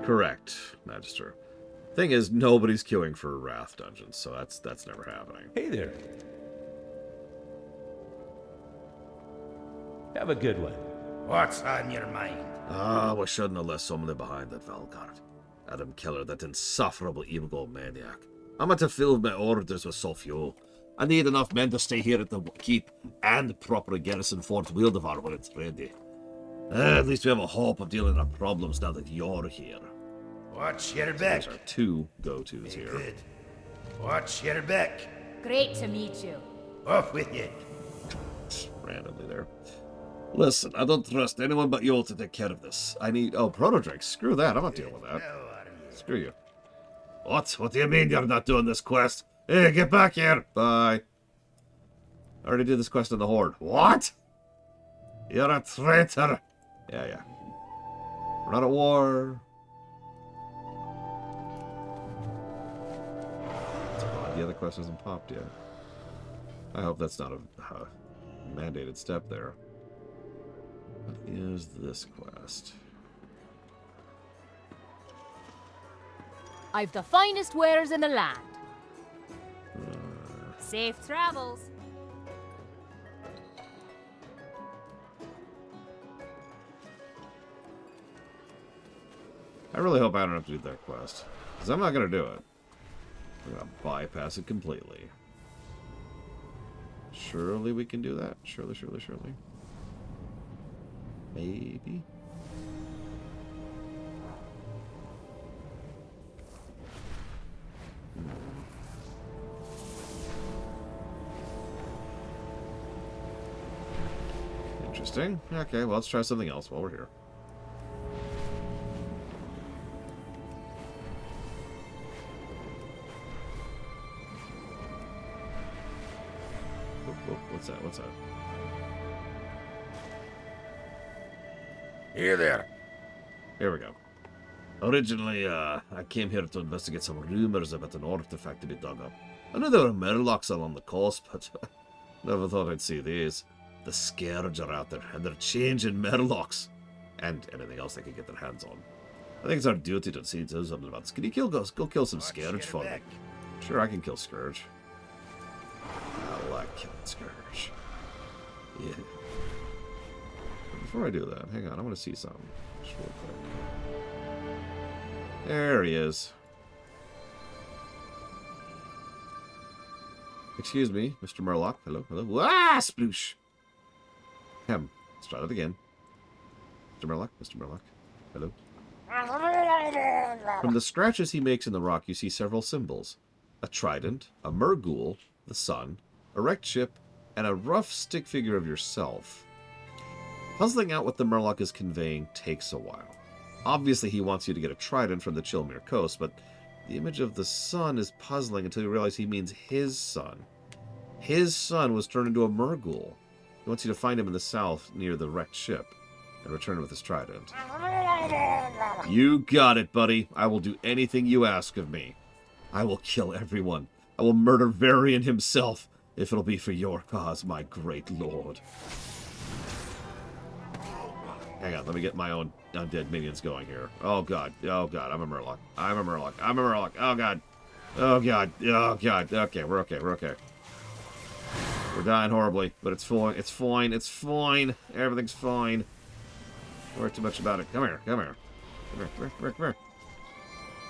Correct, Magister. Thing is, nobody's queuing for Wrath dungeons, so that's never happening. Hey there. Have a good one. What's on your mind? We shouldn't have left somebody behind at Valgard. Adam Keller, that insufferable egomaniac. I'm at to fill my orders with sulfur. I need enough men to stay here at the keep and proper garrison Fort Wildevar when it's ready. At least we have a hope of dealing with our problems now that you're here. Watch your back. Those are 2 go-tos here. Good. Watch your back. Great to meet you. Off with you. Randomly there. Listen, I don't trust anyone but you to take care of this. I need... Oh, Proto-Drake. Screw that. I'm not dealing with that. Screw you. What? What do you mean you're not doing this quest? Hey, get back here. Bye. I already did this quest in the Horde. What? You're a traitor. Yeah. We're not at war. It's odd. The other quest hasn't popped yet. I hope that's not a mandated step there. What is this quest? I've the finest wares in the land. Safe travels. I really hope I don't have to do that quest. Because I'm not going to do it. I'm going to bypass it completely. Surely we can do that. Surely. Maybe. Interesting. Okay, well, let's try something else while we're here. What's that? Here there. Here we go. Originally, I came here to investigate some rumors about an artifact to be dug up. I knew there were Murlocs along the coast, but never thought I'd see these. The Scourge are out there, and they're changing Murlocs. And anything else they can get their hands on. I think it's our duty to see something about this. Can you go kill some Scourge for me? Sure, I can kill Scourge. killing Scourge. Yeah. But before I do that, hang on, I want to see something. Just real quick. There he is. Excuse me, Mr. Murloc. Hello, hello. Ah, sploosh! Let's try that again. Mr. Murloc, Mr. Murloc. Hello. From the scratches he makes in the rock, you see several symbols. A trident, a merghoul, the sun, a wrecked ship, and a rough stick figure of yourself. Puzzling out what the Murloc is conveying takes a while. Obviously, he wants you to get a trident from the Chilmere coast, but the image of the sun is puzzling until you realize he means his son. His son was turned into a merghoul. He wants you to find him in the south near the wrecked ship and return with his trident. You got it, buddy. I will do anything you ask of me. I will kill everyone. I will murder Varian himself if it'll be for your cause, my great lord. Hang on, let me get my own undead minions going here. Oh god, I'm a Murloc. I'm a Murloc. I'm a Murloc. Oh god. Oh god. Oh god. Okay, we're okay. We're okay. We're dying horribly, but it's fine. It's fine. It's fine. Everything's fine. Don't worry too much about it. Come here. Come here. Come here. Come here. Come here. Come here.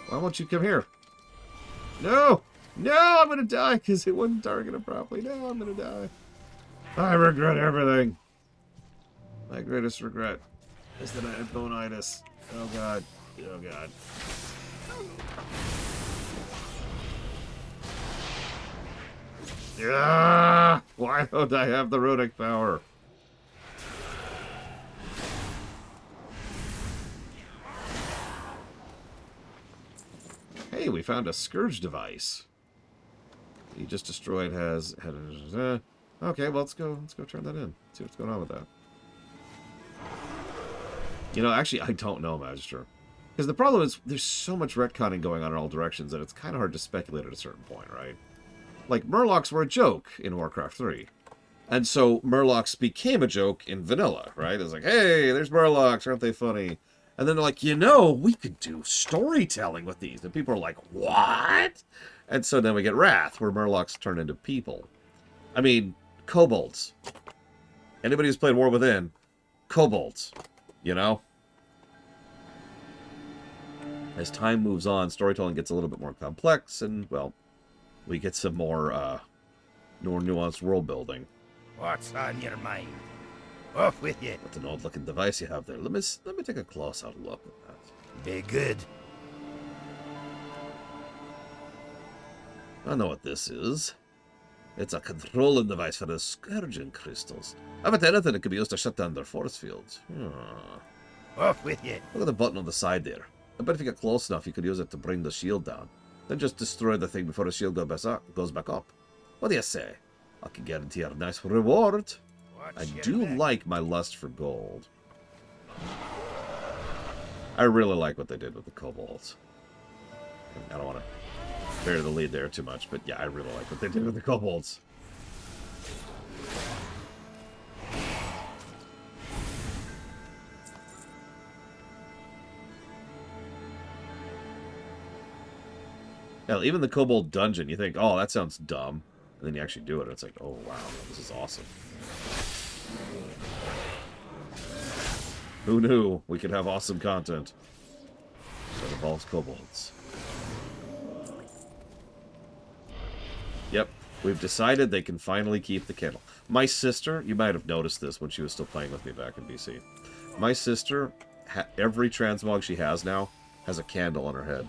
Why won't you come here? No! No! I'm gonna die because it wasn't targeted properly. No, I'm gonna die. I regret everything. My greatest regret is that I had bonitis. Oh god. Oh god. Yeah! Why don't I have the runic power? Hey, we found a Scourge device. He just destroyed okay, well let's go turn that in. See what's going on with that. You know, actually I don't know, Magister. Because the problem is there's so much retconning going on in all directions that it's kind of hard to speculate at a certain point, right? Like, Murlocs were a joke in Warcraft 3. And so Murlocs became a joke in vanilla, right? It's like, hey, there's Murlocs, aren't they funny? And then they're like, you know, we could do storytelling with these. And people are like, what? And so then we get Wrath, where Murlocs turn into people. I mean, kobolds. Anybody who's played War Within, kobolds, you know? As time moves on, storytelling gets a little bit more complex, and, well, we get some more nuanced world building. What's on your mind? Off with you. What an odd-looking device you have there. Let me take a closer look at that. Be good. I know what this is. It's a controlling device for the Scourging crystals. I bet anything that could be used to shut down their force fields. Off with you. Look at the button on the side there. I bet if you get close enough, you could use it to bring the shield down. Then just destroy the thing before the shield goes back up. What do you say? I can guarantee a nice reward. I do like my lust for gold. I really like what they did with the kobolds. I don't want to bury the lead there too much, but yeah, I really like what they did with the kobolds. Hell, even the kobold dungeon, you think, oh, that sounds dumb. And then you actually do it, and it's like, oh, wow, this is awesome. Who knew we could have awesome content that involves kobolds? Yep, we've decided they can finally keep the candle. My sister, you might have noticed this when she was still playing with me back in BC. My sister, every transmog she has now, has a candle on her head.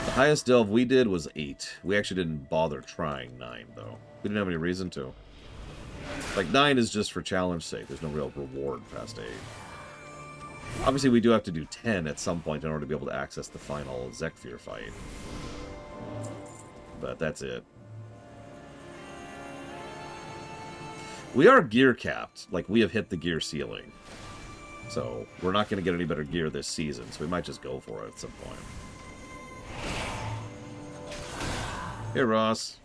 The highest delve we did was 8. We actually didn't bother trying 9, though. We didn't have any reason to. Like, 9 is just for challenge sake. There's no real reward past 8. Obviously, we do have to do 10 at some point in order to be able to access the final Zekfir fight. But that's it. We are gear capped. Like, we have hit the gear ceiling. So, we're not going to get any better gear this season, so we might just go for it at some point. Here, Ross.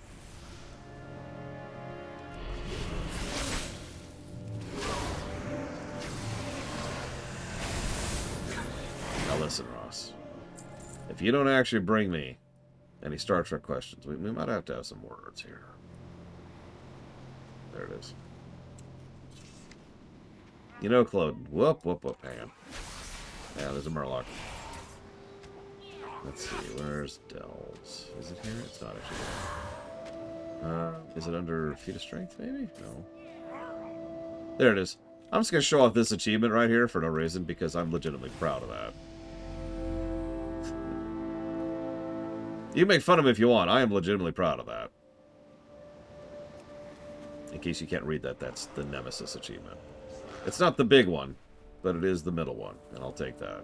Now listen, Ross. If you don't actually bring me Any Star Trek questions? We might have to have some words here. There it is. You know, Claude. Whoop, whoop, whoop. Hang on. Yeah, there's a Murloc. Let's see. Where's Delves? Is it here? It's not actually. Is it under Feat of Strength, maybe? No. There it is. I'm just going to show off this achievement right here for no reason, because I'm legitimately proud of that. You can make fun of me if you want. I am legitimately proud of that. In case you can't read that, that's the Nemesis achievement. It's not the big one, but it is the middle one, and I'll take that.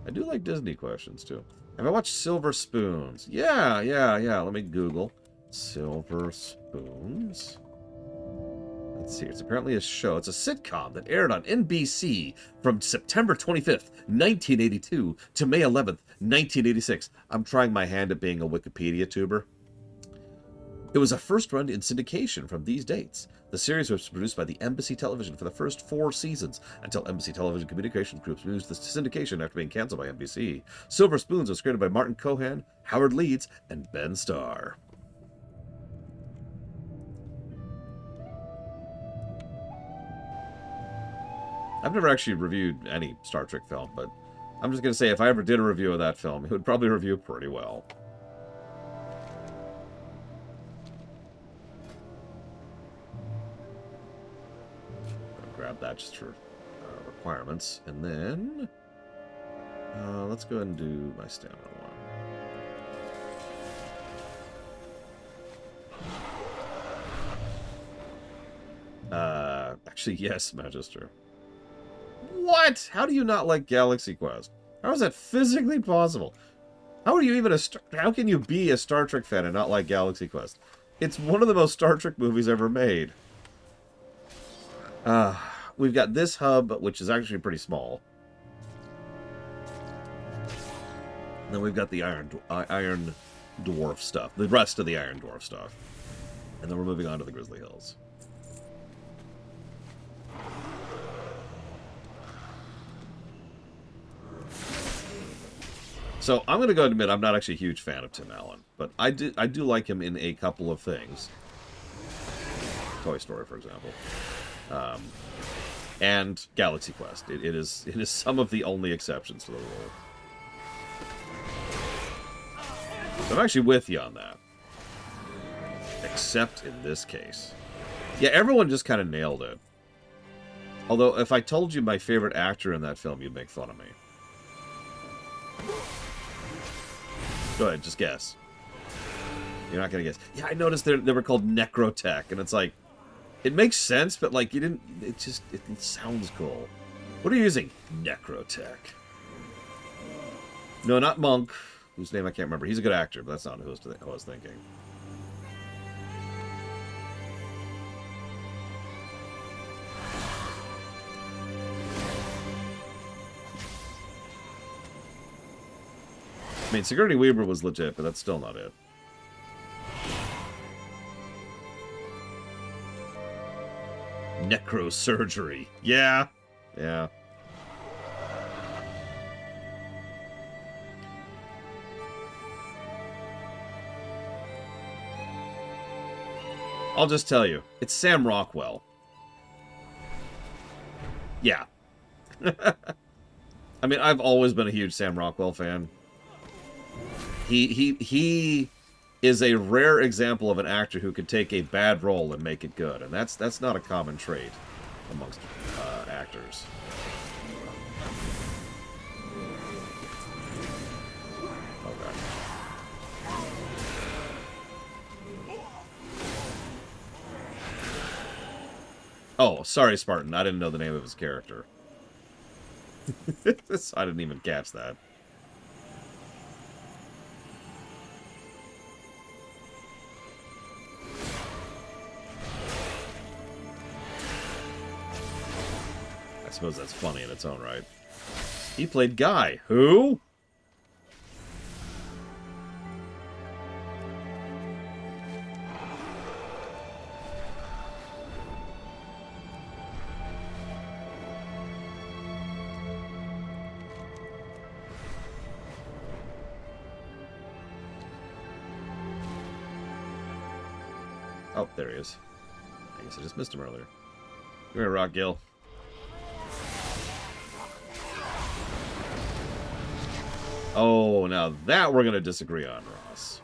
I do like Disney questions, too. Have I watched Silver Spoons? Yeah. Let me Google. Silver Spoons? Let's see. It's apparently a show. It's a sitcom that aired on NBC from September 25th, 1982 to May 11th, 1986. I'm trying my hand at being a Wikipedia tuber. It was a first run in syndication from these dates. The series was produced by the Embassy Television for the first 4 seasons, until Embassy Television Communications Group moved the syndication after being canceled by NBC. Silver Spoons was created by Martin Cohan, Howard Leeds, and Ben Starr. I've never actually reviewed any Star Trek film, but I'm just going to say if I ever did a review of that film, it would probably review pretty well. Grab that just for requirements. And then let's go ahead and do my stamina one. Actually, yes, Magister. What? How do you not like Galaxy Quest? How is that physically possible? How are you even how can you be a Star Trek fan and not like Galaxy Quest? It's one of the most Star Trek movies ever made. We've got this hub, which is actually pretty small. And then we've got the Iron Dwarf stuff. The rest of the Iron Dwarf stuff. And then we're moving on to the Grizzly Hills. So I'm going to go ahead and admit I'm not actually a huge fan of Tim Allen. But I do like him in a couple of things. Toy Story, for example. And Galaxy Quest. It is some of the only exceptions to the rule. So I'm actually with you on that. Except in this case. Yeah, everyone just kind of nailed it. Although, if I told you my favorite actor in that film, you'd make fun of me. Go ahead, just guess. You're not going to guess. Yeah, I noticed they were called Necrotech, and it's like, it makes sense, but like you didn't. It sounds cool. What are you using? Necrotech. No, not Monk, whose name I can't remember. He's a good actor, but that's not who I was thinking. I mean, Sigourney Weaver was legit, but that's still not it. Necrosurgery. Yeah. I'll just tell you, it's Sam Rockwell. Yeah. I mean, I've always been a huge Sam Rockwell fan. He is a rare example of an actor who could take a bad role and make it good, and that's not a common trait amongst actors. Okay. Oh, sorry, Spartan. I didn't know the name of his character. I didn't even catch that. I suppose that's funny in its own right. He played Guy. Who? Oh, there he is. I guess I just missed him earlier. Come here, Rock Gill. Oh, now that we're going to disagree on, Ross.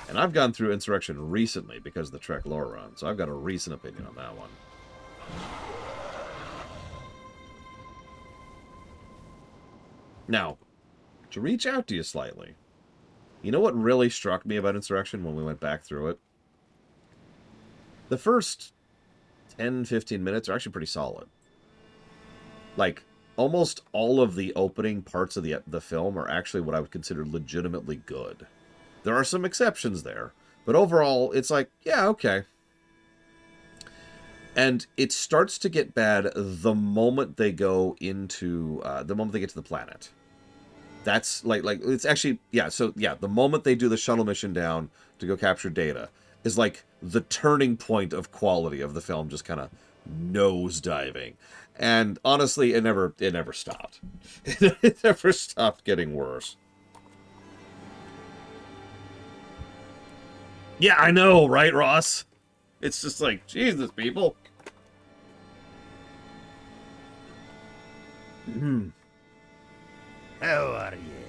And I've gone through Insurrection recently because of the Trek lore run, so I've got a recent opinion on that one. Now, to reach out to you slightly, you know what really struck me about Insurrection when we went back through it? The first 10-15 minutes are actually pretty solid. Like, almost all of the opening parts of the film are actually what I would consider legitimately good. There are some exceptions there, but overall, it's like, yeah, okay. And it starts to get bad the moment they go into, the moment they get to the planet. That's, like, it's actually, yeah, so, yeah, the moment they do the shuttle mission down to go capture data is, like, the turning point of quality of the film just kind of nosediving. And, honestly, it never stopped. It never stopped getting worse. Yeah, I know, right, Ross? It's just like, Jesus, people. How are you?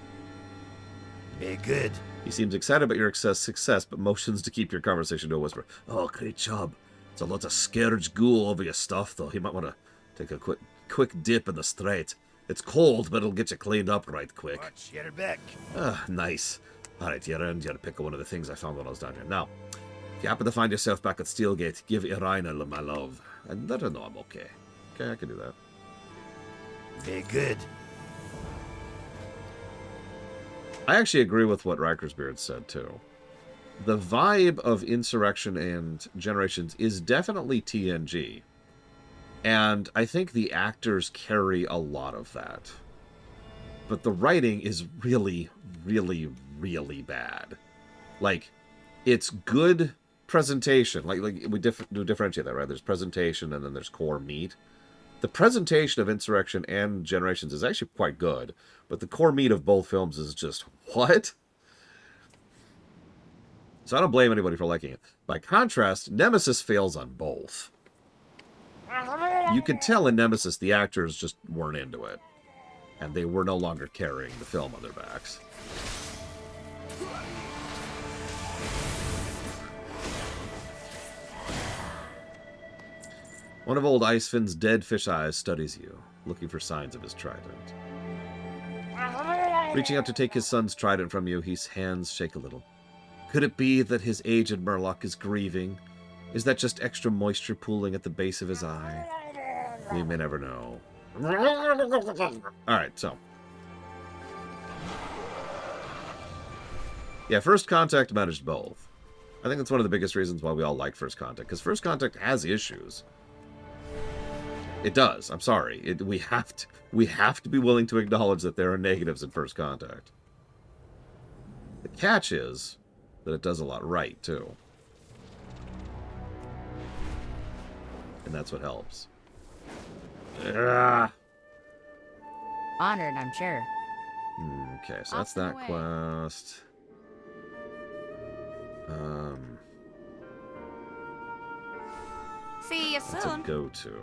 Be good. He seems excited about your success, but motions to keep your conversation to a whisper. Oh, great job. It's a lot of Scourge ghoul over your stuff, though. You might want to take a quick dip in the strait. It's cold, but it'll get you cleaned up right quick. Watch your back. Ah, nice. All right, you're in. You gotta pick up one of the things I found when I was down here. Now, if you happen to find yourself back at Steelgate, give Irina my love, and let her know I'm okay. Okay, I can do that. Be good. I actually agree with what Rikersbeard said, too. The vibe of Insurrection and Generations is definitely TNG. And I think the actors carry a lot of that. But the writing is really, really, really bad. Like, it's good presentation. Like we differentiate that, right? There's presentation and then there's core meat. The presentation of Insurrection and Generations is actually quite good, but the core meat of both films is just, what? So I don't blame anybody for liking it. By contrast, Nemesis fails on both. You could tell in Nemesis the actors just weren't into it, and they were no longer carrying the film on their backs. One of old Icefin's dead fish eyes studies you, looking for signs of his trident. Reaching out to take his son's trident from you, his hands shake a little. Could it be that his aged Murloc is grieving? Is that just extra moisture pooling at the base of his eye? We may never know. Alright, so. Yeah, First Contact managed both. I think that's one of the biggest reasons why we all like First Contact, because First Contact has issues. It does. I'm sorry. We have to be willing to acknowledge that there are negatives in First Contact. The catch is that it does a lot right, too. And that's what helps. Ugh. Honored, I'm sure. Okay, so that's Off and that away. quest. See you That's a soon. go-to.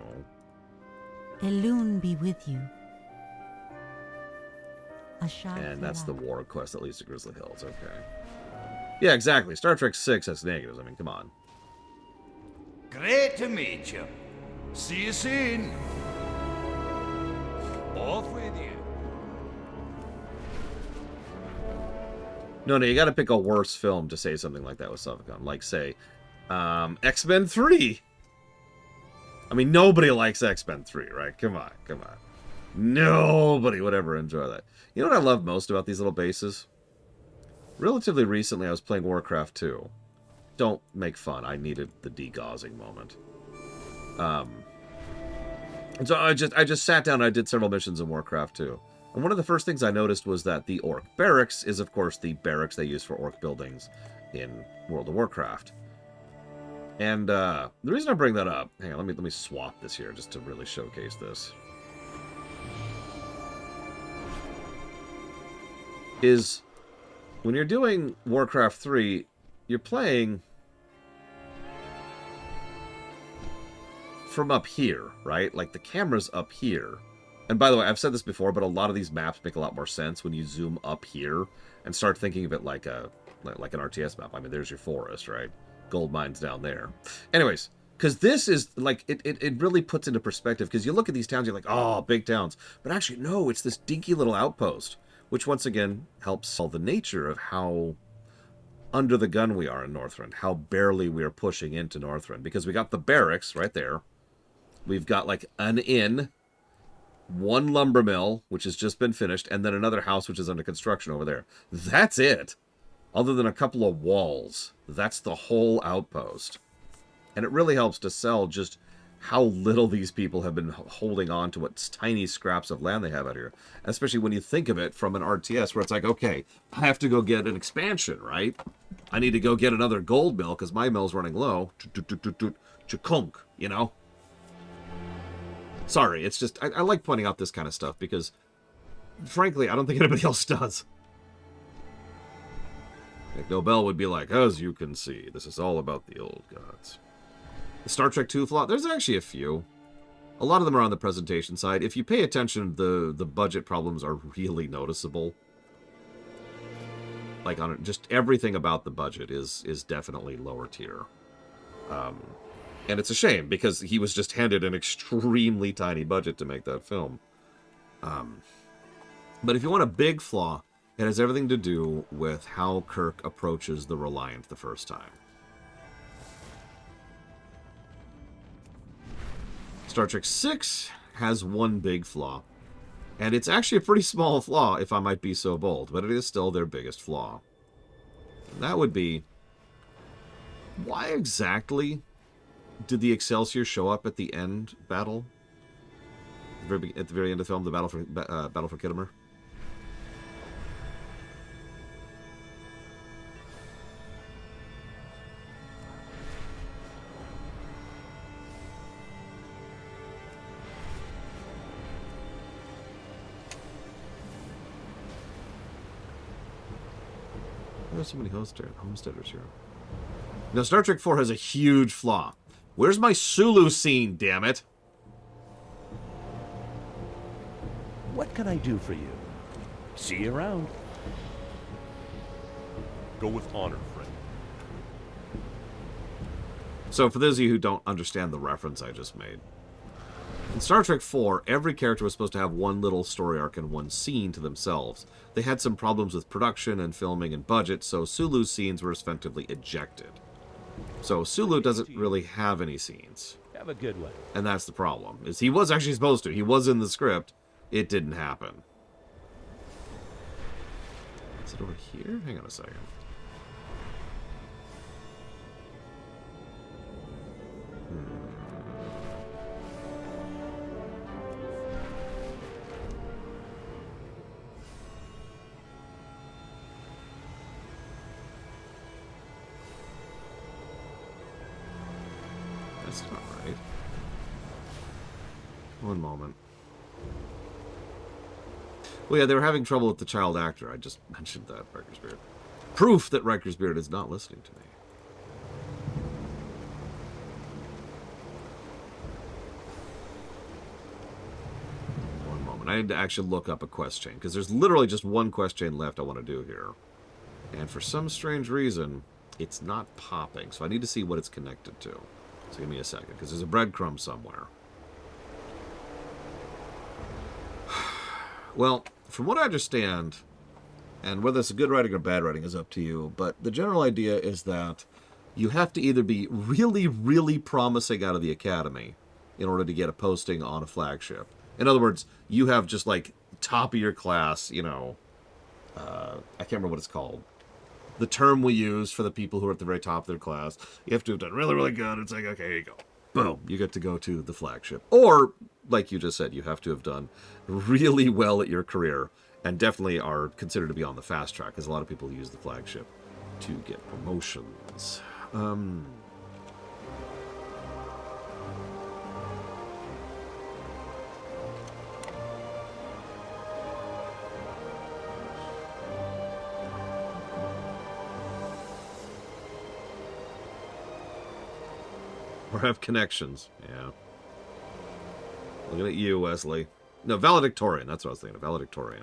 Elune be with you. A sharp And that's the light. war quest that leads to Grizzly Hills, okay. Yeah, exactly. Star Trek 6 has negatives. I mean, come on. Great to meet you. See you soon. Off with you. No, you gotta pick a worse film to say something like that with Suffocon. Like, say, X-Men 3! I mean, nobody likes X-Men 3, right? Come on. Nobody would ever enjoy that. You know what I love most about these little bases? Relatively recently, I was playing Warcraft 2. Don't make fun. I needed the degaussing moment. And so I just sat down and I did several missions in Warcraft 2. And one of the first things I noticed was that the Orc Barracks is, of course, the barracks they use for Orc buildings in World of Warcraft. And the reason I bring that up... Hang on, let me swap this here just to really showcase this. Is when you're doing Warcraft 3, you're playing from up here, right? Like, the camera's up here. And by the way, I've said this before, but a lot of these maps make a lot more sense when you zoom up here and start thinking of it like an RTS map. I mean, there's your forest, right? Gold mines down there. Anyways, because this is, like, it really puts into perspective, because you look at these towns, you're like, oh, big towns. But actually, no, it's this dinky little outpost, which once again helps tell the nature of how under the gun we are in Northrend, how barely we are pushing into Northrend, because we got the barracks right there. We've got, like, an inn, one lumber mill, which has just been finished, and then another house which is under construction over there. That's it. Other than a couple of walls. That's the whole outpost. And it really helps to sell just how little these people have been holding on to what tiny scraps of land they have out here. Especially when you think of it from an RTS where it's like, okay, I have to go get an expansion, right? I need to go get another gold mill because my mill's running low. Chukunk, you know? Sorry, it's just, I like pointing out this kind of stuff because, frankly, I don't think anybody else does. Like Nobel would be like, as you can see, this is all about the old gods. The Star Trek II flaw, there's actually a few. A lot of them are on the presentation side. If you pay attention, the budget problems are really noticeable. Like, on just everything about the budget is definitely lower tier. And it's a shame, because he was just handed an extremely tiny budget to make that film. But if you want a big flaw, it has everything to do with how Kirk approaches the Reliant the first time. Star Trek VI has one big flaw. And it's actually a pretty small flaw, if I might be so bold, but it is still their biggest flaw. And that would be, why exactly did the Excelsior show up at the end battle? At the very end of the film, the battle for Kittimer? There's so many homesteaders here. Now, Star Trek IV has a huge flaw. Where's my Sulu scene, damn it? What can I do for you? See you around. Go with honor, friend. So, for those of you who don't understand the reference I just made, in Star Trek IV, every character was supposed to have one little story arc and one scene to themselves. They had some problems with production and filming and budget, so Sulu's scenes were effectively ejected. So Sulu doesn't really have any scenes. Have a good one. And that's the problem. Is he was actually supposed to. He was in the script. It didn't happen. Is it over here? Hang on a second. That's not right. One moment. Well, yeah, they were having trouble with the child actor. I just mentioned that, Riker's Beard. Proof that Riker's Beard is not listening to me. One moment. I need to actually look up a quest chain, because there's literally just one quest chain left I want to do here. And for some strange reason, it's not popping, so I need to see what it's connected to. So give me a second, because there's a breadcrumb somewhere. Well, from what I understand, and whether it's good writing or bad writing is up to you, but the general idea is that you have to either be really, really promising out of the academy in order to get a posting on a flagship. In other words, you have just like top of your class, you know, I can't remember what it's called. The term we use for the people who are at the very top of their class. You have to have done really, really good. It's like, okay, here you go. Boom. You get to go to the flagship. Or, like you just said, you have to have done really well at your career and definitely are considered to be on the fast track, because a lot of people use the flagship to get promotions. Or have connections, yeah. Looking at you, Wesley. No, valedictorian. That's what I was thinking of. Valedictorian.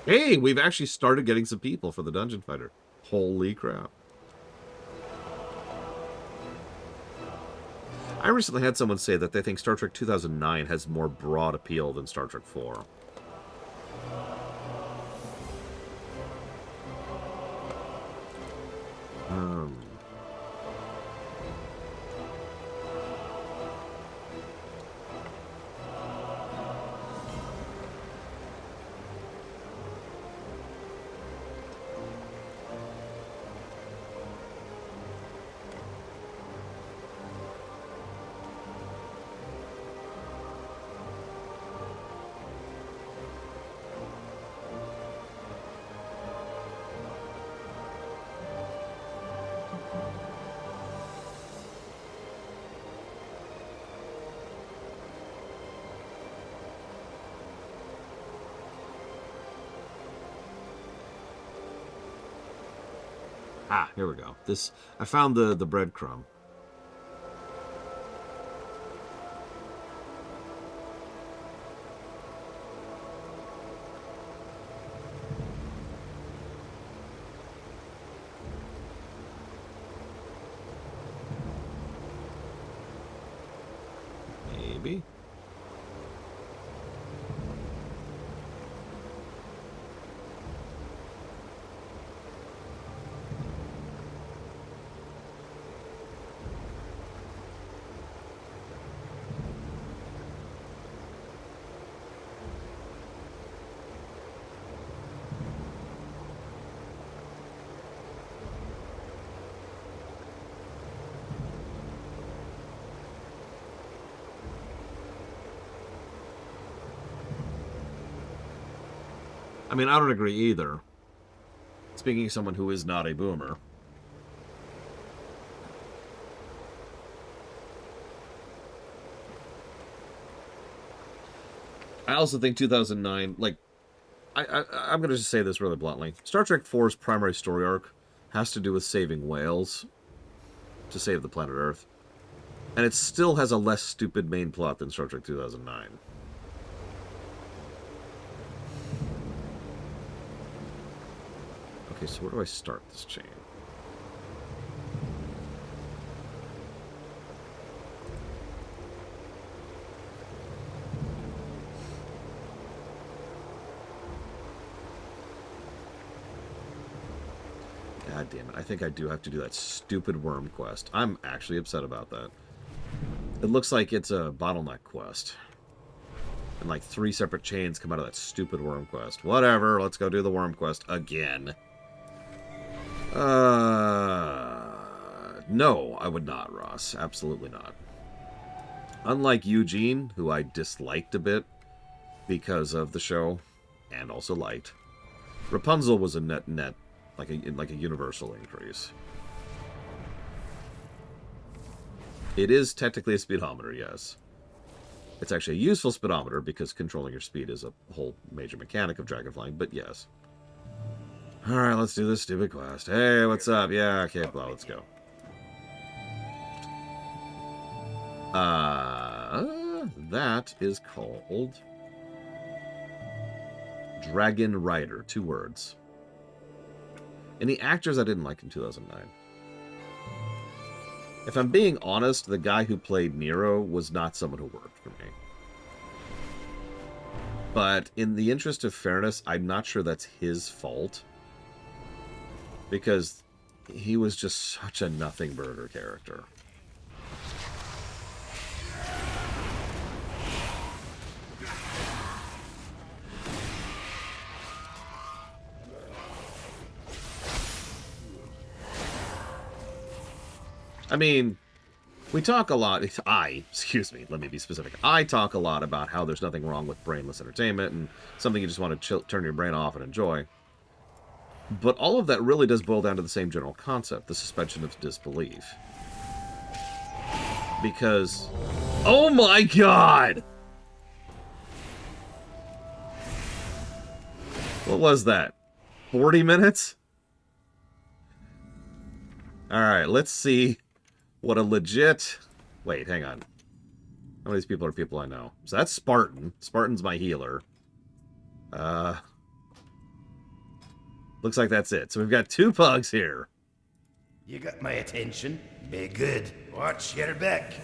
Hey, we've actually started getting some people for the Dungeon Fighter. Holy crap. I recently had someone say that they think Star Trek 2009 has more broad appeal than Star Trek 4. Ah, here we go. This, I found the breadcrumb. Maybe. I mean, I don't agree either. Speaking of someone who is not a boomer. I also think 2009, like, I'm going to just say this really bluntly. Star Trek 4's primary story arc has to do with saving whales to save the planet Earth. And it still has a less stupid main plot than Star Trek 2009. Okay, so where do I start this chain? God damn it. I think I do have to do that stupid worm quest. I'm actually upset about that. It looks like it's a bottleneck quest. And like 3 separate chains come out of that stupid worm quest. Whatever, let's go do the worm quest again. No, I would not, Ross. Absolutely not. Unlike Eugene, who I disliked a bit because of the show, and also liked, Rapunzel was a net, like a universal increase. It is technically a speedometer, yes. It's actually a useful speedometer because controlling your speed is a whole major mechanic of dragonflying, but yes. Alright, let's do this stupid quest. Hey, what's up? Yeah, okay, well, let's go. That is called Dragon Rider. 2 words. And the actors I didn't like in 2009. If I'm being honest, the guy who played Nero was not someone who worked for me. But in the interest of fairness, I'm not sure that's his fault. Because he was just such a nothing burger character. I mean, we talk a lot, excuse me, let me be specific. I talk a lot about how there's nothing wrong with brainless entertainment and something you just want to turn your brain off and enjoy. But all of that really does boil down to the same general concept, the suspension of disbelief. Because... Oh my god! What was that? 40 minutes? Alright, let's see what a legit... Wait, hang on. How many of these people are people I know? So that's Spartan. Spartan's my healer. Looks like that's it. So we've got 2 pugs here. You got my attention. Be good. Watch your back.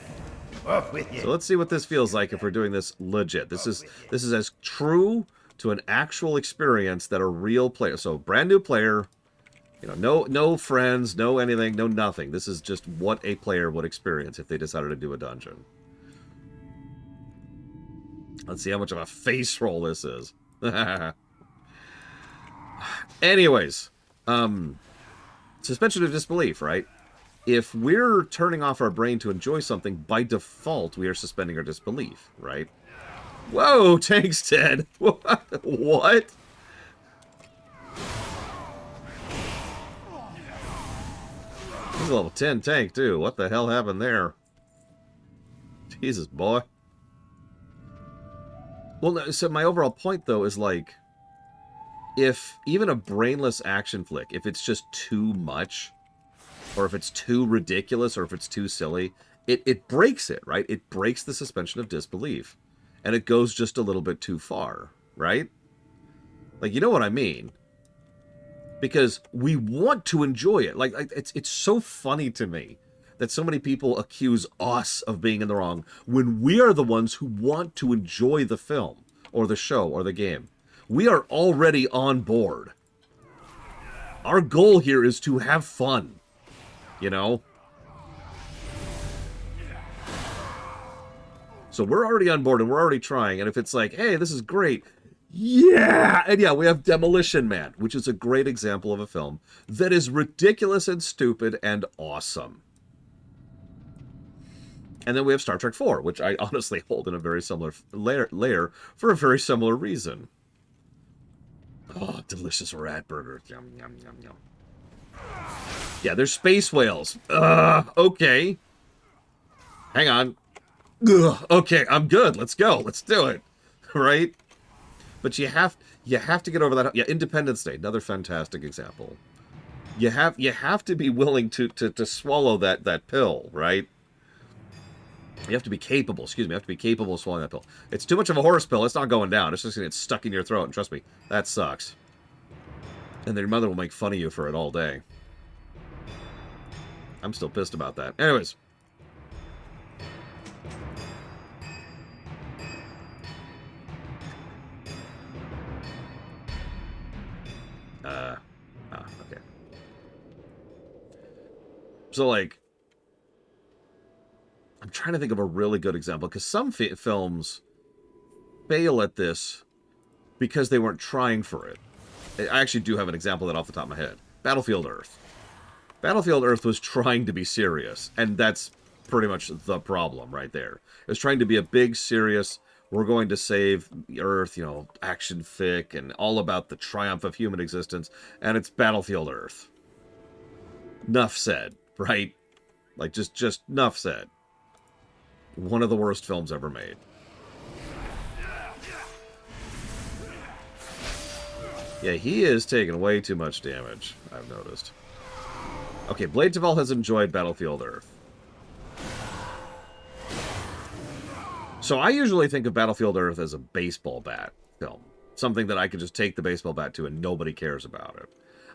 Off with you. So let's see what this feels like if we're doing this legit. This is as true to an actual experience that a real player. So brand new player, you know, no friends, no anything, no nothing. This is just what a player would experience if they decided to do a dungeon. Let's see how much of a face roll this is. Anyways, suspension of disbelief, right? If we're turning off our brain to enjoy something, by default, we are suspending our disbelief, right? Whoa, tank's dead. What? He's a level 10 tank, too. What the hell happened there? Jesus, boy. Well, no, so my overall point, though, is like, if even a brainless action flick, if it's just too much, or if it's too ridiculous, or if it's too silly, it breaks it, right? It breaks the suspension of disbelief. And it goes just a little bit too far, right? Like, you know what I mean? Because we want to enjoy it. Like it's so funny to me that so many people accuse us of being in the wrong when we are the ones who want to enjoy the film, or the show, or the game. We are already on board. Our goal here is to have fun. You know? So we're already on board and we're already trying. And if it's like, hey, this is great. Yeah! And yeah, we have Demolition Man, which is a great example of a film that is ridiculous and stupid and awesome. And then we have Star Trek 4, which I honestly hold in a very similar layer for a very similar reason. Oh, delicious rat burger. Yum, yum, yum, yum. Yeah, there's space whales. Okay. Hang on. Ugh, okay, I'm good. Let's go. Let's do it. Right? But you have to get over that. Yeah, Independence Day, another fantastic example. You have to be willing to swallow that pill, right? You have to be capable, excuse me, you have to be capable of swallowing that pill. It's too much of a horse pill. It's not going down. It's just going to get stuck in your throat. And trust me, that sucks. And then your mother will make fun of you for it all day. I'm still pissed about that. Anyways. Okay. So, like, I'm trying to think of a really good example, because some films fail at this because they weren't trying for it. I actually do have an example of that off the top of my head. Battlefield Earth. Battlefield Earth was trying to be serious, and that's pretty much the problem right there. It was trying to be a big, serious, we're going to save Earth, you know, action fic, and all about the triumph of human existence, and it's Battlefield Earth. Nuff said, right? Like, just nuff said. One of the worst films ever made. Yeah, he is taking way too much damage, I've noticed. Okay, Blade Taval has enjoyed Battlefield Earth. So I usually think of Battlefield Earth as a baseball bat film. Something that I could just take the baseball bat to and nobody cares about it.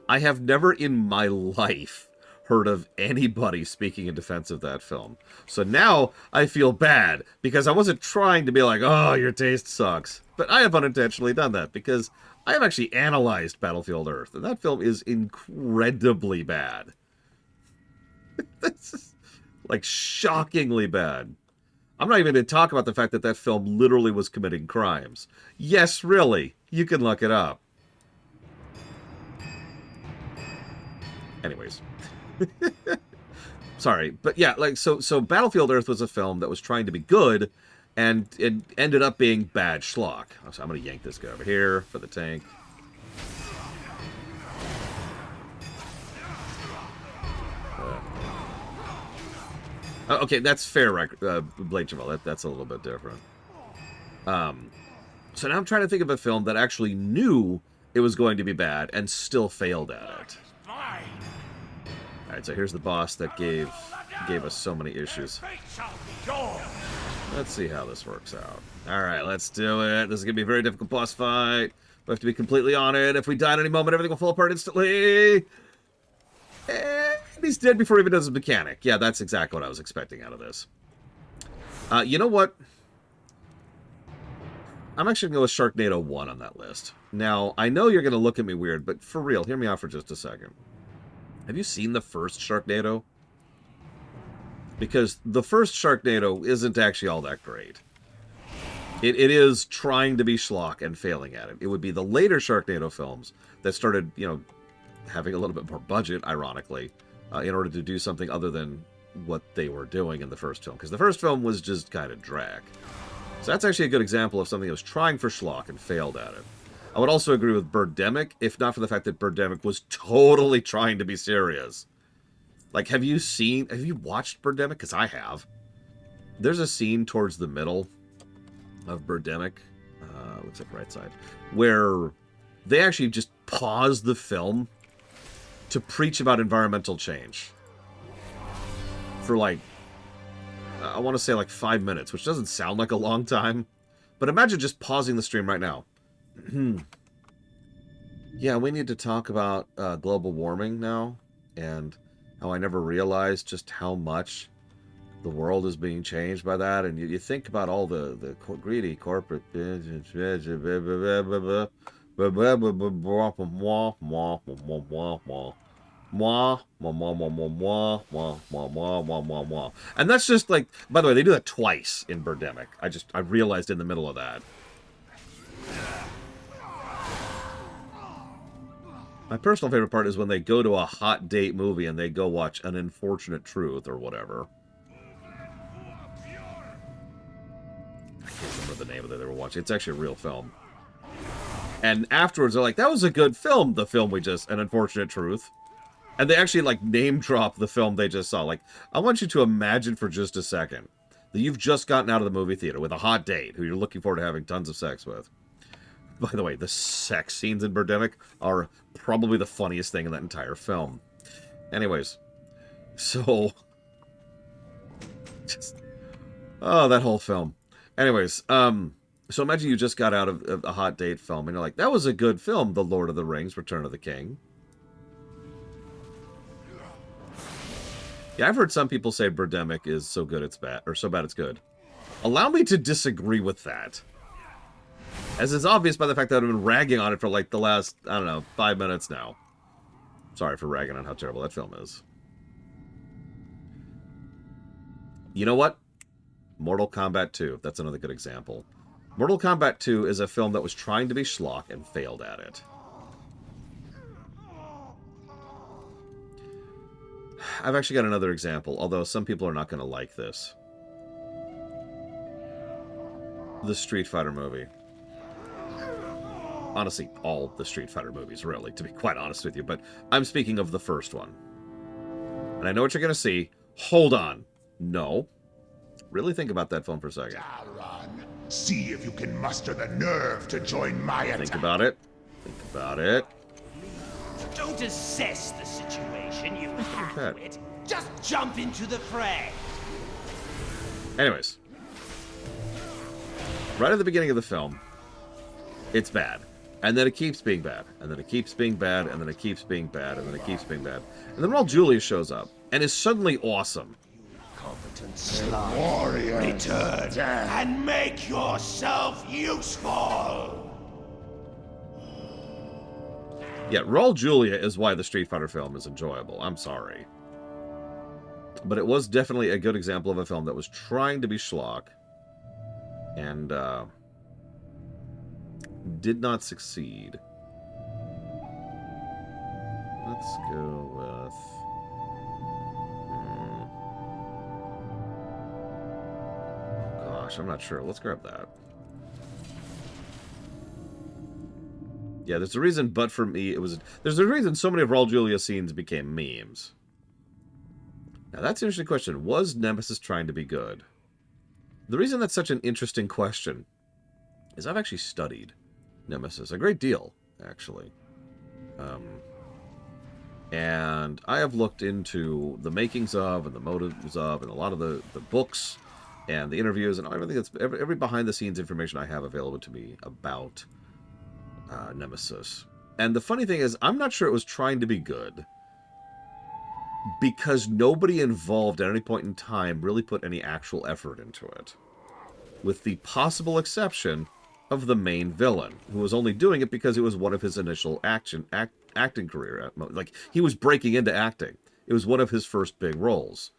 I have never in my life heard of anybody speaking in defense of that film. So now I feel bad because I wasn't trying to be like, oh, your taste sucks. But I have unintentionally done that because I have actually analyzed Battlefield Earth, and that film is incredibly bad. This is, like, shockingly bad. I'm not even going to talk about the fact that that film literally was committing crimes. Yes, really. You can look it up. Anyways. Sorry. But yeah, like, so Battlefield Earth was a film that was trying to be good, and it ended up being bad schlock. So I'm going to yank this guy over here for the tank. Okay, that's fair, Blade Jamal. That's a little bit different. So now I'm trying to think of a film that actually knew it was going to be bad and still failed at it. Alright, so here's the boss that gave us so many issues. Let's see how this works out. Alright, let's do it. This is going to be a very difficult boss fight. We have to be completely on it. If we die at any moment, everything will fall apart instantly. And he's dead before he even does his mechanic. Yeah, that's exactly what I was expecting out of this. You know what? I'm actually going to go with Sharknado 1 on that list. Now, I know you're going to look at me weird, but for real, hear me out for just a second. Have you seen the first Sharknado? Because the first Sharknado isn't actually all that great. It is trying to be schlock and failing at it. It would be the later Sharknado films that started, you know, having a little bit more budget, ironically, in order to do something other than what they were doing in the first film. Because the first film was just kind of drag. So that's actually a good example of something that was trying for schlock and failed at it. I would also agree with Birdemic, if not for the fact that Birdemic was totally trying to be serious. Like, have you watched Birdemic? Because I have. There's a scene towards the middle of Birdemic, looks like right side, where they actually just pause the film to preach about environmental change. For like, I want to say like 5 minutes, which doesn't sound like a long time. But imagine just pausing the stream right now. Yeah, we need to talk about global warming now, and how I never realized just how much the world is being changed by that. And you think about all the greedy corporate... And that's just like, by the way, they do that twice in Birdemic. I realized in the middle of that. My personal favorite part is when they go to a hot date movie and they go watch An Unfortunate Truth or whatever. I can't remember the name of it they were watching. It's actually a real film. And afterwards they're like, that was a good film, the film we just, An Unfortunate Truth. And they actually, like, name drop the film they just saw. Like, I want you to imagine for just a second that you've just gotten out of the movie theater with a hot date who you're looking forward to having tons of sex with. By the way, the sex scenes in Birdemic are probably the funniest thing in that entire film. Anyways, so... that whole film. Anyways, so imagine you just got out of a hot date film and you're like, that was a good film, The Lord of the Rings, Return of the King. Yeah, I've heard some people say Birdemic is so good it's bad, or so bad it's good. Allow me to disagree with that. As is obvious by the fact that I've been ragging on it for like the last, I don't know, 5 minutes now. Sorry for ragging on how terrible that film is. You know what? Mortal Kombat 2. That's another good example. Mortal Kombat 2 is a film that was trying to be schlock and failed at it. I've actually got another example, although some people are not going to like this. The Street Fighter movie. Honestly, all the Street Fighter movies, really, to be quite honest with you. But I'm speaking of the first one. And I know what you're going to see. Hold on. No. Really think about that film for a second. See if you can muster the nerve to join my attack. Think about it. Think about it. Don't assess the situation, you half-wit. Just jump into the fray. Anyways. Right at the beginning of the film, it's bad. And then it keeps being bad. And then it keeps being bad. And then it keeps being bad. And then it keeps being bad. And then Raul Julia shows up. And is suddenly awesome. Competent slime. Warrior, return and make yourself useful. Yeah, Raul Julia is why the Street Fighter film is enjoyable. I'm sorry. But it was definitely a good example of a film that was trying to be schlock. And, did not succeed. Let's go with... Oh gosh, I'm not sure. Let's grab that. Yeah, there's a reason, but for me, it was... There's a reason so many of Raul Julia scenes became memes. Now, that's an interesting question. Was Nemesis trying to be good? The reason that's such an interesting question is I've actually studied Nemesis a great deal, actually. And I have looked into the makings of and the motives of and a lot of the books and the interviews and everything that's every behind-the-scenes information I have available to me about Nemesis. And the funny thing is, I'm not sure it was trying to be good because nobody involved at any point in time really put any actual effort into it. With the possible exception of the main villain, who was only doing it because it was one of his initial acting career. Like, he was breaking into acting. It was one of his first big roles.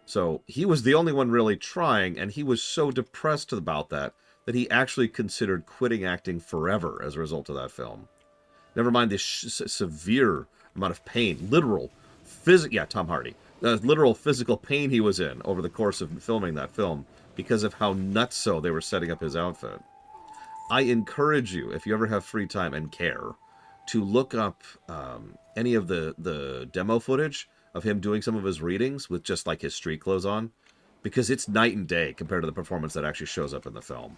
So he was the only one really trying, and he was so depressed about that he actually considered quitting acting forever as a result of that film. Never mind the severe amount of pain, Tom Hardy, literal physical pain he was in over the course of filming that film because of how nutso they were setting up his outfit. I encourage you, if you ever have free time and care, to look up any of the demo footage of him doing some of his readings with just like his street clothes on, because it's night and day compared to the performance that actually shows up in the film.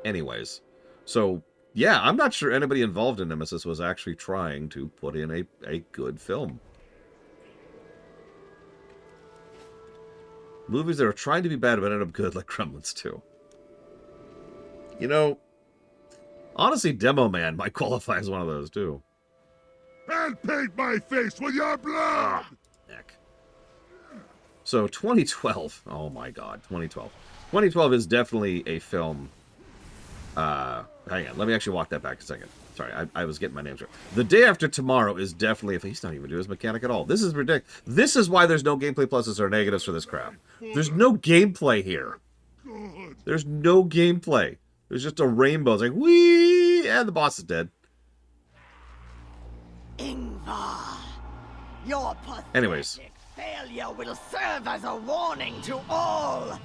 Anyways, so yeah, I'm not sure anybody involved in Nemesis was actually trying to put in a good film. Movies that are trying to be bad but end up good, like Gremlins 2. You know, honestly, Demo Man might qualify as one of those, too. And paint my face with your blood! Heck. So, 2012. Oh, my God. 2012. 2012 is definitely a film. Hang on. Let me actually walk that back a second. Sorry, I was getting my names right. The Day After Tomorrow is definitely... He's not even doing his mechanic at all. This is ridiculous. This is why there's no gameplay pluses or negatives for this crap. There's no gameplay here. There's no gameplay. There's just a rainbow. It's like, whee! And the boss is dead. Ingvar, your Anyways. failure will serve as a warning to all.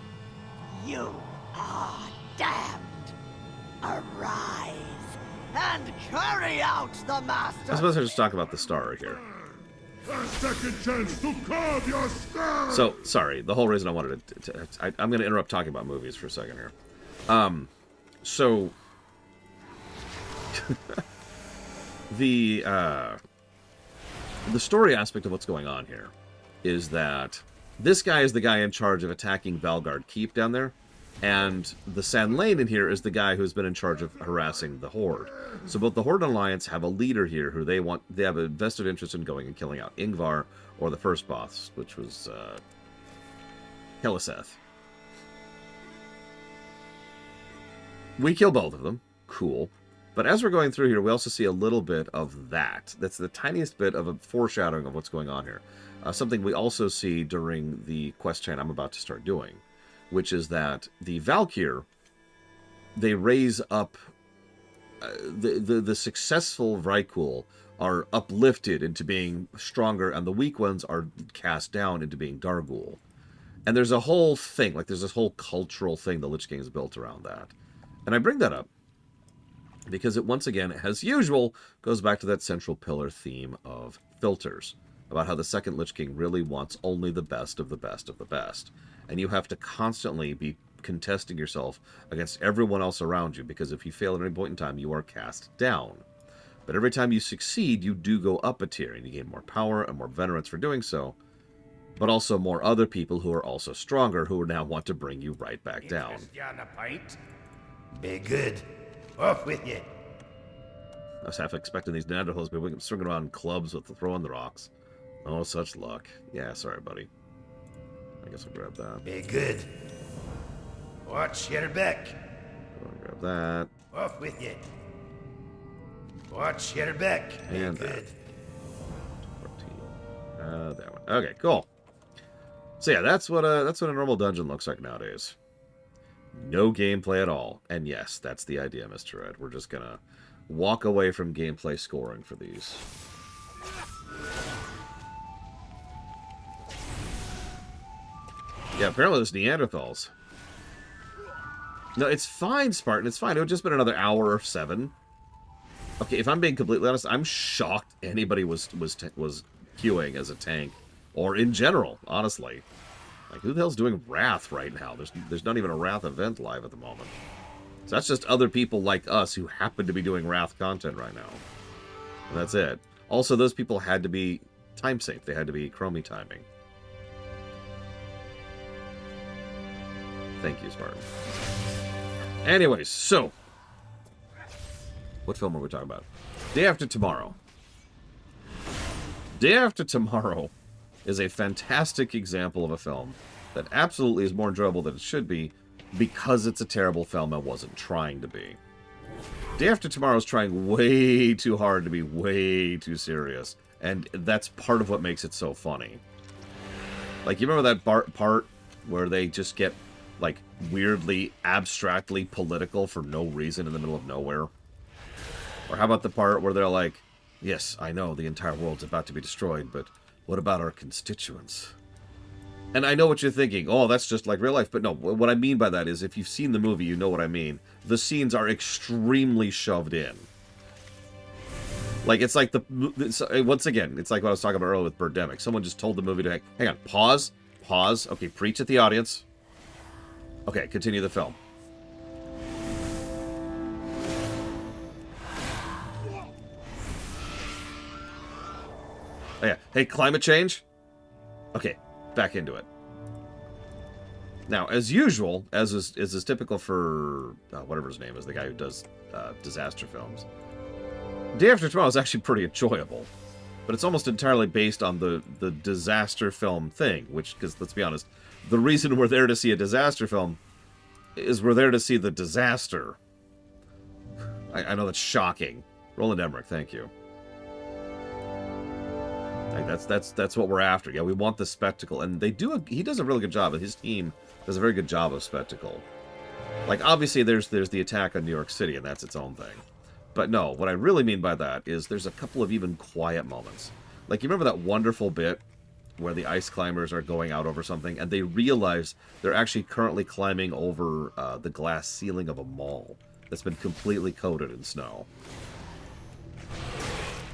You are damned. Arise and carry out the master. I suppose I just talk about the star right here. A second chance to carve your skull! So, sorry. The whole reason I wanted to... I'm going to interrupt talking about movies for a second here. So... the story aspect of what's going on here is that this guy is the guy in charge of attacking Valgard Keep down there, and the Sand Lane in here is the guy who's been in charge of harassing the Horde. So both the Horde and Alliance have a leader here who they have a vested interest in going and killing out. Ingvar, or the first boss, which was Heliseth. We kill both of them. Cool. But as we're going through here, we also see a little bit of that. That's the tiniest bit of a foreshadowing of what's going on here. Something we also see during the quest chain I'm about to start doing, which is that the Valkyr, they raise up... the successful Vrykul are uplifted into being stronger, and the weak ones are cast down into being Dargul. And there's a whole thing, like there's this whole cultural thing the Lich King is built around that. And I bring that up because it, once again, as usual, goes back to that central pillar theme of filters, about how the second Lich King really wants only the best of the best of the best. And you have to constantly be contesting yourself against everyone else around you, because if you fail at any point in time, you are cast down. But every time you succeed, you do go up a tier, and you gain more power and more veterans for doing so, but also more other people who are also stronger, who now want to bring you right back down. You on a pint? Be good. Off with you. I was half expecting these Neanderthals to be swinging around clubs with throwing the rocks. Oh, such luck. Yeah, sorry, buddy. I guess I'll grab that. Be good. Watch your back. I'll grab that. Off with you. Watch your back. Be And good. 14. That one. Okay, cool. So yeah, that's what a normal dungeon looks like nowadays. No gameplay at all. And yes, that's the idea, Mr. Red. We're just gonna walk away from gameplay scoring for these. Yeah, apparently there's Neanderthals. No, it's fine, Spartan. It's fine. It would just been another hour or 7. Okay, if I'm being completely honest, I'm shocked anybody was queuing as a tank, or in general, honestly. Like, who the hell's doing Wrath right now? There's not even a Wrath event live at the moment. So that's just other people like us who happen to be doing Wrath content right now. And that's it. Also, those people had to be time safe. They had to be Chromie timing. Thank you, Spartan. Anyways, so what film are we talking about? Day After Tomorrow. Day After Tomorrow is a fantastic example of a film that absolutely is more enjoyable than it should be because it's a terrible film and wasn't trying to be. Day After Tomorrow is trying way too hard to be way too serious, and that's part of what makes it so funny. Like, you remember that part where they just get, like, weirdly, abstractly political for no reason in the middle of nowhere? Or how about the part where they're like, yes, I know the entire world's about to be destroyed, but what about our constituents? And I know what you're thinking. Oh, that's just like real life. But no, what I mean by that is if you've seen the movie, you know what I mean. The scenes are extremely shoved in. Like, it's like once again, it's like what I was talking about earlier with Birdemic. Someone just told the movie to, hang on, pause. Okay, preach at the audience. Okay, continue the film. Oh, yeah. Hey, climate change? Okay, back into it. Now, as usual, as is typical for whatever his name is, the guy who does disaster films, Day After Tomorrow is actually pretty enjoyable. But it's almost entirely based on the disaster film thing, which, because let's be honest, the reason we're there to see a disaster film is we're there to see the disaster. I know that's shocking. Roland Emmerich, thank you. Like that's what we're after. Yeah, we want the spectacle, and he does a really good job, and his team does a very good job of spectacle. Like, obviously there's the attack on New York City, and that's its own thing. But no, what I really mean by that is there's a couple of even quiet moments. Like, you remember that wonderful bit where the ice climbers are going out over something, and they realize they're actually currently climbing over the glass ceiling of a mall that's been completely coated in snow.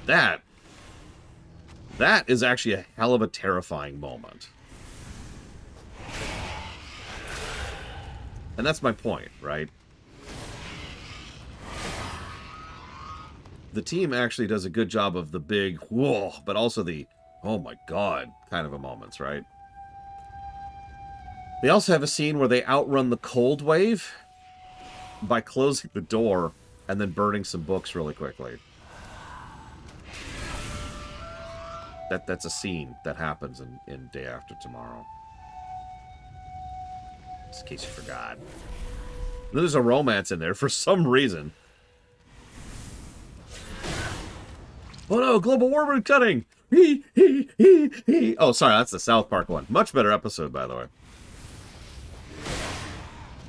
That is actually a hell of a terrifying moment. And that's my point, right? The team actually does a good job of the big whoa, but also the oh my god kind of a moments, right? They also have a scene where they outrun the cold wave by closing the door and then burning some books really quickly. That's a scene that happens in Day After Tomorrow. Just in case you forgot. There's a romance in there for some reason. Oh no, global warming cutting! Oh, sorry, that's the South Park one. Much better episode, by the way.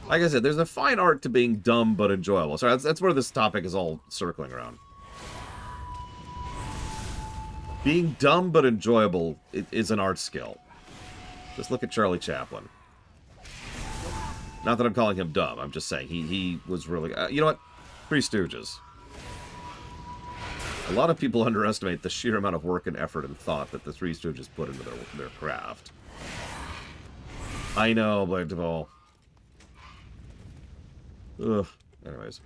Like I said, there's a fine art to being dumb but enjoyable. So that's where this topic is all circling around. Being dumb but enjoyable is an art skill. Just look at Charlie Chaplin. Not that I'm calling him dumb. I'm just saying he was really... you know what? Three Stooges. A lot of people underestimate the sheer amount of work and effort and thought that the Three Stooges put into their craft. I know, but... well... ugh. Anyways.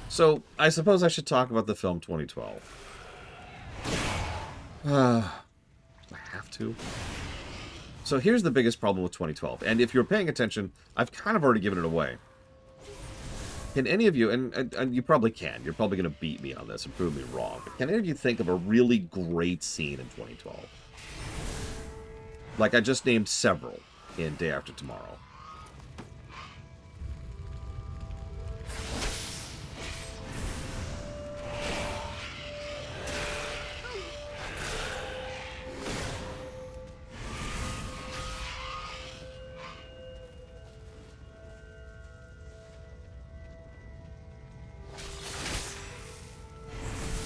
So, I suppose I should talk about the film 2012. I have to. So here's the biggest problem with 2012. And if you're paying attention, I've kind of already given it away. Can any of you, and you probably can, you're probably going to beat me on this and prove me wrong, but can any of you think of a really great scene in 2012? Like, I just named several in Day After Tomorrow.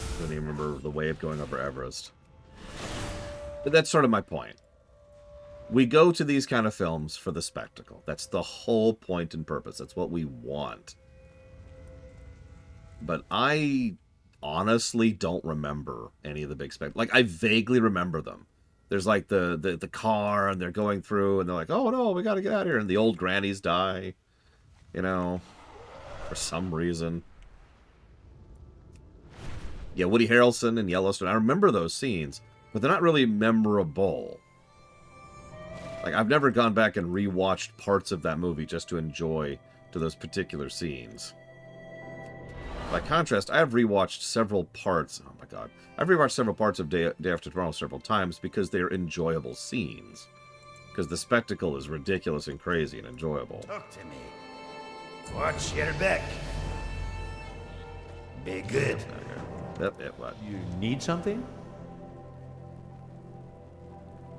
I don't even remember the way of going over Everest. But that's sort of my point. We go to these kind of films for the spectacle. That's the whole point and purpose. That's what we want. But I honestly don't remember any of the big spectacles. Like, I vaguely remember them. There's like the car, and they're going through, and they're like, oh no, we gotta get out of here. And the old grannies die, you know, for some reason. Yeah, Woody Harrelson and Yellowstone. I remember those scenes, but they're not really memorable. Like, I've never gone back and rewatched parts of that movie just to enjoy to those particular scenes. By contrast, I have rewatched several parts. Oh my god. I've rewatched several parts of Day After Tomorrow several times because they're enjoyable scenes. Because the spectacle is ridiculous and crazy and enjoyable. Talk to me. Watch your back. Be good. Yep, what? You need something?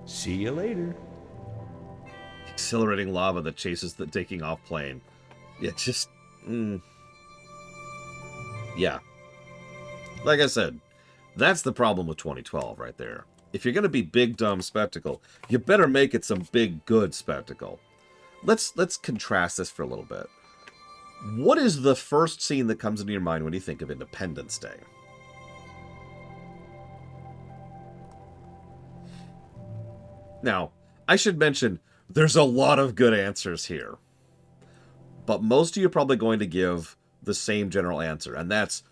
See you later. Accelerating lava that chases the taking off plane. Yeah, just... Yeah. Like I said, that's the problem with 2012 right there. If you're going to be big, dumb spectacle, you better make it some big, good spectacle. Let's contrast this for a little bit. What is the first scene that comes into your mind when you think of Independence Day? Now, I should mention, there's a lot of good answers here. But most of you are probably going to give the same general answer, and that's...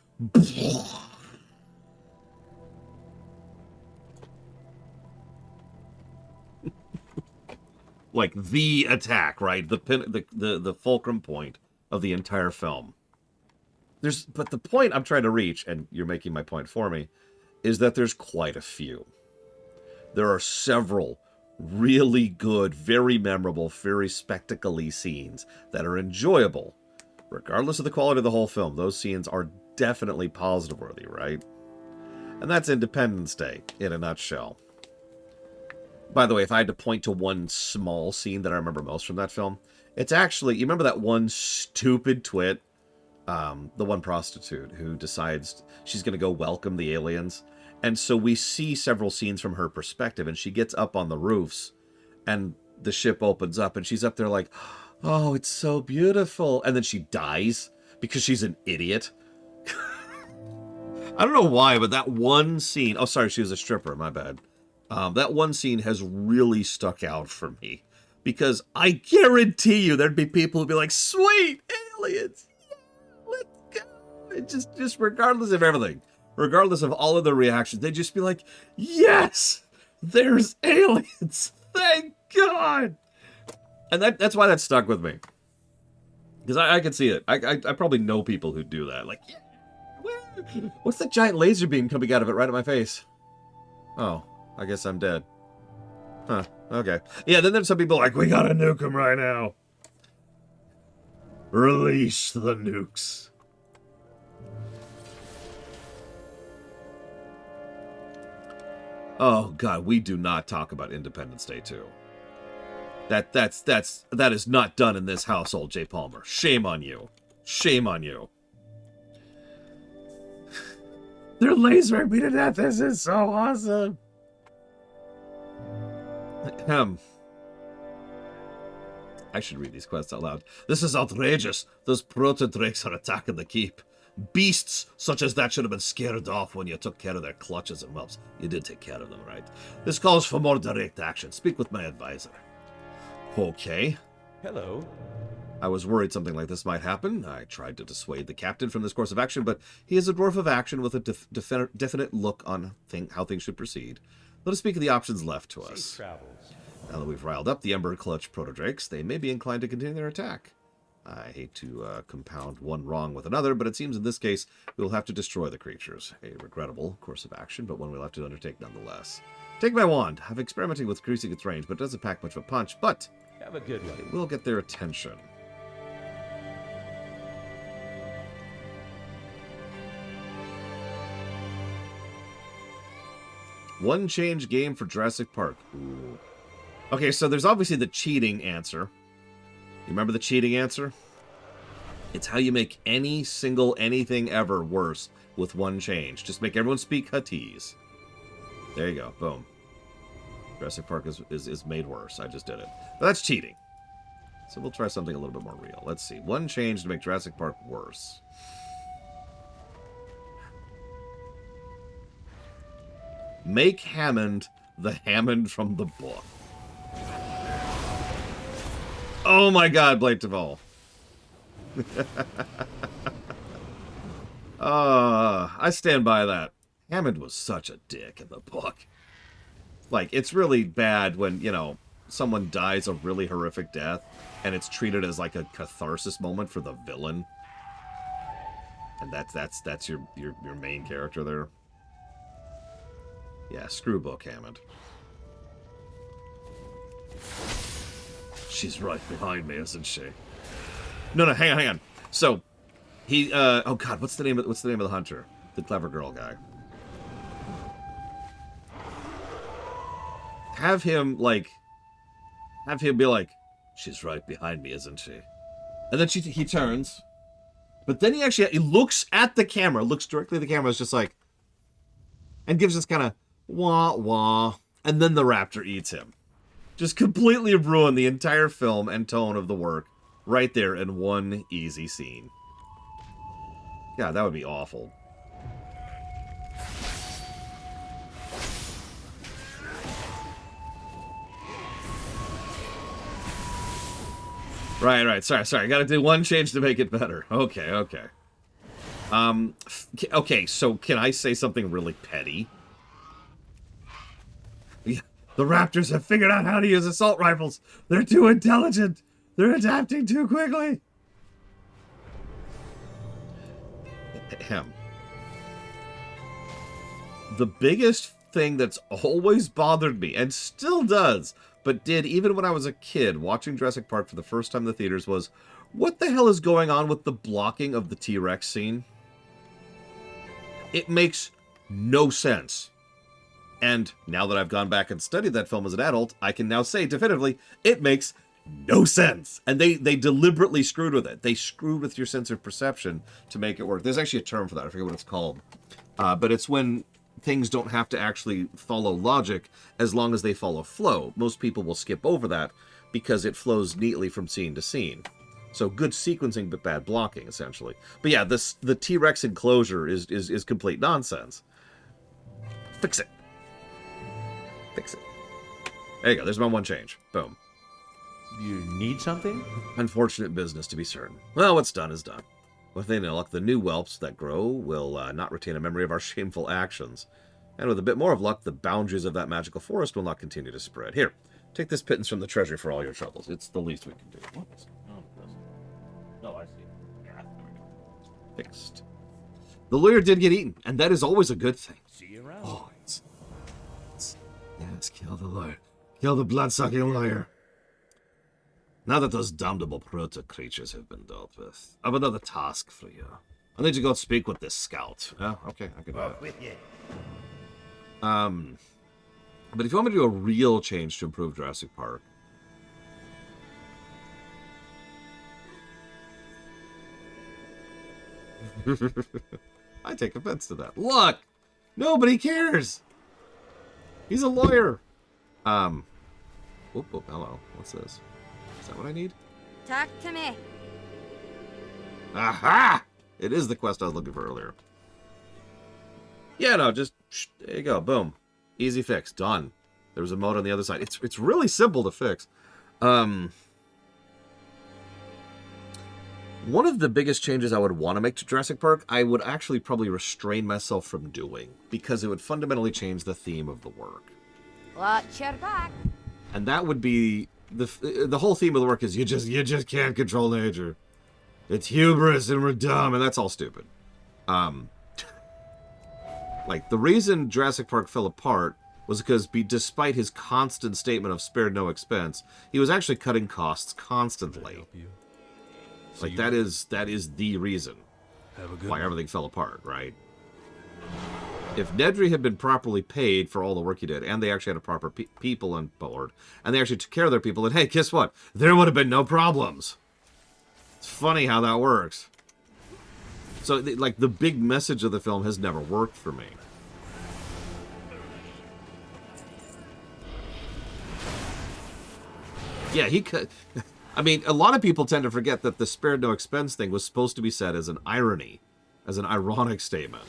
like, the attack, right? The fulcrum point of the entire film. But the point I'm trying to reach, and you're making my point for me, is that there's quite a few. There are several really good, very memorable, very spectacle-y scenes that are enjoyable. Regardless of the quality of the whole film, those scenes are definitely positive-worthy, right? And that's Independence Day, in a nutshell. By the way, if I had to point to one small scene that I remember most from that film, it's actually, you remember that one stupid twit? The one prostitute who decides she's going to go welcome the aliens. And so we see several scenes from her perspective, and she gets up on the roofs, and the ship opens up, and she's up there like, oh, it's so beautiful. And then she dies because she's an idiot. I don't know why, but that one scene... Oh, sorry, she was a stripper, my bad. That one scene has really stuck out for me. Because I guarantee you there'd be people who'd be like, sweet, aliens! Yeah, let's go! It just regardless of everything. Regardless of all of the reactions, they'd just be like, yes! There's aliens! Thank God! And that's why that stuck with me. Because I can see it. I probably know people who do that. Like, yeah, what's that giant laser beam coming out of it right at my face? Oh, I guess I'm dead. Huh, okay. Yeah, then there's some people like, we gotta nuke them right now. Release the nukes. Oh, God, we do not talk about Independence Day 2. That is not done in this household, Jay Palmer. Shame on you. Shame on you. They're lasering me to death. This is so awesome. I should read these quests out loud. This is outrageous. Those proto-drakes are attacking the keep. Beasts such as that should have been scared off when you took care of their clutches and whelps. You did take care of them, right? This calls for more direct action. Speak with my advisor. Okay. Hello. I was worried something like this might happen. I tried to dissuade the captain from this course of action, but he is a dwarf of action with a definite look on how things should proceed. Let us speak of the options left to us. Safe travels. Now that we've riled up the Ember Clutch Proto-Drakes, they may be inclined to continue their attack. I hate to compound one wrong with another, but it seems in this case we will have to destroy the creatures. A regrettable course of action, but one we'll have to undertake nonetheless. Take my wand. I've experimented with increasing its range, but it doesn't pack much of a punch, but Have a good one. it will get their attention. One change game for Jurassic Park. Ooh. Okay, so there's obviously the cheating answer. You remember the cheating answer? It's how you make any single anything ever worse with one change. Just make everyone speak Huttese. There you go. Boom. Jurassic Park is made worse. I just did it. But that's cheating. So we'll try something a little bit more real. Let's see. One change to make Jurassic Park worse. Make Hammond the Hammond from the book. Oh my god, Blake Duvall. I stand by that. Hammond was such a dick in the book. Like, it's really bad when, you know, someone dies a really horrific death, and it's treated as like a catharsis moment for the villain. And that's your main character there. Yeah, screw book Hammond. She's right behind me, isn't she? No, hang on. So, he, oh god, what's the name of the hunter? The clever girl guy. Have him be like, she's right behind me, isn't she? And then he turns, but then he looks at the camera, looks directly at the camera, is just like, and gives this kind of wah wah, and then the raptor eats him. Just completely ruin the entire film and tone of the work right there in one easy scene. Yeah, that would be awful. Right. Sorry. I gotta do one change to make it better. Okay. Okay, so can I say something really petty? Yeah, the Raptors have figured out how to use assault rifles. They're too intelligent. They're adapting too quickly. Ahem. The biggest thing that's always bothered me, and still does, but did even when I was a kid watching Jurassic Park for the first time in the theaters, was what the hell is going on with the blocking of the T-Rex scene? It makes no sense. And now that I've gone back and studied that film as an adult, I can now say definitively, it makes no sense. And they deliberately screwed with it. They screwed with your sense of perception to make it work. There's actually a term for that. I forget what it's called. But it's when things don't have to actually follow logic as long as they follow flow. Most people will skip over that because it flows neatly from scene to scene. So good sequencing, but bad blocking, essentially. But yeah, the T-Rex enclosure is complete nonsense. Fix it. There you go. There's my one change. Boom. You need something? Unfortunate business, to be certain. Well, what's done is done. With any luck, the new whelps that grow will not retain a memory of our shameful actions. And with a bit more of luck, the boundaries of that magical forest will not continue to spread. Here, take this pittance from the treasury for all your troubles. It's the least we can do. What? Oh, I see. Yeah. Fixed. The lawyer did get eaten, and that is always a good thing. See you around. Oh, yes, kill the lawyer. Kill the blood-sucking lawyer. Now that those damnable proto-creatures have been dealt with, I have another task for you. I need to go speak with this scout. Yeah, okay, I can do that. With you. But if you want me to do a real change to improve Jurassic Park, I take offense to that. Look! Nobody cares! He's a lawyer! Whoop, hello. What's this? Is that what I need? Talk to me. Aha! It is the quest I was looking for earlier. Yeah, no, just... there you go. Boom. Easy fix. Done. There was a mode on the other side. It's really simple to fix. One of the biggest changes I would want to make to Jurassic Park, I would actually probably restrain myself from doing, because it would fundamentally change the theme of the work. Watch your back. And that would be... The whole theme of the work is you just can't control nature. It's hubris and we're dumb, and that's all stupid. Like, the reason Jurassic Park fell apart was because, despite his constant statement of spared no expense, he was actually cutting costs constantly. Like, that is the reason why everything fell apart, right? If Nedry had been properly paid for all the work he did, and they actually had a proper people on board, and they actually took care of their people, and hey, guess what? There would have been no problems. It's funny how that works. So, like, the big message of the film has never worked for me. Yeah, he could. I mean, a lot of people tend to forget that the spared no expense thing was supposed to be said as an irony, as an ironic statement.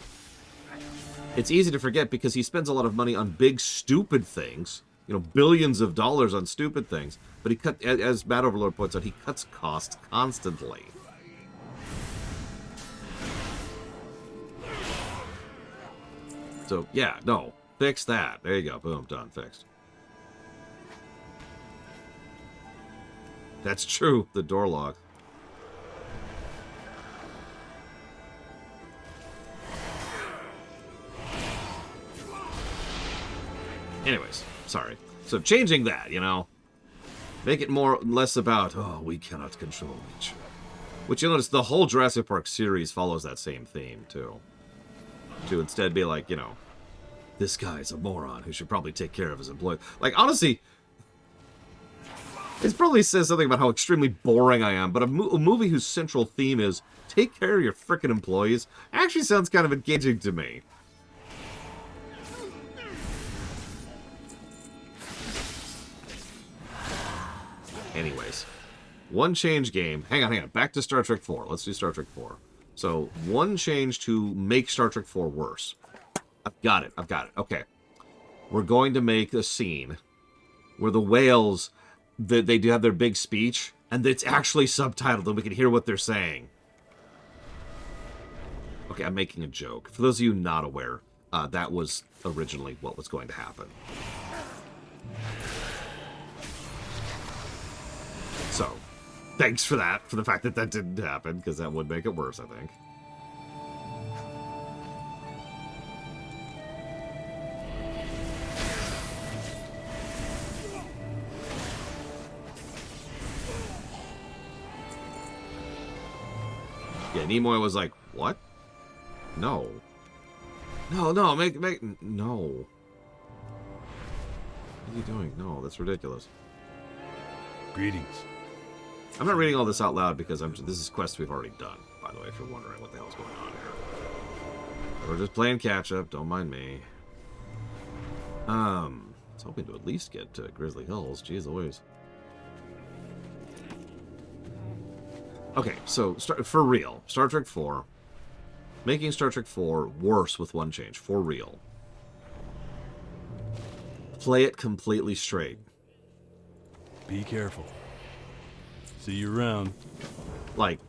It's easy to forget because he spends a lot of money on big, stupid things, you know, billions of dollars on stupid things, but he cut, as Mad Overlord points out, he cuts costs constantly. So, yeah, no, fix that. There you go, boom, done, fixed. That's true, the door lock. Anyways, sorry. So changing that, you know, make it less about, oh, we cannot control nature. Which you'll notice the whole Jurassic Park series follows that same theme, too. To instead be like, you know, this guy's a moron who should probably take care of his employees. Like, honestly, it probably says something about how extremely boring I am, but a movie whose central theme is take care of your frickin' employees actually sounds kind of engaging to me. Anyways, one change game. Hang on. Back to Star Trek 4. Let's do Star Trek 4. So, one change to make Star Trek 4 worse. I've got it. Okay. We're going to make a scene where the whales, they do have their big speech, and it's actually subtitled, and we can hear what they're saying. Okay, I'm making a joke. For those of you not aware, that was originally what was going to happen. So, thanks for that, for the fact that that didn't happen, because that would make it worse, I think. Yeah, Nimoy was like, what? No. No, no, no. What are you doing? No, that's ridiculous. Greetings. I'm not reading all this out loud because this is quests we've already done, by the way, if you're wondering what the hell's going on here. We're just playing catch-up, don't mind me. I was hoping to at least get to Grizzly Hills, jeez Louise. Okay, so, for real, Star Trek 4. Making Star Trek 4 worse with one change, for real. Play it completely straight. Be careful. See you around. Like,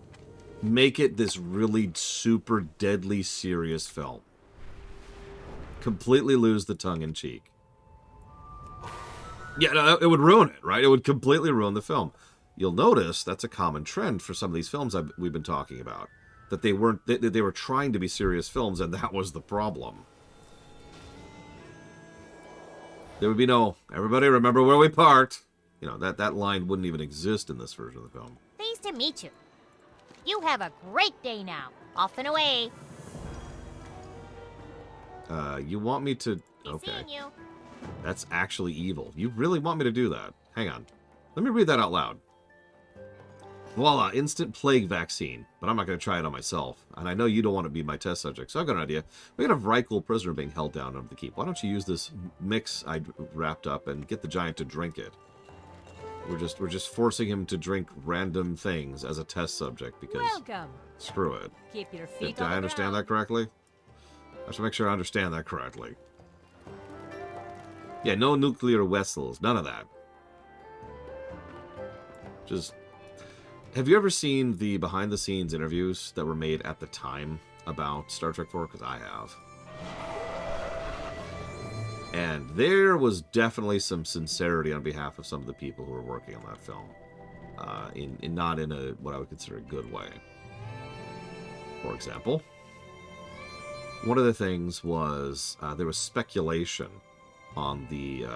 make it this really super deadly serious film. Completely lose the tongue-in-cheek. Yeah, no, it would ruin it, right? It would completely ruin the film. You'll notice that's a common trend for some of these films we've been talking about. That they weren't, they were trying to be serious films, and that was the problem. There would be no, everybody remember where we parked. You know, that line wouldn't even exist in this version of the film. Pleased to meet you. You have a great day now. Off and away. You want me to... Okay. Seeing you. That's actually evil. You really want me to do that? Hang on. Let me read that out loud. Voila, instant plague vaccine. But I'm not going to try it on myself. And I know you don't want to be my test subject, so I've got an idea. We got a Vrykul prisoner being held down under the keep. Why don't you use this mix I wrapped up and get the giant to drink it? We're just forcing him to drink random things as a test subject because Welcome. Screw it. Keep your feet Did I understand that correctly? I should make sure I understand that correctly. Yeah, no nuclear vessels, none of that. Just, have you ever seen the behind-the-scenes interviews that were made at the time about Star Trek 4? Because I have. And there was definitely some sincerity on behalf of some of the people who were working on that film. Not in a, what I would consider a good way. For example, one of the things was there was speculation on the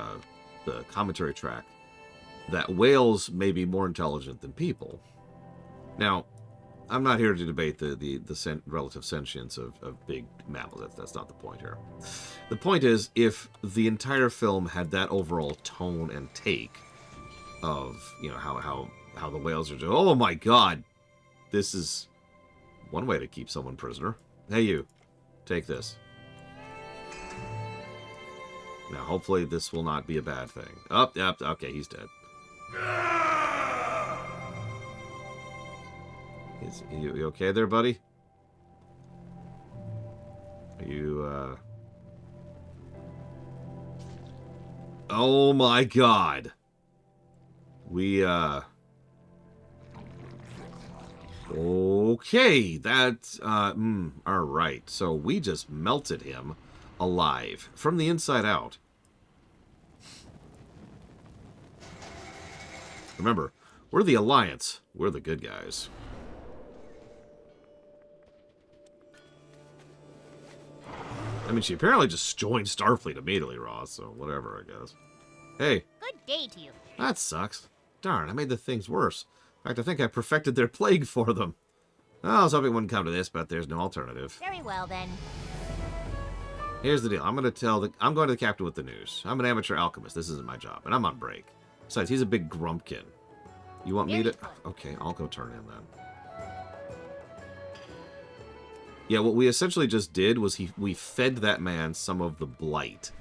commentary track that whales may be more intelligent than people. Now, I'm not here to debate the relative sentience of big mammals. That's not the point here. The point is, if the entire film had that overall tone and take of, you know, how the whales are doing, oh my god, this is one way to keep someone prisoner. Hey you, take this. Now hopefully this will not be a bad thing. Oh, yep, okay, he's dead. You okay there, buddy? Are you, Oh my god! We, Okay, that's, alright. So we just melted him alive from the inside out. Remember, we're the Alliance. We're the good guys. I mean, she apparently just joined Starfleet immediately, Ross, so whatever, I guess. Hey. Good day to you. That sucks. Darn, I made the things worse. In fact, I think I perfected their plague for them. I was hoping it wouldn't come to this, but there's no alternative. Very well, then. Here's the deal. I'm going to the captain with the news. I'm an amateur alchemist. This isn't my job, and I'm on break. Besides, he's a big grumpkin. You want me to... Okay, I'll go turn in then. Yeah, what we essentially just did was we fed that man some of the blight.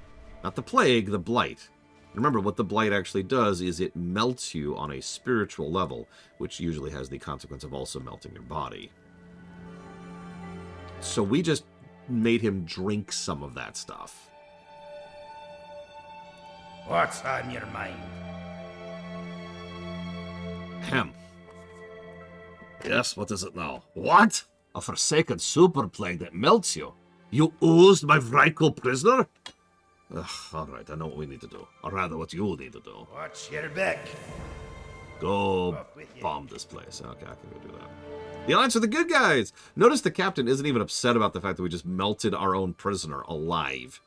Not the plague, the blight. Remember, what the blight actually does is it melts you on a spiritual level, which usually has the consequence of also melting your body. So we just made him drink some of that stuff. What's on your mind? Ahem. Yes, what is it now? What? A forsaken super plague that melts you? You oozed my rightful prisoner? Ugh, alright, I know what we need to do. Or rather, what you need to do. Watch your back. Go bomb this place. Okay, I can go do that. The Alliance are the good guys! Notice the captain isn't even upset about the fact that we just melted our own prisoner alive.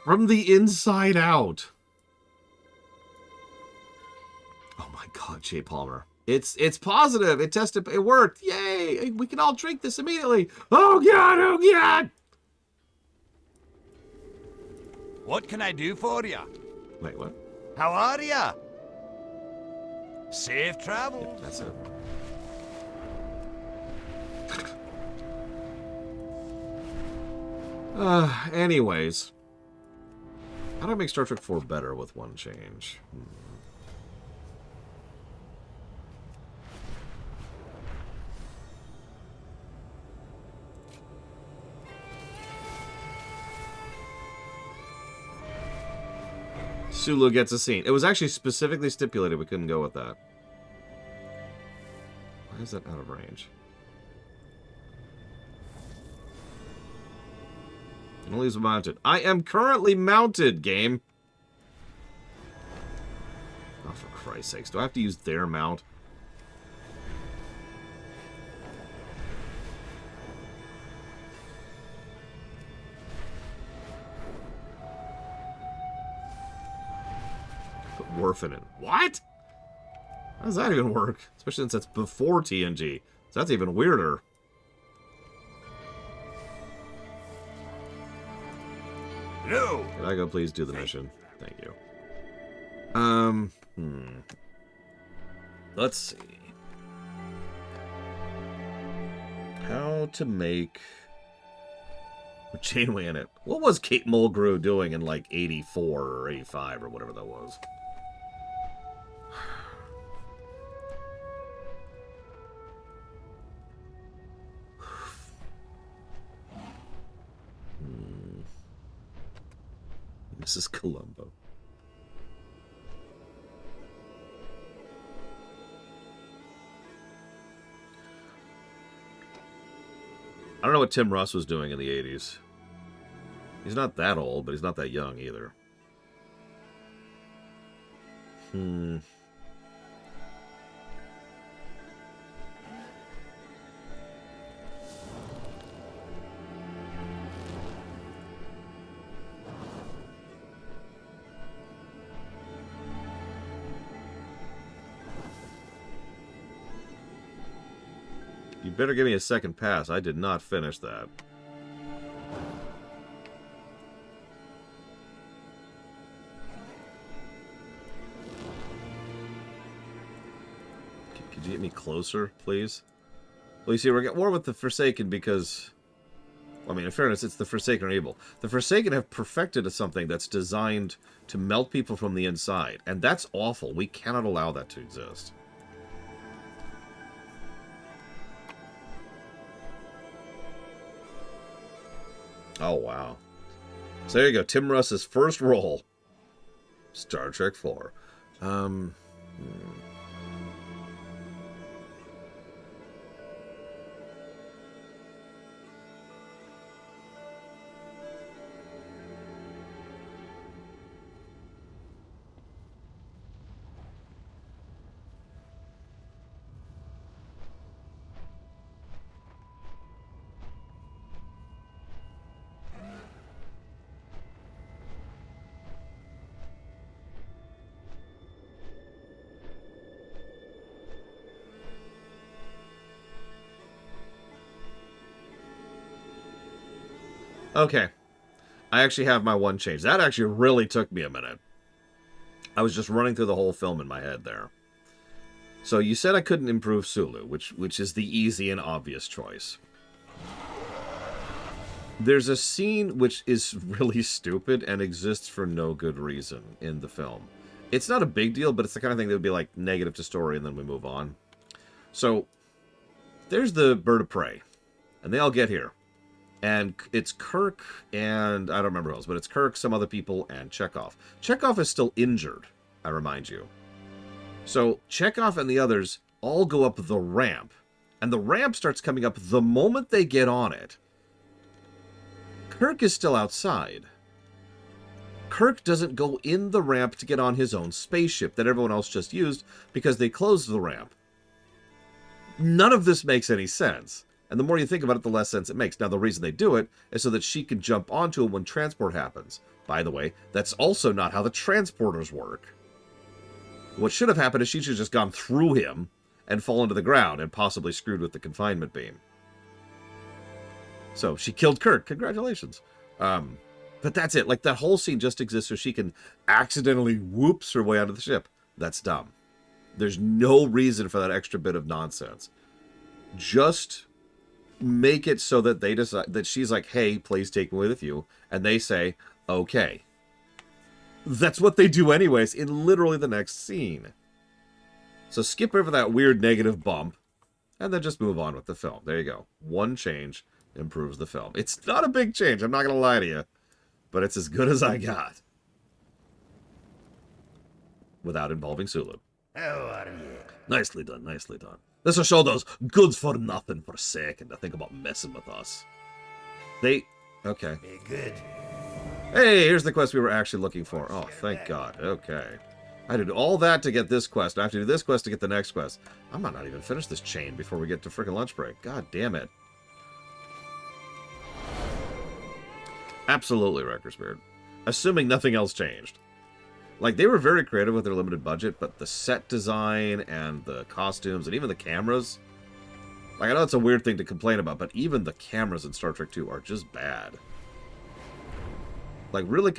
From the inside out. Oh my god, Jay Palmer. It's positive. It tested. It worked. Yay! We can all drink this immediately. Oh god! Oh god! What can I do for you? Wait, what? How are ya? Safe travels. Yeah, that's it. Anyways. How do I make Star Trek 4 better with one change? Sulu gets a scene. It was actually specifically stipulated we couldn't go with that. Why is that out of range? Only is mounted. I am currently mounted, game. Oh, for Christ's sakes. Do I have to use their mount? Put Warfin in. What? How does that even work? Especially since that's before TNG. So that's even weirder. No. Can I go please do the mission? Thank you. Let's see. How to make Janeway in it. What was Kate Mulgrew doing in like 84 or 85 or whatever that was? Mrs. Columbo. I don't know what Tim Russ was doing in the 80s. He's not that old, but he's not that young either. You better give me a second pass. I did not finish that. Could you get me closer, please? Well, you see, we're at war with the Forsaken because... I mean, in fairness, it's the Forsaken are evil. The Forsaken have perfected something that's designed to melt people from the inside. And that's awful. We cannot allow that to exist. Oh, wow. So there you go. Tim Russ's first role. Star Trek 4. Okay. I actually have my one change. That actually really took me a minute. I was just running through the whole film in my head there. So you said I couldn't improve Sulu, which is the easy and obvious choice. There's a scene which is really stupid and exists for no good reason in the film. It's not a big deal, but it's the kind of thing that would be like negative to story and then we move on. So there's the bird of prey, and they all get here. And it's Kirk and I don't remember who else, but it's Kirk, some other people, and Chekhov. Chekhov is still injured, I remind you. So Chekhov and the others all go up the ramp, and the ramp starts coming up the moment they get on it. Kirk is still outside. Kirk doesn't go in the ramp to get on his own spaceship that everyone else just used because they closed the ramp. None of this makes any sense. And the more you think about it, the less sense it makes. Now, the reason they do it is so that she can jump onto him when transport happens. By the way, that's also not how the transporters work. What should have happened is she should have just gone through him and fallen to the ground and possibly screwed with the confinement beam. So, she killed Kirk. Congratulations. But that's it. Like, that whole scene just exists so she can accidentally whoops her way onto the ship. That's dumb. There's no reason for that extra bit of nonsense. Just make it so that they decide that she's like, hey, please take me with you. And they say, okay. That's what they do anyways in literally the next scene. So skip over that weird negative bump and then just move on with the film. There you go. One change improves the film. It's not a big change, I'm not going to lie to you, but it's as good as I got. Without involving Sulu. How are you? Nicely done, nicely done. This will show those good for nothing for a second to think about messing with us. Okay. Be good. Hey, here's the quest we were actually looking for. Oh, thank God. Okay. I did all that to get this quest. I have to do this quest to get the next quest. I might not even finish this chain before we get to frickin' lunch break. God damn it. Absolutely, Wrecker's-Beard. Assuming nothing else changed. Like, they were very creative with their limited budget, but the set design and the costumes and even the cameras... Like, I know it's a weird thing to complain about, but even the cameras in Star Trek 2 are just bad. Like, really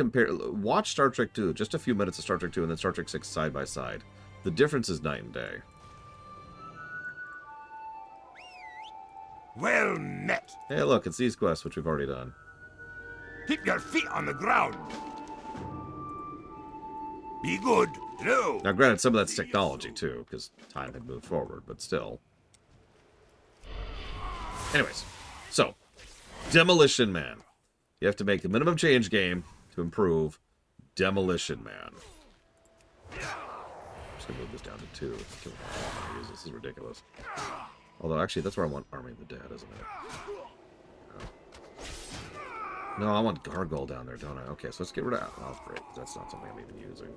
watch Star Trek 2, just a few minutes of Star Trek 2 and then Star Trek 6 side by side. The difference is night and day. Well met. Hey, look, it's these quests, which we've already done. Keep your feet on the ground. Be good. No. Now, granted, some of that's technology, too, because time had moved forward, but still. Anyways, so, Demolition Man. You have to make the minimum change game to improve Demolition Man. I'm just going to move this down to 2. This is ridiculous. Although, actually, that's where I want Army of the Dead, isn't it? No, I want Gargoyle down there, don't I? Okay, so let's get rid of... Oh, great. That's not something I'm even using.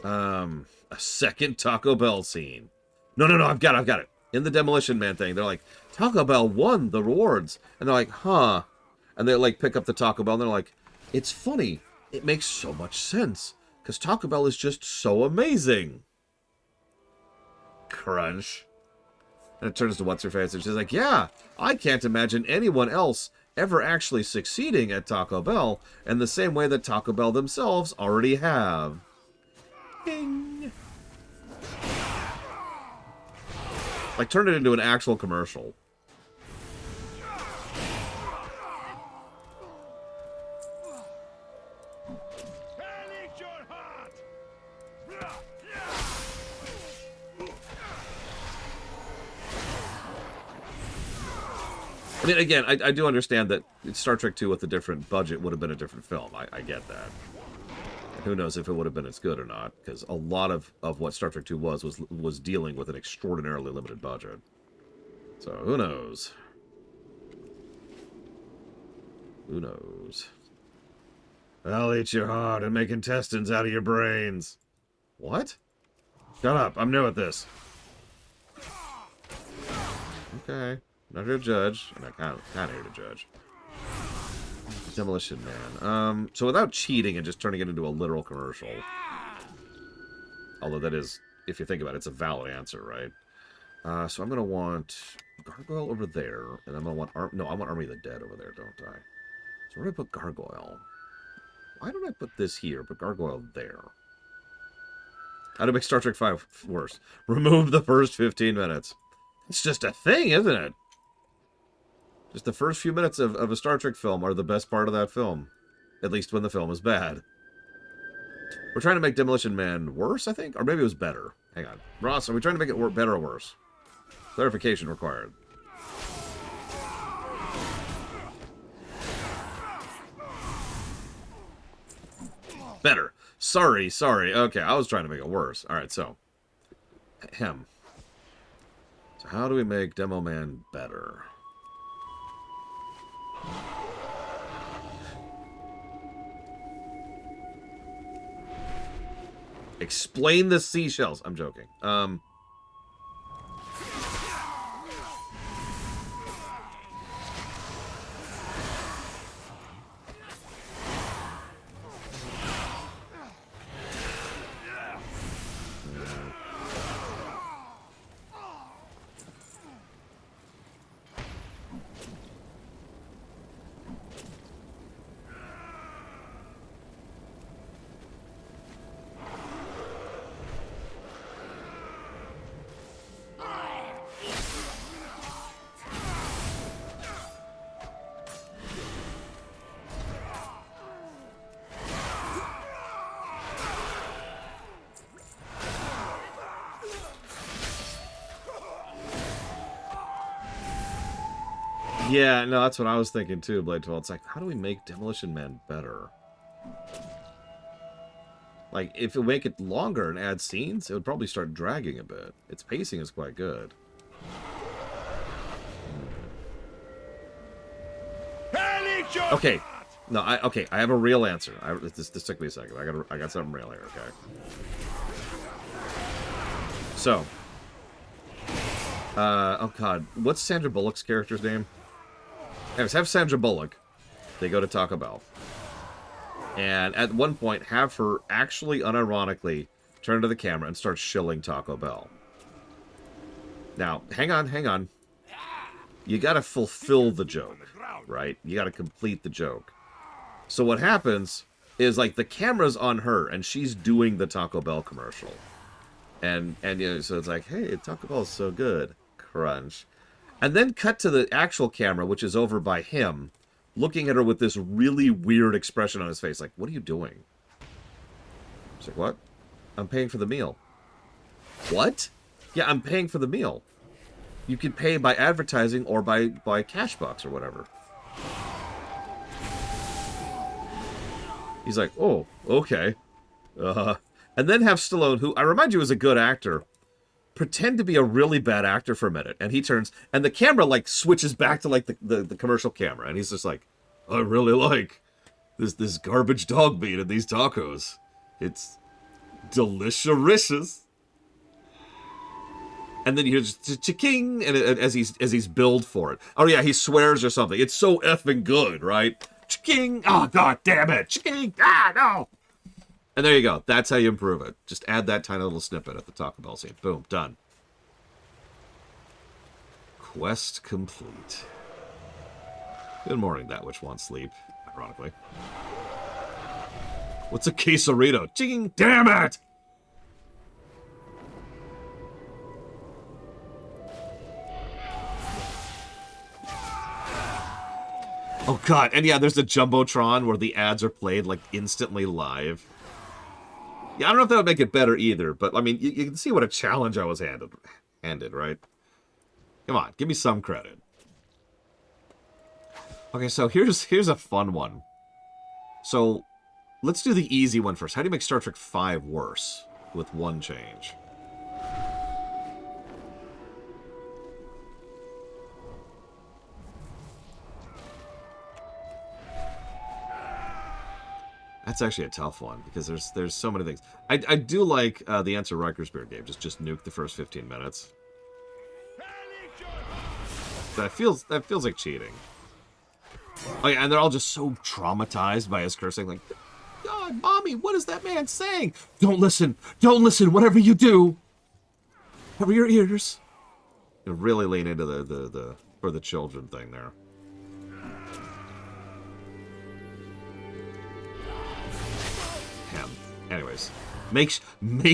A second Taco Bell scene. No, I've got it. In the Demolition Man thing, they're like, Taco Bell won the rewards. And they're like, huh. And they, like, pick up the Taco Bell, and they're like, it's funny. It makes so much sense. Because Taco Bell is just so amazing. Crunch. And it turns to What's-Her-Face, and she's like, yeah, I can't imagine anyone else ever actually succeeding at Taco Bell in the same way that Taco Bell themselves already have. Ding. Like, turn it into an actual commercial. mean, again, I do understand that Star Trek 2 with a different budget would have been a different film. I get that. And who knows if it would have been as good or not, because a lot of what Star Trek 2 was dealing with an extraordinarily limited budget. So, who knows? Who knows? I'll eat your heart and make intestines out of your brains. What? Shut up, I'm new at this. Okay. Not here to judge, and I kind of here to judge. Demolition Man. So without cheating and just turning it into a literal commercial, although that is, if you think about it, it's a valid answer, right? So I'm gonna want Gargoyle over there, and I'm gonna want I want Army of the Dead over there, don't I? So where do I put Gargoyle? Why don't I put this here, but Gargoyle there? How to make Star Trek V worse? Remove the first 15 minutes. It's just a thing, isn't it? Just the first few minutes of a Star Trek film are the best part of that film. At least when the film is bad. We're trying to make Demolition Man worse, I think? Or maybe it was better. Hang on. Ross, are we trying to make it better or worse? Clarification required. Better. Sorry. Okay, I was trying to make it worse. Alright, so. So how do we make Demo Man better? Explain the seashells. I'm joking. Yeah, no, that's what I was thinking too, Blade 12. It's like, how do we make Demolition Man better? Like, if we make it longer and add scenes, it would probably start dragging a bit. Its pacing is quite good. Okay. No, I have a real answer. This took me a second. I got something real here, okay? So. Oh god. What's Sandra Bullock's character's name? Anyways, have Sandra Bullock. They go to Taco Bell. And at one point, have her actually, unironically, turn to the camera and start shilling Taco Bell. Now, hang on. You gotta fulfill the joke, right? You gotta complete the joke. So what happens is, like, the camera's on her, and she's doing the Taco Bell commercial. And you know, so it's like, hey, Taco Bell is so good. Crunch. And then cut to the actual camera, which is over by him, looking at her with this really weird expression on his face. Like, what are you doing? She's like, what? I'm paying for the meal. What? Yeah, I'm paying for the meal. You can pay by advertising or by cash bucks or whatever. He's like, oh, okay. And then have Stallone, who I remind you is a good actor, pretend to be a really bad actor for a minute. And he turns, and the camera, like, switches back to, like, the commercial camera. And he's just like, I really like this garbage dog meat and these tacos. It's delicious. And then you hear just cha-ching, and as he's billed for it. Oh, yeah, he swears or something. It's so effing good, right? Cha-ching! Oh, god damn it! Cha-ching! Ah, no! And there you go. That's how you improve it. Just add that tiny little snippet at the Taco Bell scene. Boom. Done. Quest complete. Good morning, that which wants sleep, ironically. What's a quesarito? Ching! Damn it! Oh god, and yeah, there's the Jumbotron where the ads are played, like, instantly live. Yeah, I don't know if that would make it better either, but, I mean, you can see what a challenge I was handed, right? Come on, give me some credit. Okay, so here's a fun one. So, let's do the easy one first. How do you make Star Trek V worse with one change? That's actually a tough one because there's so many things. I do like the Answer Riker's Beard game. Just nuke the first 15 minutes. That feels like cheating. Oh yeah, and they're all just so traumatized by his cursing. Like, God, mommy, what is that man saying? Don't listen. Don't listen. Whatever you do, cover your ears. You really lean into the for the children thing there. Anyways, make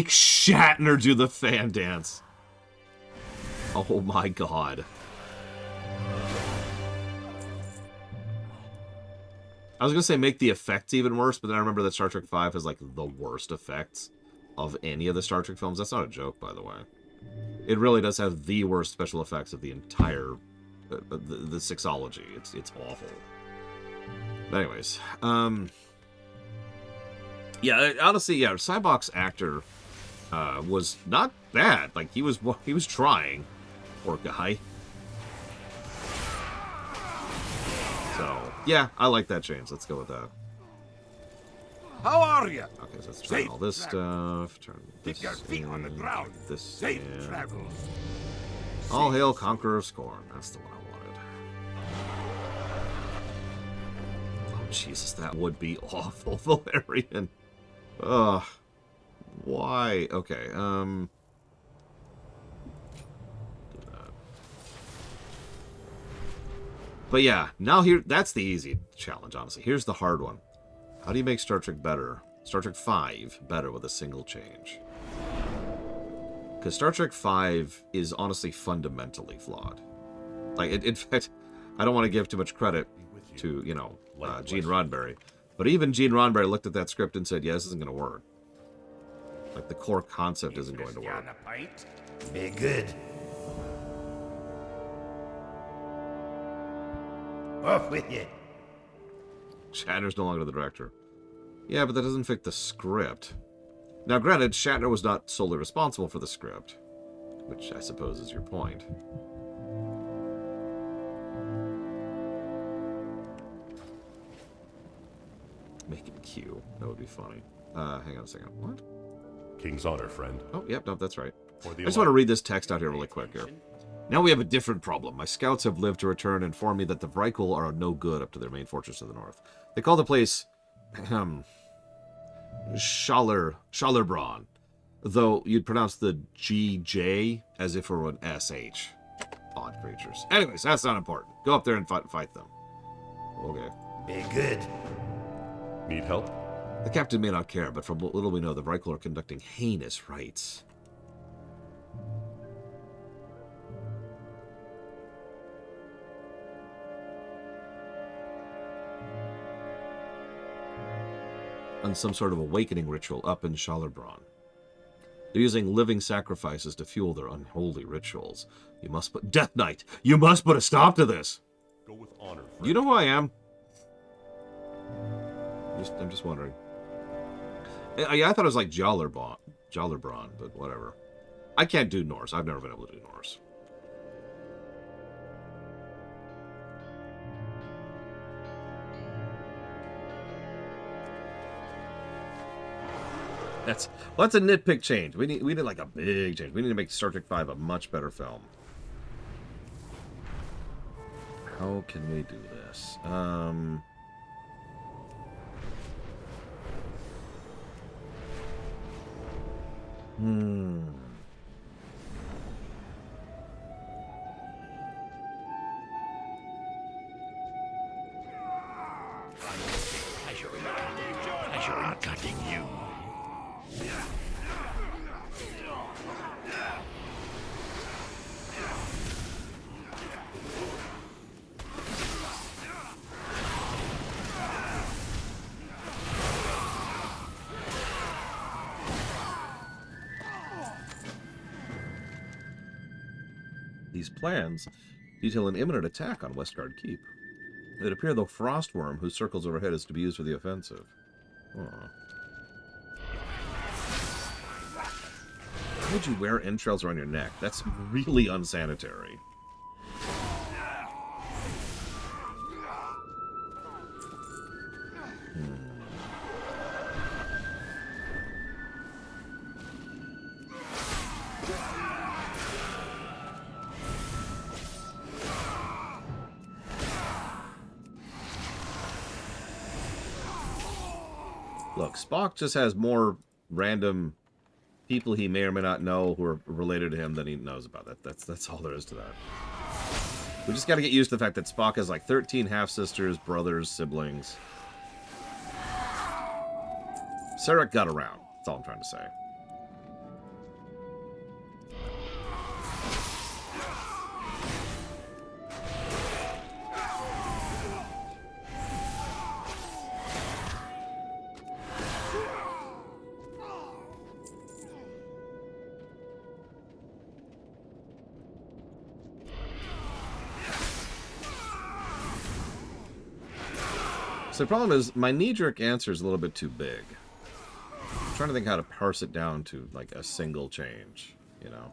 Shatner do the fan dance. Oh my god. I was gonna say make the effects even worse, but then I remember that Star Trek V has like the worst effects of any of the Star Trek films. That's not a joke, by the way. It really does have the worst special effects of the entire the sexology. It's awful. But anyways, yeah, honestly, yeah, Cybox actor was not bad. Like he was trying, poor guy. So yeah, I like that change. Let's go with that. How are you? Okay, so let's turn all this stuff. Turn this Keep your feet on the ground. This Safe in. travels. All hail Conqueror of Scorn. That's the one I wanted. Oh Jesus, that would be awful, Valerian. Ugh. Why? Okay, do that. But yeah, now that's the easy challenge, honestly. Here's the hard one. How do you make Star Trek better? Star Trek V better with a single change? Because Star Trek V is honestly fundamentally flawed. Like, in fact, I don't want to give too much credit to, you know, Gene Roddenberry. But even Gene Roddenberry looked at that script and said, yeah, this isn't going to work. Like, the core concept isn't going to work. Be good. Off with you. Shatner's no longer the director. Yeah, but that doesn't fit the script. Now, granted, Shatner was not solely responsible for the script, which I suppose is your point. Make it Q. That would be funny. Hang on a second. What? King's honor, friend. Oh, yep, no, that's right. For the I just want to read this text out here really quick here. Now we have a different problem. My scouts have lived to return and inform me that the Vrykul are no good up to their main fortress to the north. They call the place Schallerbraun, though you'd pronounce the GJ as if it were an SH. Odd creatures. Anyways, that's not important. Go up there and fight them. Okay. Be good. Need help? The captain may not care, but from what little we know, the Vrykul are conducting heinous rites. On some sort of awakening ritual up in Schallerbraun. They're using living sacrifices to fuel their unholy rituals. You must put... Death Knight! You must put a stop to this! Go with honor, friend. You know who I am? I'm just wondering. I thought it was like Schallerbraun, but whatever. I can't do Norse. I've never been able to do Norse. That's a nitpick change. We need like a big change. We need to make Star Trek V a much better film. How can we do this? Pleasure in cutting you. These plans detail an imminent attack on Westguard Keep. It would appear the frostworm who circles overhead is to be used for the offensive. Why would you wear entrails around your neck? That's really unsanitary. Look, Spock just has more random people he may or may not know who are related to him than he knows about. That's all there is to that. We just got to get used to the fact that Spock has like 13 half-sisters, brothers, siblings. Sarek got around. That's all I'm trying to say. So the problem is, my knee-jerk answer is a little bit too big. I'm trying to think how to parse it down to, like, a single change, you know?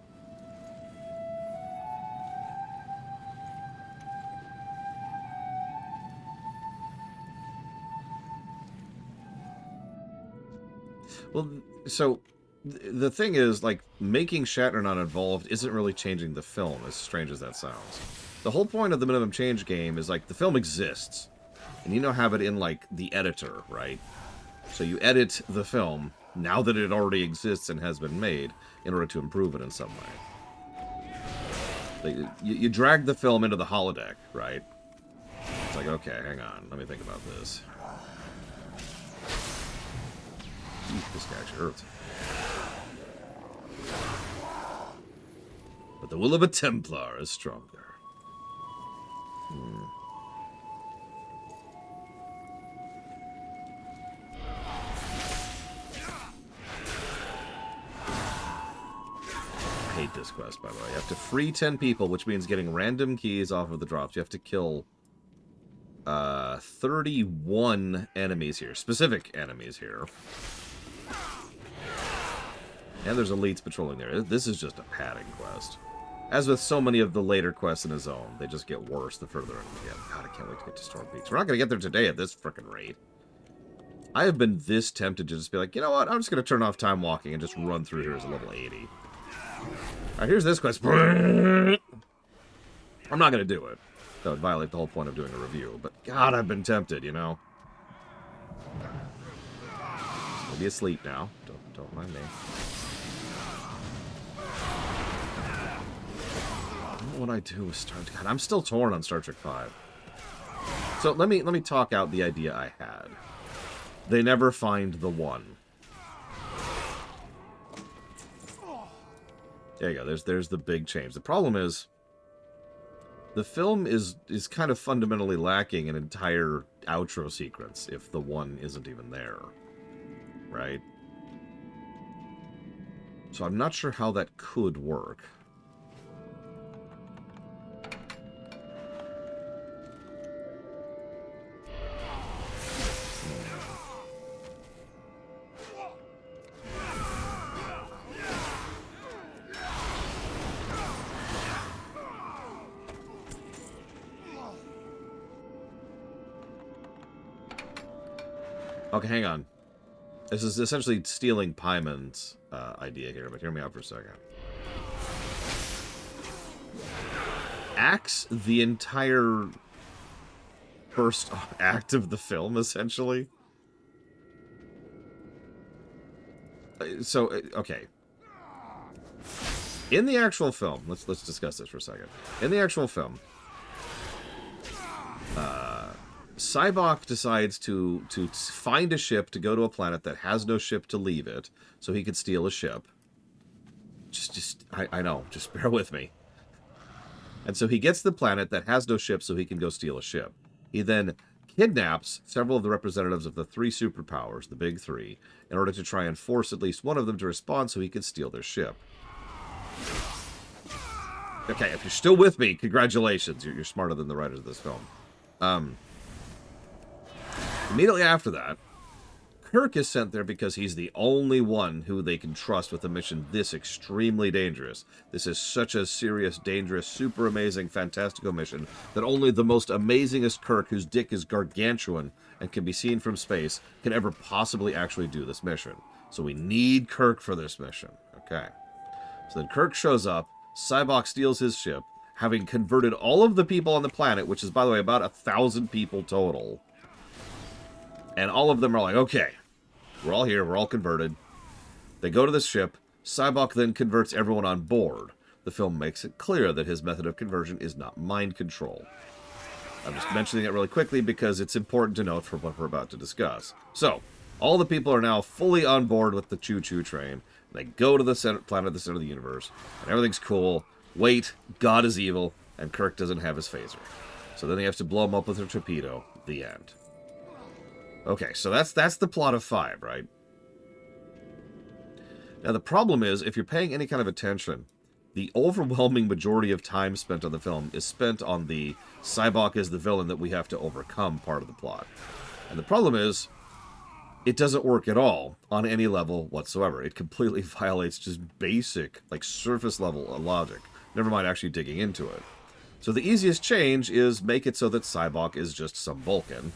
Well, so, the thing is, like, making Shatner not involved isn't really changing the film, as strange as that sounds. The whole point of the minimum change game is, like, the film exists. And you now have it in, like, the editor, right? So you edit the film, now that it already exists and has been made, in order to improve it in some way. Like, you drag the film into the holodeck, right? It's like, okay, hang on, let me think about this. This guy actually hurts. But the will of a Templar is stronger. I hate this quest, by the way. You have to free 10 people, which means getting random keys off of the drops. You have to kill 31 enemies here. Specific enemies here. And there's elites patrolling there. This is just a padding quest. As with so many of the later quests in his zone, they just get worse the further in we get. God, I can't wait to get to Storm Peaks. We're not going to get there today at this frickin' rate. I have been this tempted to just be like, you know what? I'm just going to turn off time walking and just run through here as a level 80. Alright, here's this quest. I'm not going to do it. That would violate the whole point of doing a review. But God, I've been tempted, you know? I'll be asleep now. Don't mind me. What I do with Star Trek? God, I'm still torn on Star Trek V. So let me talk out the idea I had. They never find the one. There you go. There's the big change. The problem is, the film is kind of fundamentally lacking an entire outro sequence if the one isn't even there, right? So I'm not sure how that could work. Okay, hang on. This is essentially stealing Paimon's idea here, but hear me out for a second. Axe the entire first act of the film, essentially. So, okay. In the actual film, let's discuss this for a second. In the actual film, Sybok decides to find a ship to go to a planet that has no ship to leave it, so he could steal a ship. I know, just bear with me. And so he gets the planet that has no ship so he can go steal a ship. He then kidnaps several of the representatives of the three superpowers, the big three, in order to try and force at least one of them to respond so he could steal their ship. Okay, if you're still with me, congratulations. You're smarter than the writers of this film. Immediately after that, Kirk is sent there because he's the only one who they can trust with a mission this extremely dangerous. This is such a serious, dangerous, super amazing, fantastical mission that only the most amazingest Kirk, whose dick is gargantuan and can be seen from space, can ever possibly actually do this mission. So we need Kirk for this mission. Okay. So then Kirk shows up, Cybok steals his ship, having converted all of the people on the planet, which is, by the way, about 1,000 people total. And all of them are like, okay, we're all here, we're all converted. They go to the ship. Cybok then converts everyone on board. The film makes it clear that his method of conversion is not mind control. I'm just mentioning it really quickly because it's important to note for what we're about to discuss. So, all the people are now fully on board with the choo-choo train. They go to the planet at the center of the universe, and everything's cool. Wait, God is evil, and Kirk doesn't have his phaser. So then they have to blow him up with a torpedo. The end. Okay, so that's the plot of 5, right? Now the problem is, if you're paying any kind of attention, the overwhelming majority of time spent on the film is spent on the Cybok is the villain that we have to overcome part of the plot. And the problem is, it doesn't work at all on any level whatsoever. It completely violates just basic, like surface level logic. Never mind actually digging into it. So the easiest change is make it so that Cybok is just some Vulcan.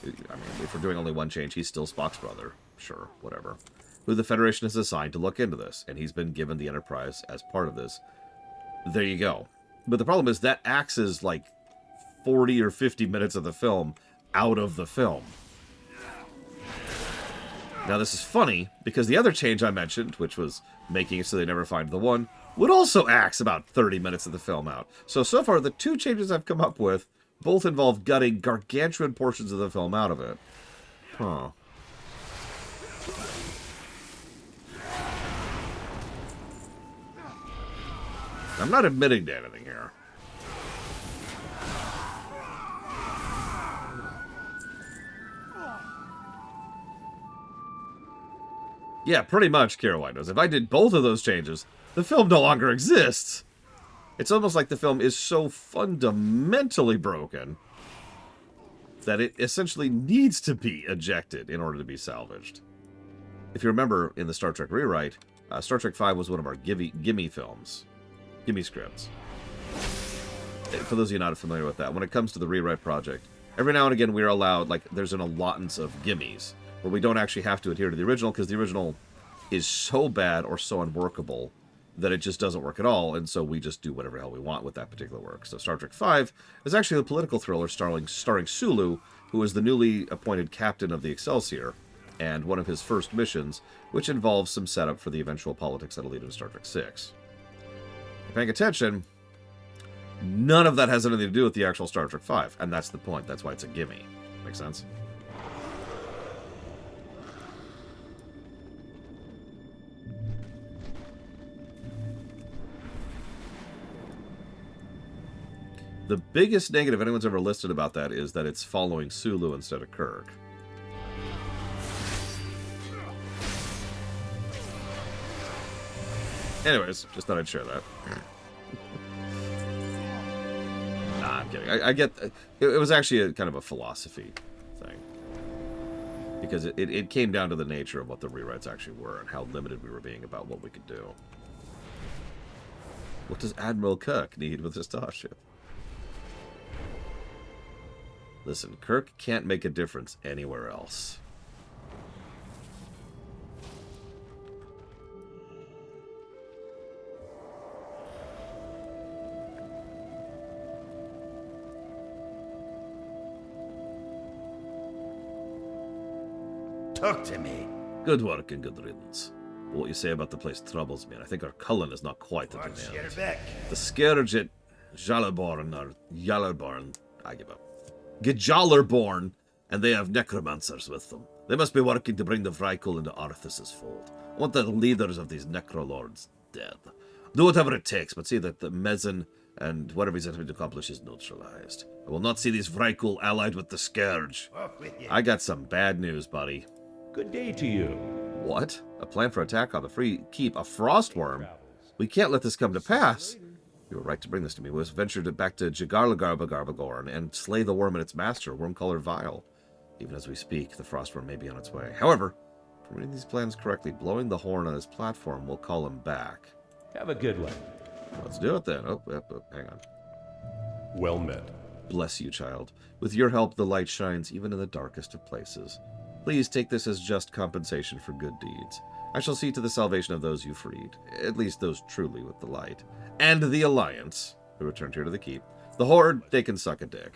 I mean, if we're doing only one change, he's still Spock's brother. Sure, whatever. Who the Federation has assigned to look into this, and he's been given the Enterprise as part of this. There you go. But the problem is that axes like 40 or 50 minutes of the film out of the film. Now this is funny, because the other change I mentioned, which was making it so they never find the one, would also axe about 30 minutes of the film out. So far, the 2 changes I've come up with both involve gutting gargantuan portions of the film out of it. Huh. I'm not admitting to anything here. Yeah, pretty much, Kira White knows. If I did both of those changes, the film no longer exists. It's almost like the film is so fundamentally broken that it essentially needs to be ejected in order to be salvaged. If you remember, in the Star Trek rewrite, Star Trek V was one of our gimme films. Gimme scripts. For those of you not familiar with that, when it comes to the rewrite project, every now and again we are allowed, like, there's an allotance of gimmies, where we don't actually have to adhere to the original, because the original is so bad or so unworkable that it just doesn't work at all, and so we just do whatever the hell we want with that particular work. So Star Trek V is actually a political thriller starring Sulu, who is the newly appointed captain of the Excelsior, and one of his first missions, which involves some setup for the eventual politics that'll lead into Star Trek VI. If you're paying attention, none of that has anything to do with the actual Star Trek V, and that's the point. That's why it's a gimme. Make sense? The biggest negative anyone's ever listed about that is that it's following Sulu instead of Kirk. Anyways, just thought I'd share that. Nah, I'm kidding. I get... It was actually a kind of a philosophy thing. Because it came down to the nature of what the rewrites actually were and how limited we were being about what we could do. What does Admiral Kirk need with his starship? Listen, Kirk can't make a difference anywhere else. Talk to me. Good work and good riddance. What you say about the place troubles me, and I think our Cullen is not quite at Watch an your end. back. The Scourge at Jallarborn, or Jallarborn, I give up. Jallarborn, and they have necromancers with them. They must be working to bring the Vrykul into Arthas's fold. I want the leaders of these necrolords dead. Do whatever it takes, but see that the Mezen and whatever he's attempting to accomplish is neutralized. I will not see these Vrykul allied with the Scourge. Off with you. I got some bad news, buddy. Good day to you. What? A plan for attack on the free keep? A frostworm? We can't let this come to pass. You were right to bring this to me. We must venture back to Jagarlagarbagarbagorn and slay the worm and its master, Wormcaller Vile. Even as we speak, the Frostworm may be on its way. However, if I'm reading these plans correctly, blowing the horn on his platform will call him back. Have a good one. Let's do it then. Oh, hang on. Well met. Bless you, child. With your help, the light shines even in the darkest of places. Please take this as just compensation for good deeds. I shall see to the salvation of those you freed, at least those truly with the light. And the Alliance, who returned here to the keep. The Horde, they can suck a dick.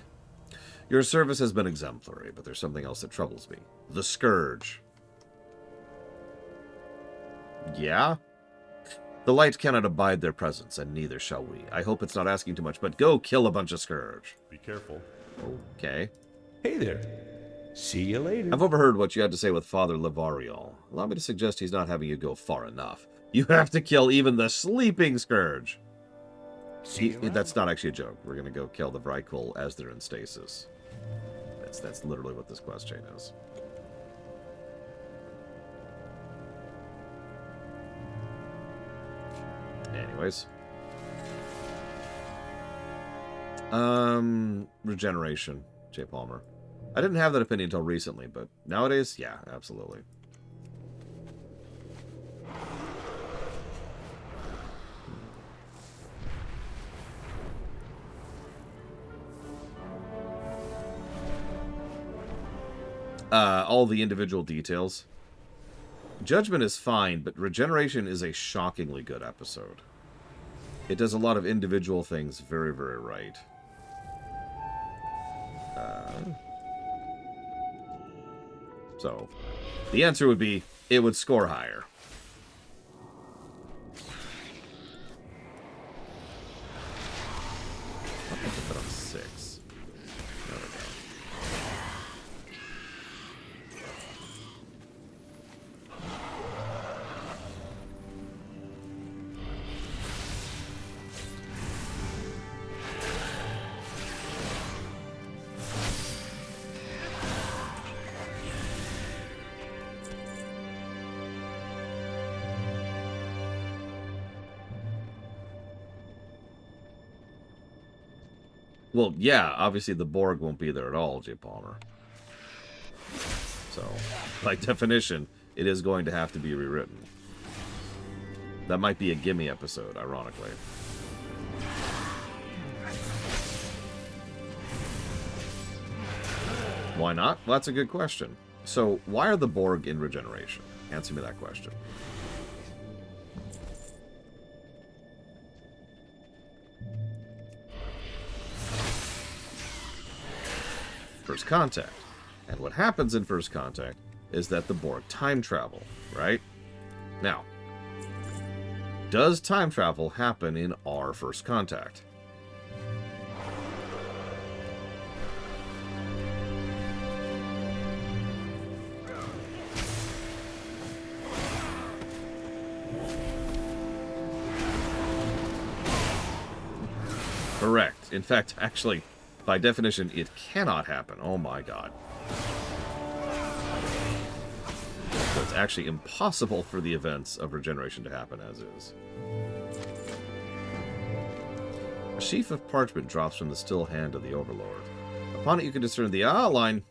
Your service has been exemplary, but there's something else that troubles me. The Scourge. Yeah? The light cannot abide their presence, and neither shall we. I hope it's not asking too much, but go kill a bunch of Scourge. Be careful. Okay. Hey there. See you later. I've overheard what you had to say with Father Levariol. Allow me to suggest he's not having you go far enough. You have to kill even the sleeping Scourge. That's not actually a joke. We're going to go kill the Vrykul as they're in stasis. That's literally what this quest chain is. Anyways. Regeneration, J. Palmer. I didn't have that opinion until recently, but nowadays, yeah, absolutely. All the individual details. Judgment is fine, but Regeneration is a shockingly good episode. It does a lot of individual things very, very right. So, the answer would be, it would score higher. I'll put that on 6. There we go. Well, yeah, obviously the Borg won't be there at all, J. Palmer. So, by definition, it is going to have to be rewritten. That might be a gimme episode, ironically. Why not? Well, that's a good question. So, why are the Borg in Regeneration? Answer me that question. First Contact. And what happens in First Contact is that the Borg time travel, right? Now, does time travel happen in our First Contact? Correct. In fact, actually, by definition, it cannot happen. Oh my god. So it's actually impossible for the events of Regeneration to happen as is. A sheaf of parchment drops from the still hand of the Overlord. Upon it you can discern the outline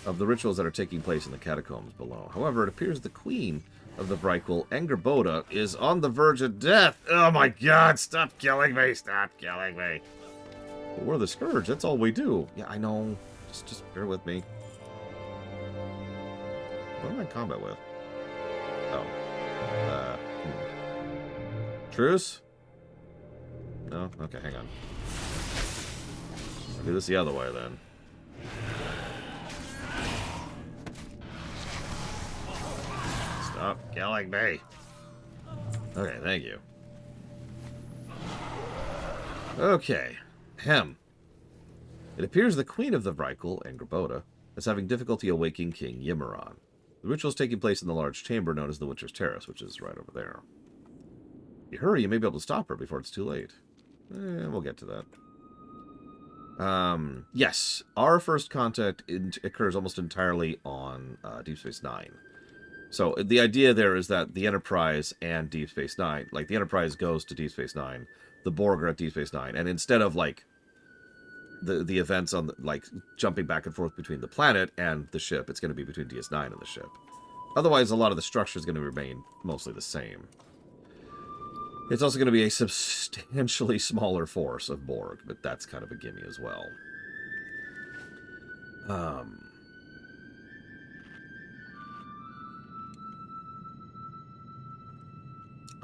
of the rituals that are taking place in the catacombs below. However, it appears the queen of the Vrykul, Angerboda, is on the verge of death. Oh my god, stop killing me, stop killing me. We're the Scourge, that's all we do. Yeah, I know. Just bear with me. What am I in combat with? Oh. Truce? No? Okay, hang on. I'll do this the other way, then. Stop killing me. Okay, thank you. Okay. Hem. It appears the Queen of the Vrykul, Angerboda, is having difficulty awaking King Yimmeron. The ritual is taking place in the large chamber known as the Witcher's Terrace, which is right over there. If you hurry, you may be able to stop her before it's too late. We'll get to that. Yes, our First Contact occurs almost entirely on Deep Space Nine. So the idea there is that the Enterprise and Deep Space Nine, like the Enterprise goes to Deep Space Nine, the Borg are at Deep Space Nine, and instead of like the events on like jumping back and forth between the planet and the ship. It's going to be between DS9 and the ship. Otherwise, a lot of the structure is going to remain mostly the same. It's also going to be a substantially smaller force of Borg, but that's kind of a gimme as well. I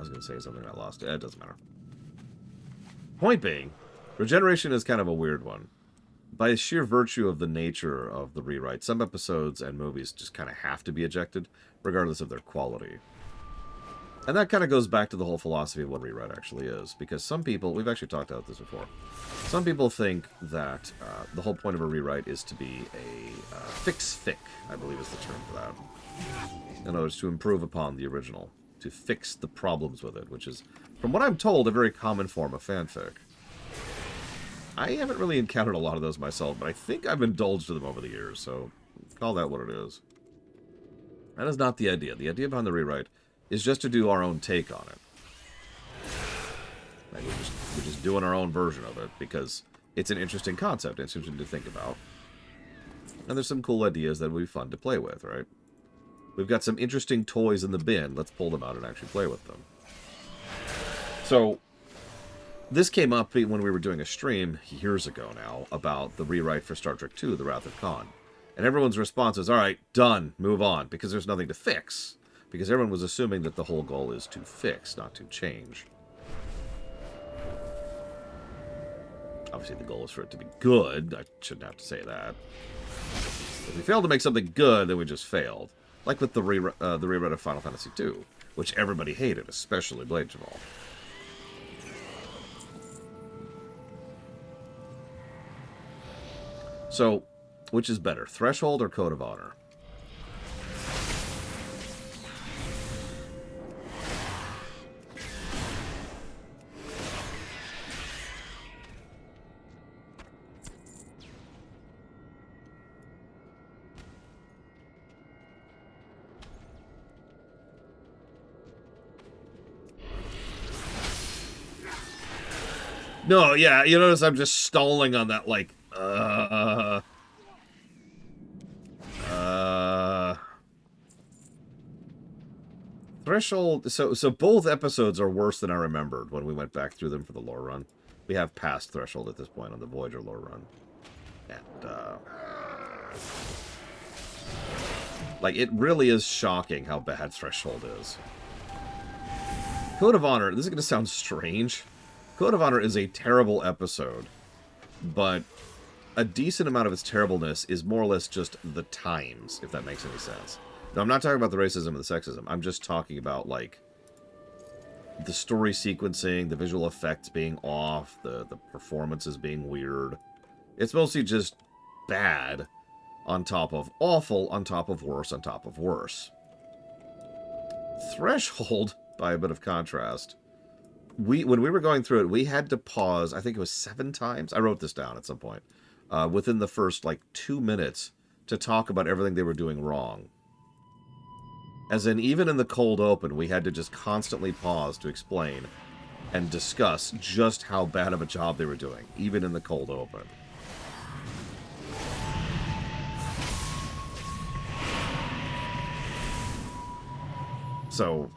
was going to say something I lost. It doesn't matter. Point being, regeneration is kind of a weird one. By sheer virtue of the nature of the rewrite, some episodes and movies just kind of have to be ejected, regardless of their quality. And that kind of goes back to the whole philosophy of what rewrite actually is. Because some people, we've actually talked about this before, some people think that the whole point of a rewrite is to be a fix-fic, I believe is the term for that. In other words, to improve upon the original. To fix the problems with it, which is, from what I'm told, a very common form of fanfic. I haven't really encountered a lot of those myself, but I think I've indulged in them over the years, so call that what it is. That is not the idea. The idea behind the rewrite is just to do our own take on it. Like we're just doing our own version of it, because it's an interesting concept, it's interesting to think about. And there's some cool ideas that would be fun to play with, right? We've got some interesting toys in the bin. Let's pull them out and actually play with them. So, this came up when we were doing a stream years ago now about the rewrite for Star Trek II, The Wrath of Khan. And everyone's response was, alright, done, move on, because there's nothing to fix. Because everyone was assuming that the whole goal is to fix, not to change. Obviously the goal is for it to be good. I shouldn't have to say that. If we failed to make something good, then we just failed. Like with the rewrite of Final Fantasy II, which everybody hated, especially Blade Jamal. So, which is better, Threshold or Code of Honor? No, yeah, you notice I'm just stalling on that, like, Threshold, so both episodes are worse than I remembered when we went back through them for the lore run. We have passed Threshold at this point on the Voyager lore run. And, like, it really is shocking how bad Threshold is. Code of Honor, this is going to sound strange. Code of Honor is a terrible episode, but a decent amount of its terribleness is more or less just the times, if that makes any sense. Now, I'm not talking about the racism and the sexism. I'm just talking about, like, the story sequencing, the visual effects being off, the performances being weird. It's mostly just bad on top of awful, on top of worse, on top of worse. Threshold, by a bit of contrast, when we were going through it, we had to pause, I think it was 7 times. I wrote this down at some point. Within the first, like, 2 minutes to talk about everything they were doing wrong. As in, even in the cold open, we had to just constantly pause to explain and discuss just how bad of a job they were doing, even in the cold open. So,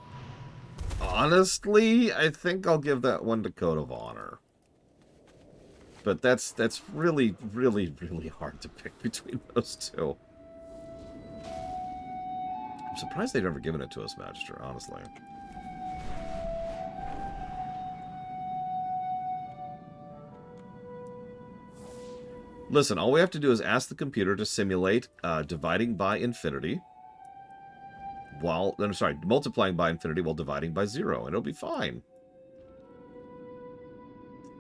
honestly, I think I'll give that one to Code of Honor. But that's really, really, really hard to pick between those two. I'm surprised they've never given it to us, Magister, honestly. Listen, all we have to do is ask the computer to simulate dividing by infinity. Multiplying by infinity while dividing by 0, and it'll be fine.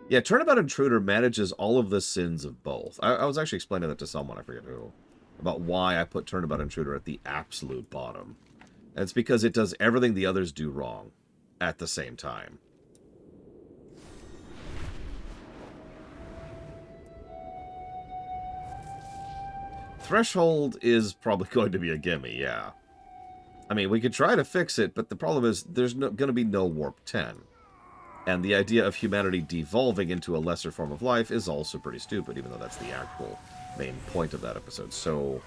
Yeah, Turnabout Intruder manages all of the sins of both. I was actually explaining that to someone, I forget who, about why I put Turnabout Intruder at the absolute bottom. And it's because it does everything the others do wrong at the same time. Threshold is probably going to be a gimme, yeah. I mean, we could try to fix it, but the problem is there's going to be no Warp 10. And the idea of humanity devolving into a lesser form of life is also pretty stupid, even though that's the actual main point of that episode. So,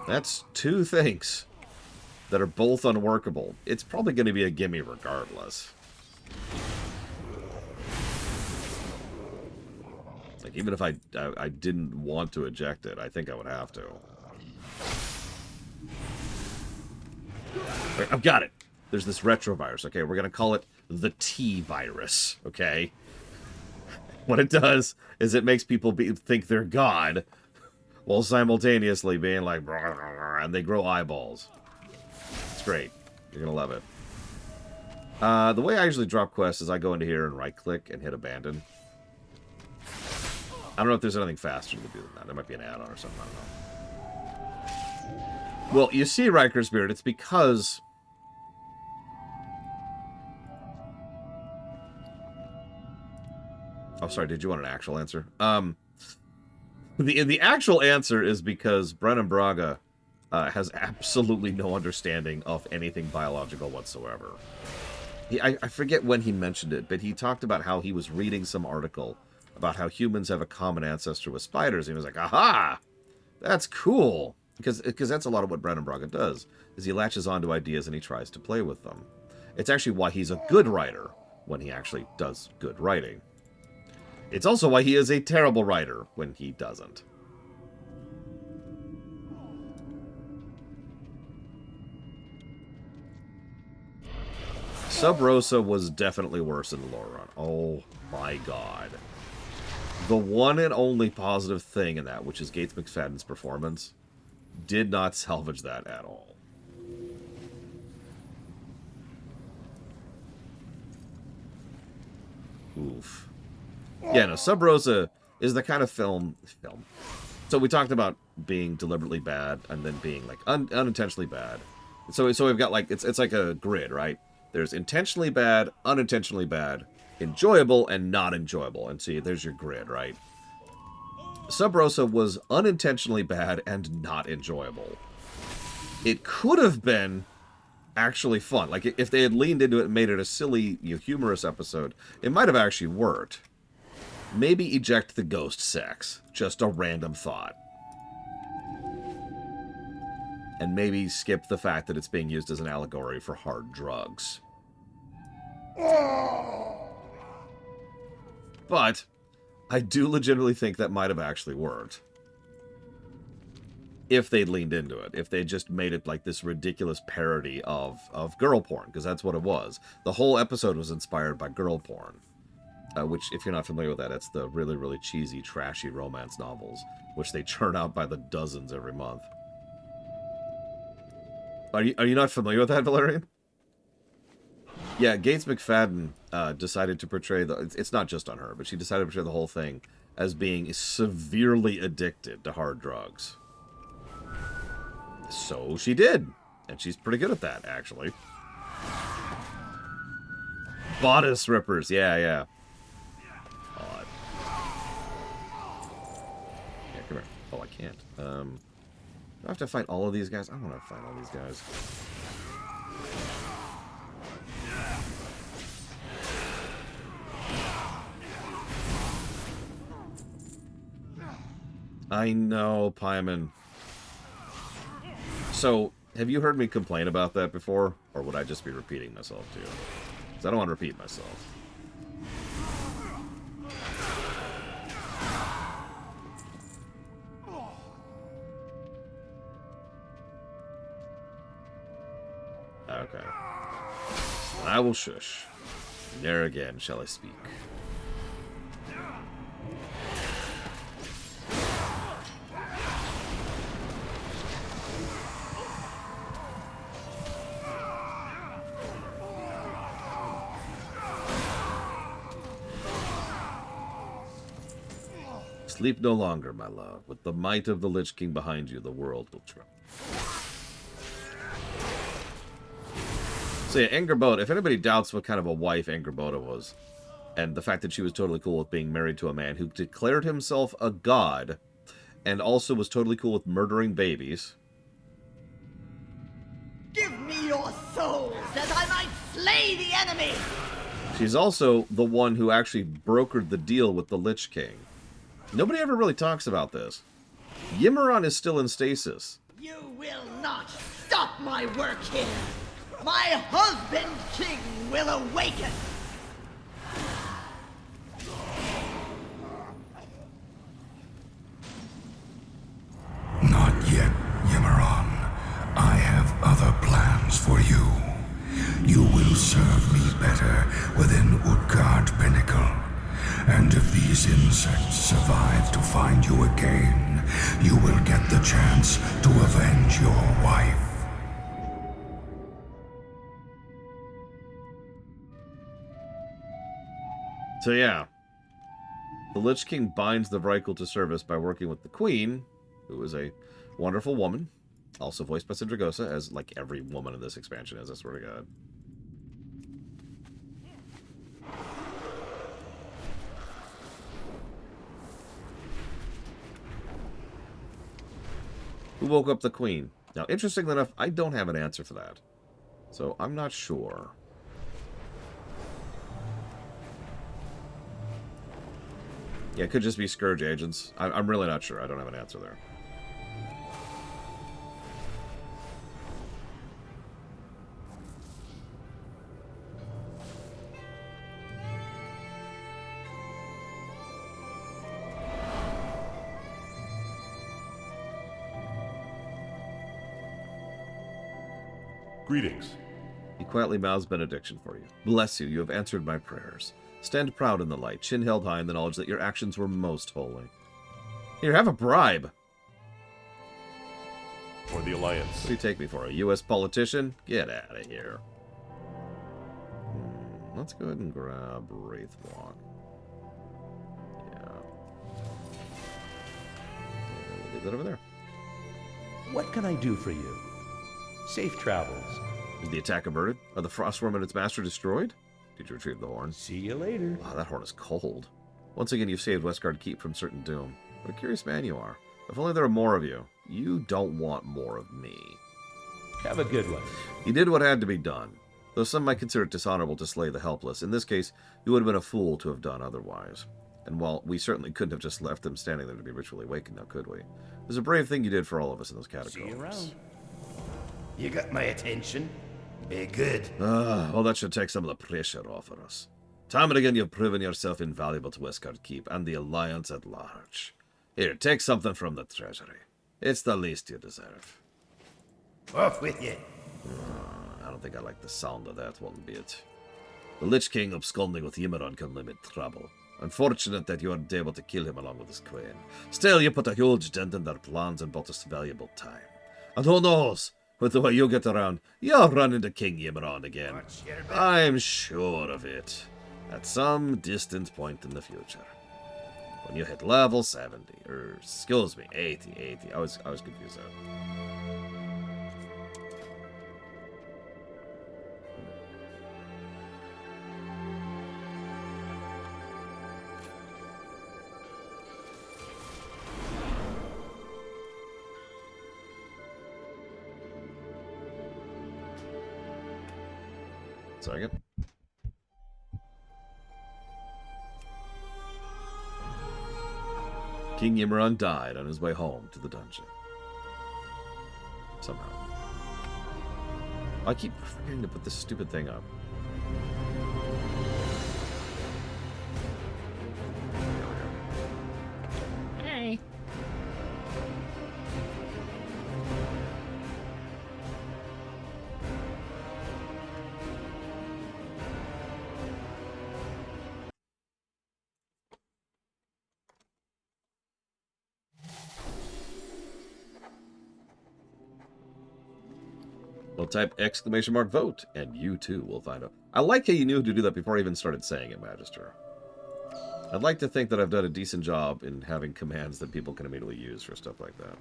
that's two things that are both unworkable. It's probably going to be a gimme regardless. Like, even if I didn't want to eject it, I think I would have to. Wait, I've got it! There's this retrovirus, okay? We're going to call it the T-virus, okay? What it does is it makes people think they're God, while simultaneously being like, and they grow eyeballs. It's great. You're going to love it. The way I usually drop quests is I go into here and right-click and hit abandon. I don't know if there's anything faster to do than that. There might be an add-on or something. I don't know. Well, you see, Riker's Beard, it's because... Oh, sorry, did you want an actual answer? The actual answer is because Brennan Braga has absolutely no understanding of anything biological whatsoever. I forget when he mentioned it, but he talked about how he was reading some article about how humans have a common ancestor with spiders. And he was like, aha! That's cool! Because that's a lot of what Brennan Braga does, is he latches onto ideas and he tries to play with them. It's actually why he's a good writer, when he actually does good writing. It's also why he is a terrible writer when he doesn't. Sub Rosa was definitely worse in the lore run. Oh my god. The one and only positive thing in that, which is Gates McFadden's performance, did not salvage that at all. Oof. Yeah, no, Sub Rosa is the kind of film. So we talked about being deliberately bad and then being like unintentionally bad. So we've got like it's like a grid, right? There's intentionally bad, unintentionally bad, enjoyable, and not enjoyable. And see, there's your grid, right? Sub Rosa was unintentionally bad and not enjoyable. It could have been actually fun. Like if they had leaned into it and made it a silly, humorous episode, it might have actually worked. Maybe eject the ghost sex. Just a random thought. And maybe skip the fact that it's being used as an allegory for hard drugs. But I do legitimately think that might have actually worked. If they'd leaned into it. If they just made it like this ridiculous parody of girl porn. Because that's what it was. The whole episode was inspired by girl porn. Which, if you're not familiar with that, it's the really, really cheesy, trashy romance novels, which they churn out by the dozens every month. Are you not familiar with that, Valerian? Yeah, Gates McFadden decided to portray it's not just on her, but she decided to portray the whole thing as being severely addicted to hard drugs. So she did, and she's pretty good at that, actually. Bodice rippers, yeah. Odd. Yeah, come here. Oh, I can't. Do I have to fight all of these guys? I don't want to fight all these guys. I know, Pyman. So, have you heard me complain about that before? Or would I just be repeating myself to you? Because I don't want to repeat myself. Okay. I will shush. Ne'er again shall I speak. Sleep no longer, my love. With the might of the Lich King behind you, the world will tremble. So yeah, Angerboda, if anybody doubts what kind of a wife Angerboda was, and the fact that she was totally cool with being married to a man who declared himself a god, and also was totally cool with murdering babies. Give me your souls that I might slay the enemy! She's also the one who actually brokered the deal with the Lich King. Nobody ever really talks about this. Yimmeron is still in stasis. You will not stop my work here. My husband king will awaken. Not yet, Yimmeron. I have other plans for you. You will serve me better within Utgard Pinnacle. And if these insects survive to find you again, you will get the chance to avenge your wife. So yeah, the Lich King binds the Vrykul to service by working with the Queen, who is a wonderful woman, also voiced by Sindragosa, as like every woman in this expansion is, I swear to God. Who woke up the Queen? Now, interestingly enough, I don't have an answer for that. So, I'm not sure. Yeah, it could just be Scourge agents. I'm really not sure. I don't have an answer there. Greetings. He quietly mouths benediction for you. Bless you, you have answered my prayers. Stand proud in the light, chin held high in the knowledge that your actions were most holy. Here, have a bribe. For the Alliance. What do you take me for, a U.S. politician? Get out of here. Let's go ahead and grab Wraithwalk. Yeah. And we'll leave that over there. What can I do for you? Safe travels. Is the attack averted? Are the Frostworm and its master destroyed? Did you retrieve the horn? See you later. Wow, that horn is cold. Once again, you've saved Westguard Keep from certain doom. What a curious man you are. If only there were more of you. You don't want more of me. Have a good one. You did what had to be done. Though some might consider it dishonorable to slay the helpless, in this case, you would have been a fool to have done otherwise. And while we certainly couldn't have just left them standing there to be ritually awakened, now could we? It was a brave thing you did for all of us in those catacombs. See you around. You got my attention. Be good. Well, that should take some of the pressure off of us. Time and again, you've proven yourself invaluable to Westguard Keep and the Alliance at large. Here, take something from the treasury. It's the least you deserve. Off with you. I don't think I like the sound of that one bit. The Lich King absconding with Yimmeron can limit trouble. Unfortunate that you weren't able to kill him along with his queen. Still, you put a huge dent in their plans and bought us valuable time. And who knows? With the way you get around, you'll run into King Yimmeron again. I'm sure of it. At some distant point in the future. When you hit level 70, or excuse me, 80. I was confused there. Second. King Yimmeron died on his way home to the dungeon. Somehow. I keep forgetting to put this stupid thing up. Hey. Well, type !vote, and you too will find out. I like how you knew to do that before I even started saying it, Magister. I'd like to think that I've done a decent job in having commands that people can immediately use for stuff like that.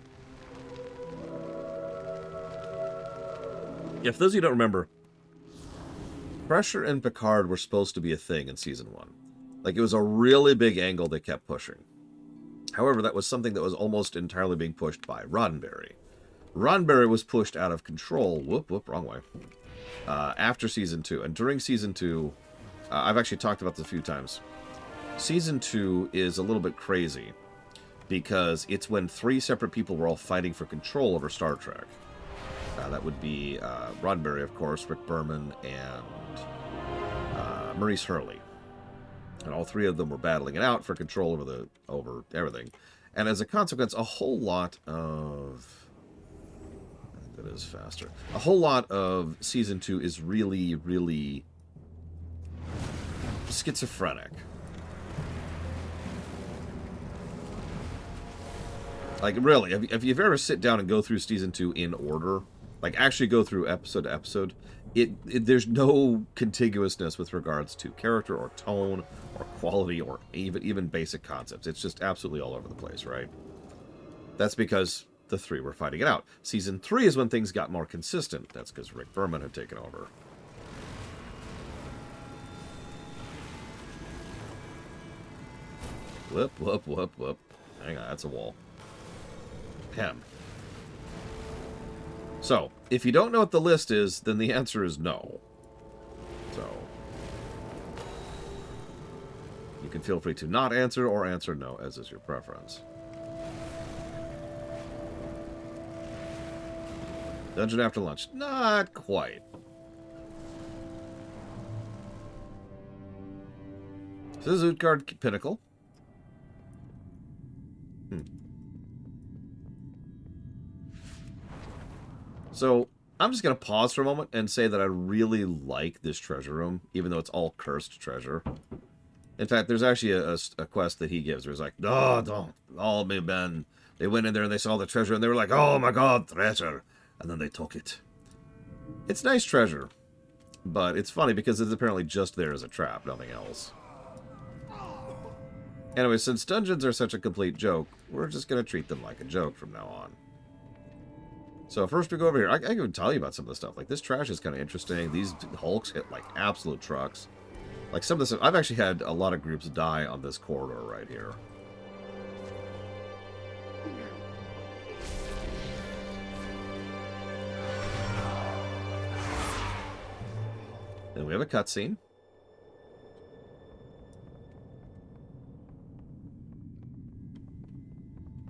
Yeah, for those of you who don't remember, Pressure and Picard were supposed to be a thing in Season 1. Like, it was a really big angle they kept pushing. However, that was something that was almost entirely being pushed by Roddenberry. Roddenberry was pushed out of control, wrong way, after Season 2. And during Season 2, I've actually talked about this a few times. Season 2 is a little bit crazy because it's when 3 separate people were all fighting for control over Star Trek. That would be Roddenberry, of course, Rick Berman, and Maurice Hurley. And all 3 of them were battling it out for control over everything. And as a consequence, a whole lot of... That is faster. A whole lot of Season 2 is really, really schizophrenic. Like, really, if you've ever sit down and go through Season 2 in order, like, actually go through episode to episode, there's no contiguousness with regards to character or tone or quality or even basic concepts. It's just absolutely all over the place, right? That's because the 3 were fighting it out. Season 3 is when things got more consistent. That's because Rick Berman had taken over. Whoop, whoop, whoop, whoop. Hang on, that's a wall. Hem. So, if you don't know what the list is, then the answer is no. So, you can feel free to not answer or answer no, as is your preference. Dungeon after lunch. Not quite. This is Utgard Pinnacle. So, I'm just going to pause for a moment and say that I really like this treasure room, even though it's all cursed treasure. In fact, there's actually a quest that he gives where he's like, "No, don't. All me men." They went in there and they saw the treasure and they were like, "Oh my god, treasure." And then they took it. It's nice treasure, but it's funny because it's apparently just there as a trap, nothing else. Anyway, since dungeons are such a complete joke, we're just going to treat them like a joke from now on. So first we go over here. I can even tell you about some of the stuff. Like, this trash is kind of interesting. These hulks hit like absolute trucks. Like, some of this, I've actually had a lot of groups die on this corridor right here. Then we have a cutscene.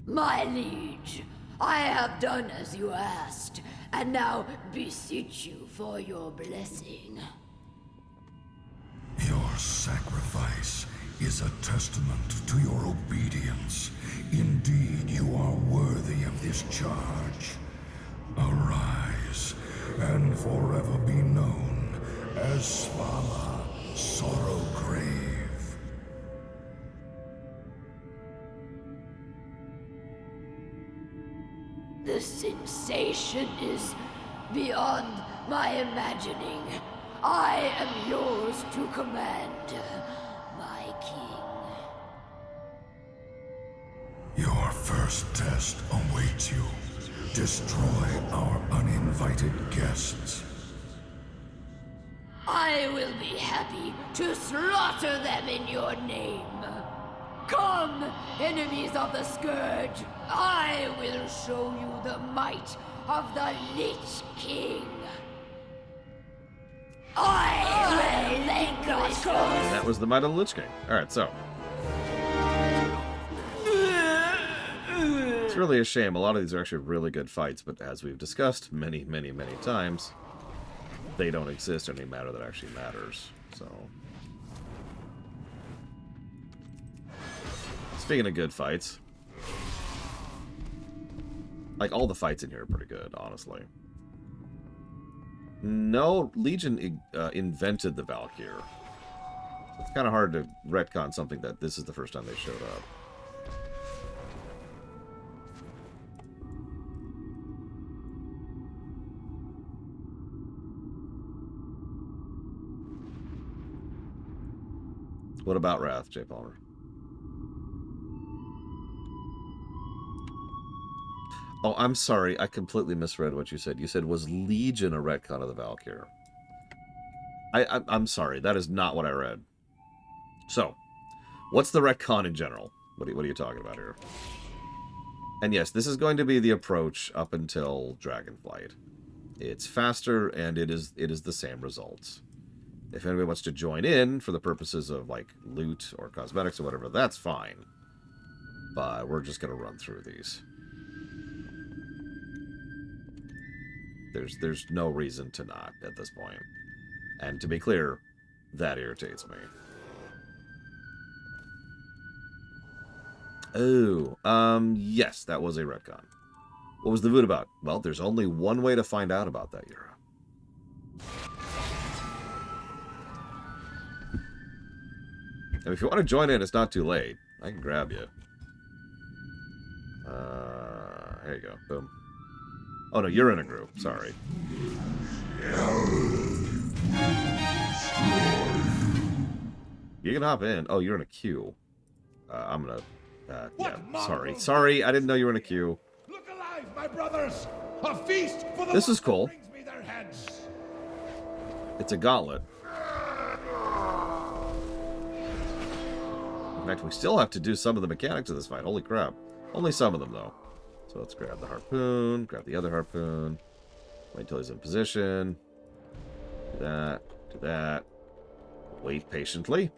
My liege, I have done as you asked, and now beseech you for your blessing. Your sacrifice is a testament to your obedience. Indeed, you are worthy of this charge. Arise, and forever be known as Svala Sorrowgrave. The sensation is beyond my imagining. I am yours to command, my king. Your first test awaits you. Destroy our uninvited guests. I will be happy to slaughter them in your name. Come, enemies of the Scourge, I will show you the might of the Lich King. I will vanquish you. That was the might of the Lich King. Alright, so. It's really a shame. A lot of these are actually really good fights, but as we've discussed many, many, many times, they don't exist in any matter that actually matters. So, speaking of good fights, like, all the fights in here are pretty good, honestly. No, Legion invented the Valkyr. It's kind of hard to retcon something that this is the first time they showed up. What about Wrath, J. Palmer? Oh, I'm sorry. I completely misread what you said. You said, was Legion a retcon of the Valkyr? I'm sorry. That is not what I read. So, what's the retcon in general? What are you talking about here? And yes, this is going to be the approach up until Dragonflight. It's faster, and it is the same results. If anybody wants to join in for the purposes of, like, loot or cosmetics or whatever, that's fine. But we're just going to run through these. There's no reason to not at this point. And to be clear, that irritates me. Oh, yes, that was a retcon. What was the voot about? Well, there's only one way to find out about that, Yura. And if you want to join in, it's not too late. I can grab you. There you go. Boom. Oh, no, you're in a group. Sorry. You can hop in. Oh, you're in a queue. I'm gonna... yeah, sorry. Sorry, I didn't know you were in a queue. Look alive, my brothers! A feast for the This is cool. brings me their heads. It's a gauntlet. In fact, we still have to do some of the mechanics of this fight. Holy crap. Only some of them, though. So let's grab the harpoon, grab the other harpoon, wait until he's in position, do that, wait patiently,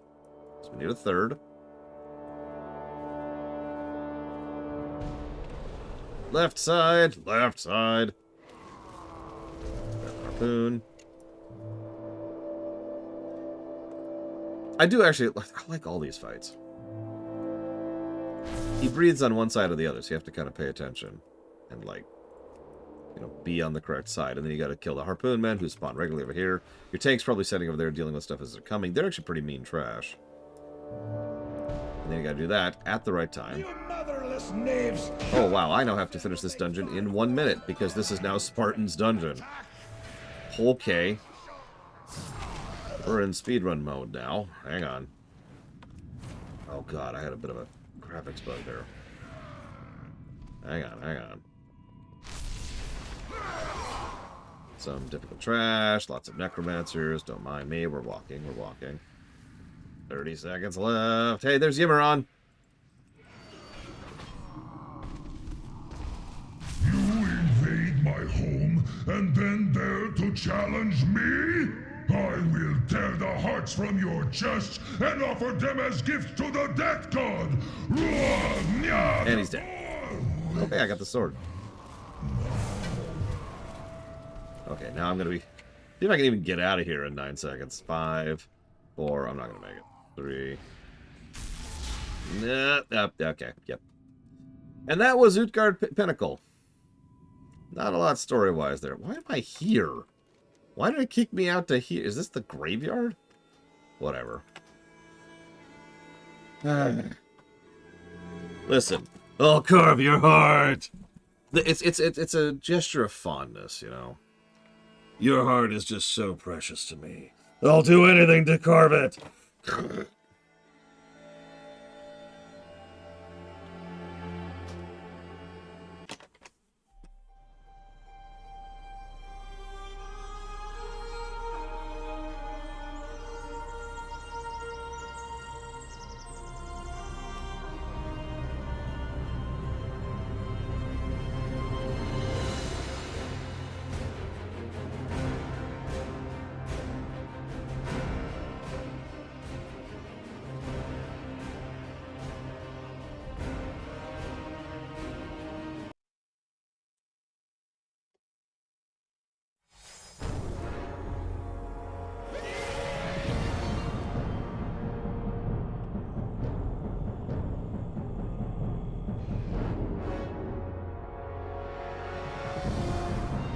so we need a third. Left side, left side. Grab the harpoon. I do actually, I like all these fights. He breathes on one side or the other, so you have to kind of pay attention and, like, you know, be on the correct side. And then you got to kill the harpoon men who spawn regularly over here. Your tank's probably sitting over there dealing with stuff as they're coming. They're actually pretty mean trash. And then you got to do that at the right time. You motherless knaves! Oh, wow, I now have to finish this dungeon in 1 minute because this is now Spartan's dungeon. Okay. We're in speedrun mode now. Hang on. Oh, God, I had a bit of a graphics bug there. Hang on. Some typical trash, lots of necromancers. Don't mind me, we're walking. 30 seconds left. Hey, there's Yimmeron. You invade my home and then dare to challenge me? I will tear the hearts from your chest and offer them as gifts to the Death God! And he's dead. Okay, I got the sword. Okay, now I'm gonna be... See if I can even get out of here in 9 seconds. 5, 4, I'm not gonna make it. 3... Nah, okay, yep. And that was Utgard Pinnacle. Not a lot story-wise there. Why am I here? Why did it kick me out to here? Is this the graveyard? Whatever. Listen, I'll carve your heart. It's a gesture of fondness, you know. Your heart is just so precious to me. I'll do anything to carve it.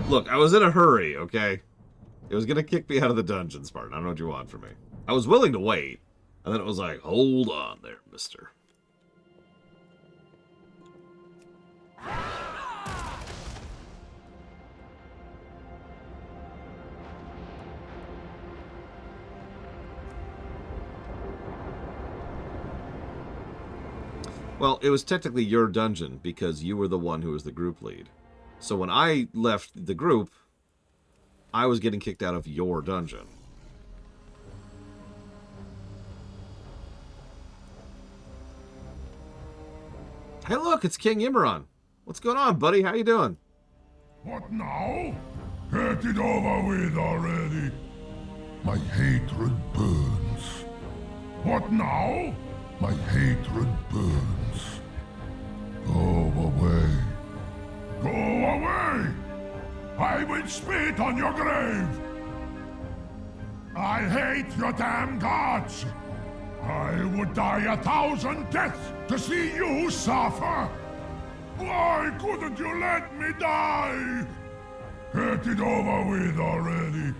Look, I was in a hurry, okay? It was gonna kick me out of the dungeon, Spartan. I don't know what you want from me. I was willing to wait, and then it was like, hold on there, mister. Well, it was technically your dungeon because you were the one who was the group lead. So when I left the group, I was getting kicked out of your dungeon. Hey, look, it's King Imran. What's going on, buddy? How you doing? What now? Get it over with already. My hatred burns. What now? My hatred burns. Go away. Go away! I will spit on your grave! I hate your damn gods! I would die 1,000 deaths to see you suffer! Why couldn't you let me die? Get it over with already.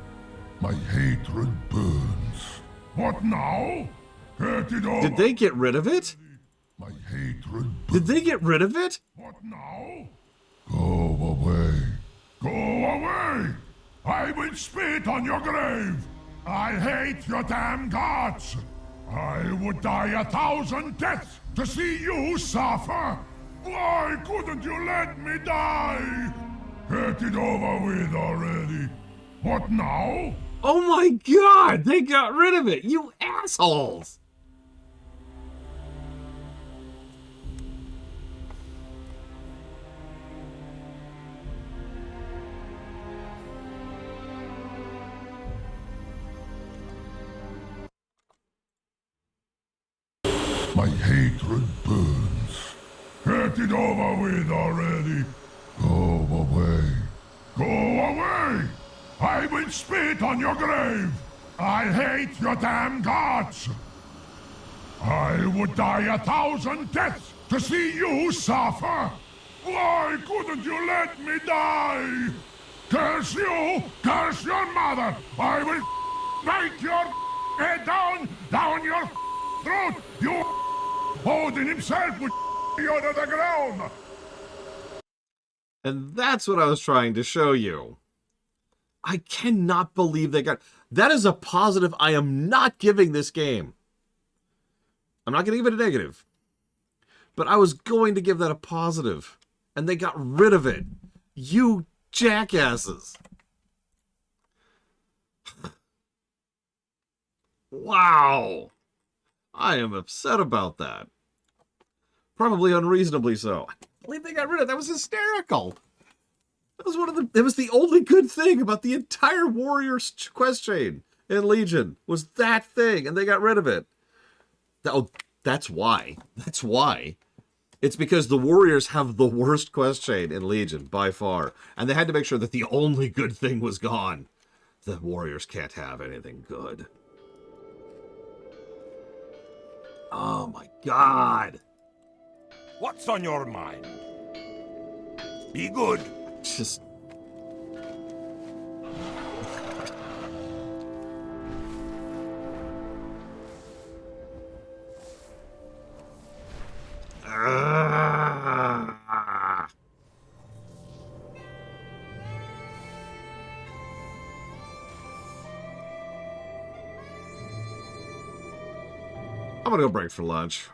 My hatred burns. What now? Get it over. Did they get rid of it? My hatred burns. Did they get rid of it? What now? Go away. Go away! I will spit on your grave! I hate your damn gods! I would die 1,000 deaths to see you suffer! Why couldn't you let me die? Get it over with already. What now? Oh my god! They got rid of it! You assholes! My hatred burns. Get it over with already. Go away. Go away! I will spit on your grave! I hate your damn gods! I would die 1,000 deaths to see you suffer! Why couldn't you let me die? Curse you! Curse your mother! I will break your head down your throat! You Odin himself would you to the ground! And that's what I was trying to show you. I cannot believe they got... That is a positive I am not giving this game. I'm not going to give it a negative. But I was going to give that a positive. And they got rid of it. You jackasses. Wow. I am upset about that. Probably unreasonably so. I can't believe they got rid of it. That was hysterical. That was it was the only good thing about the entire Warriors quest chain in Legion was that thing, and they got rid of it. Oh, that's why. That's why. It's because the Warriors have the worst quest chain in Legion by far, and they had to make sure that the only good thing was gone. The Warriors can't have anything good. Oh my god. What's on your mind? Be good. Just... I'm gonna go break for lunch.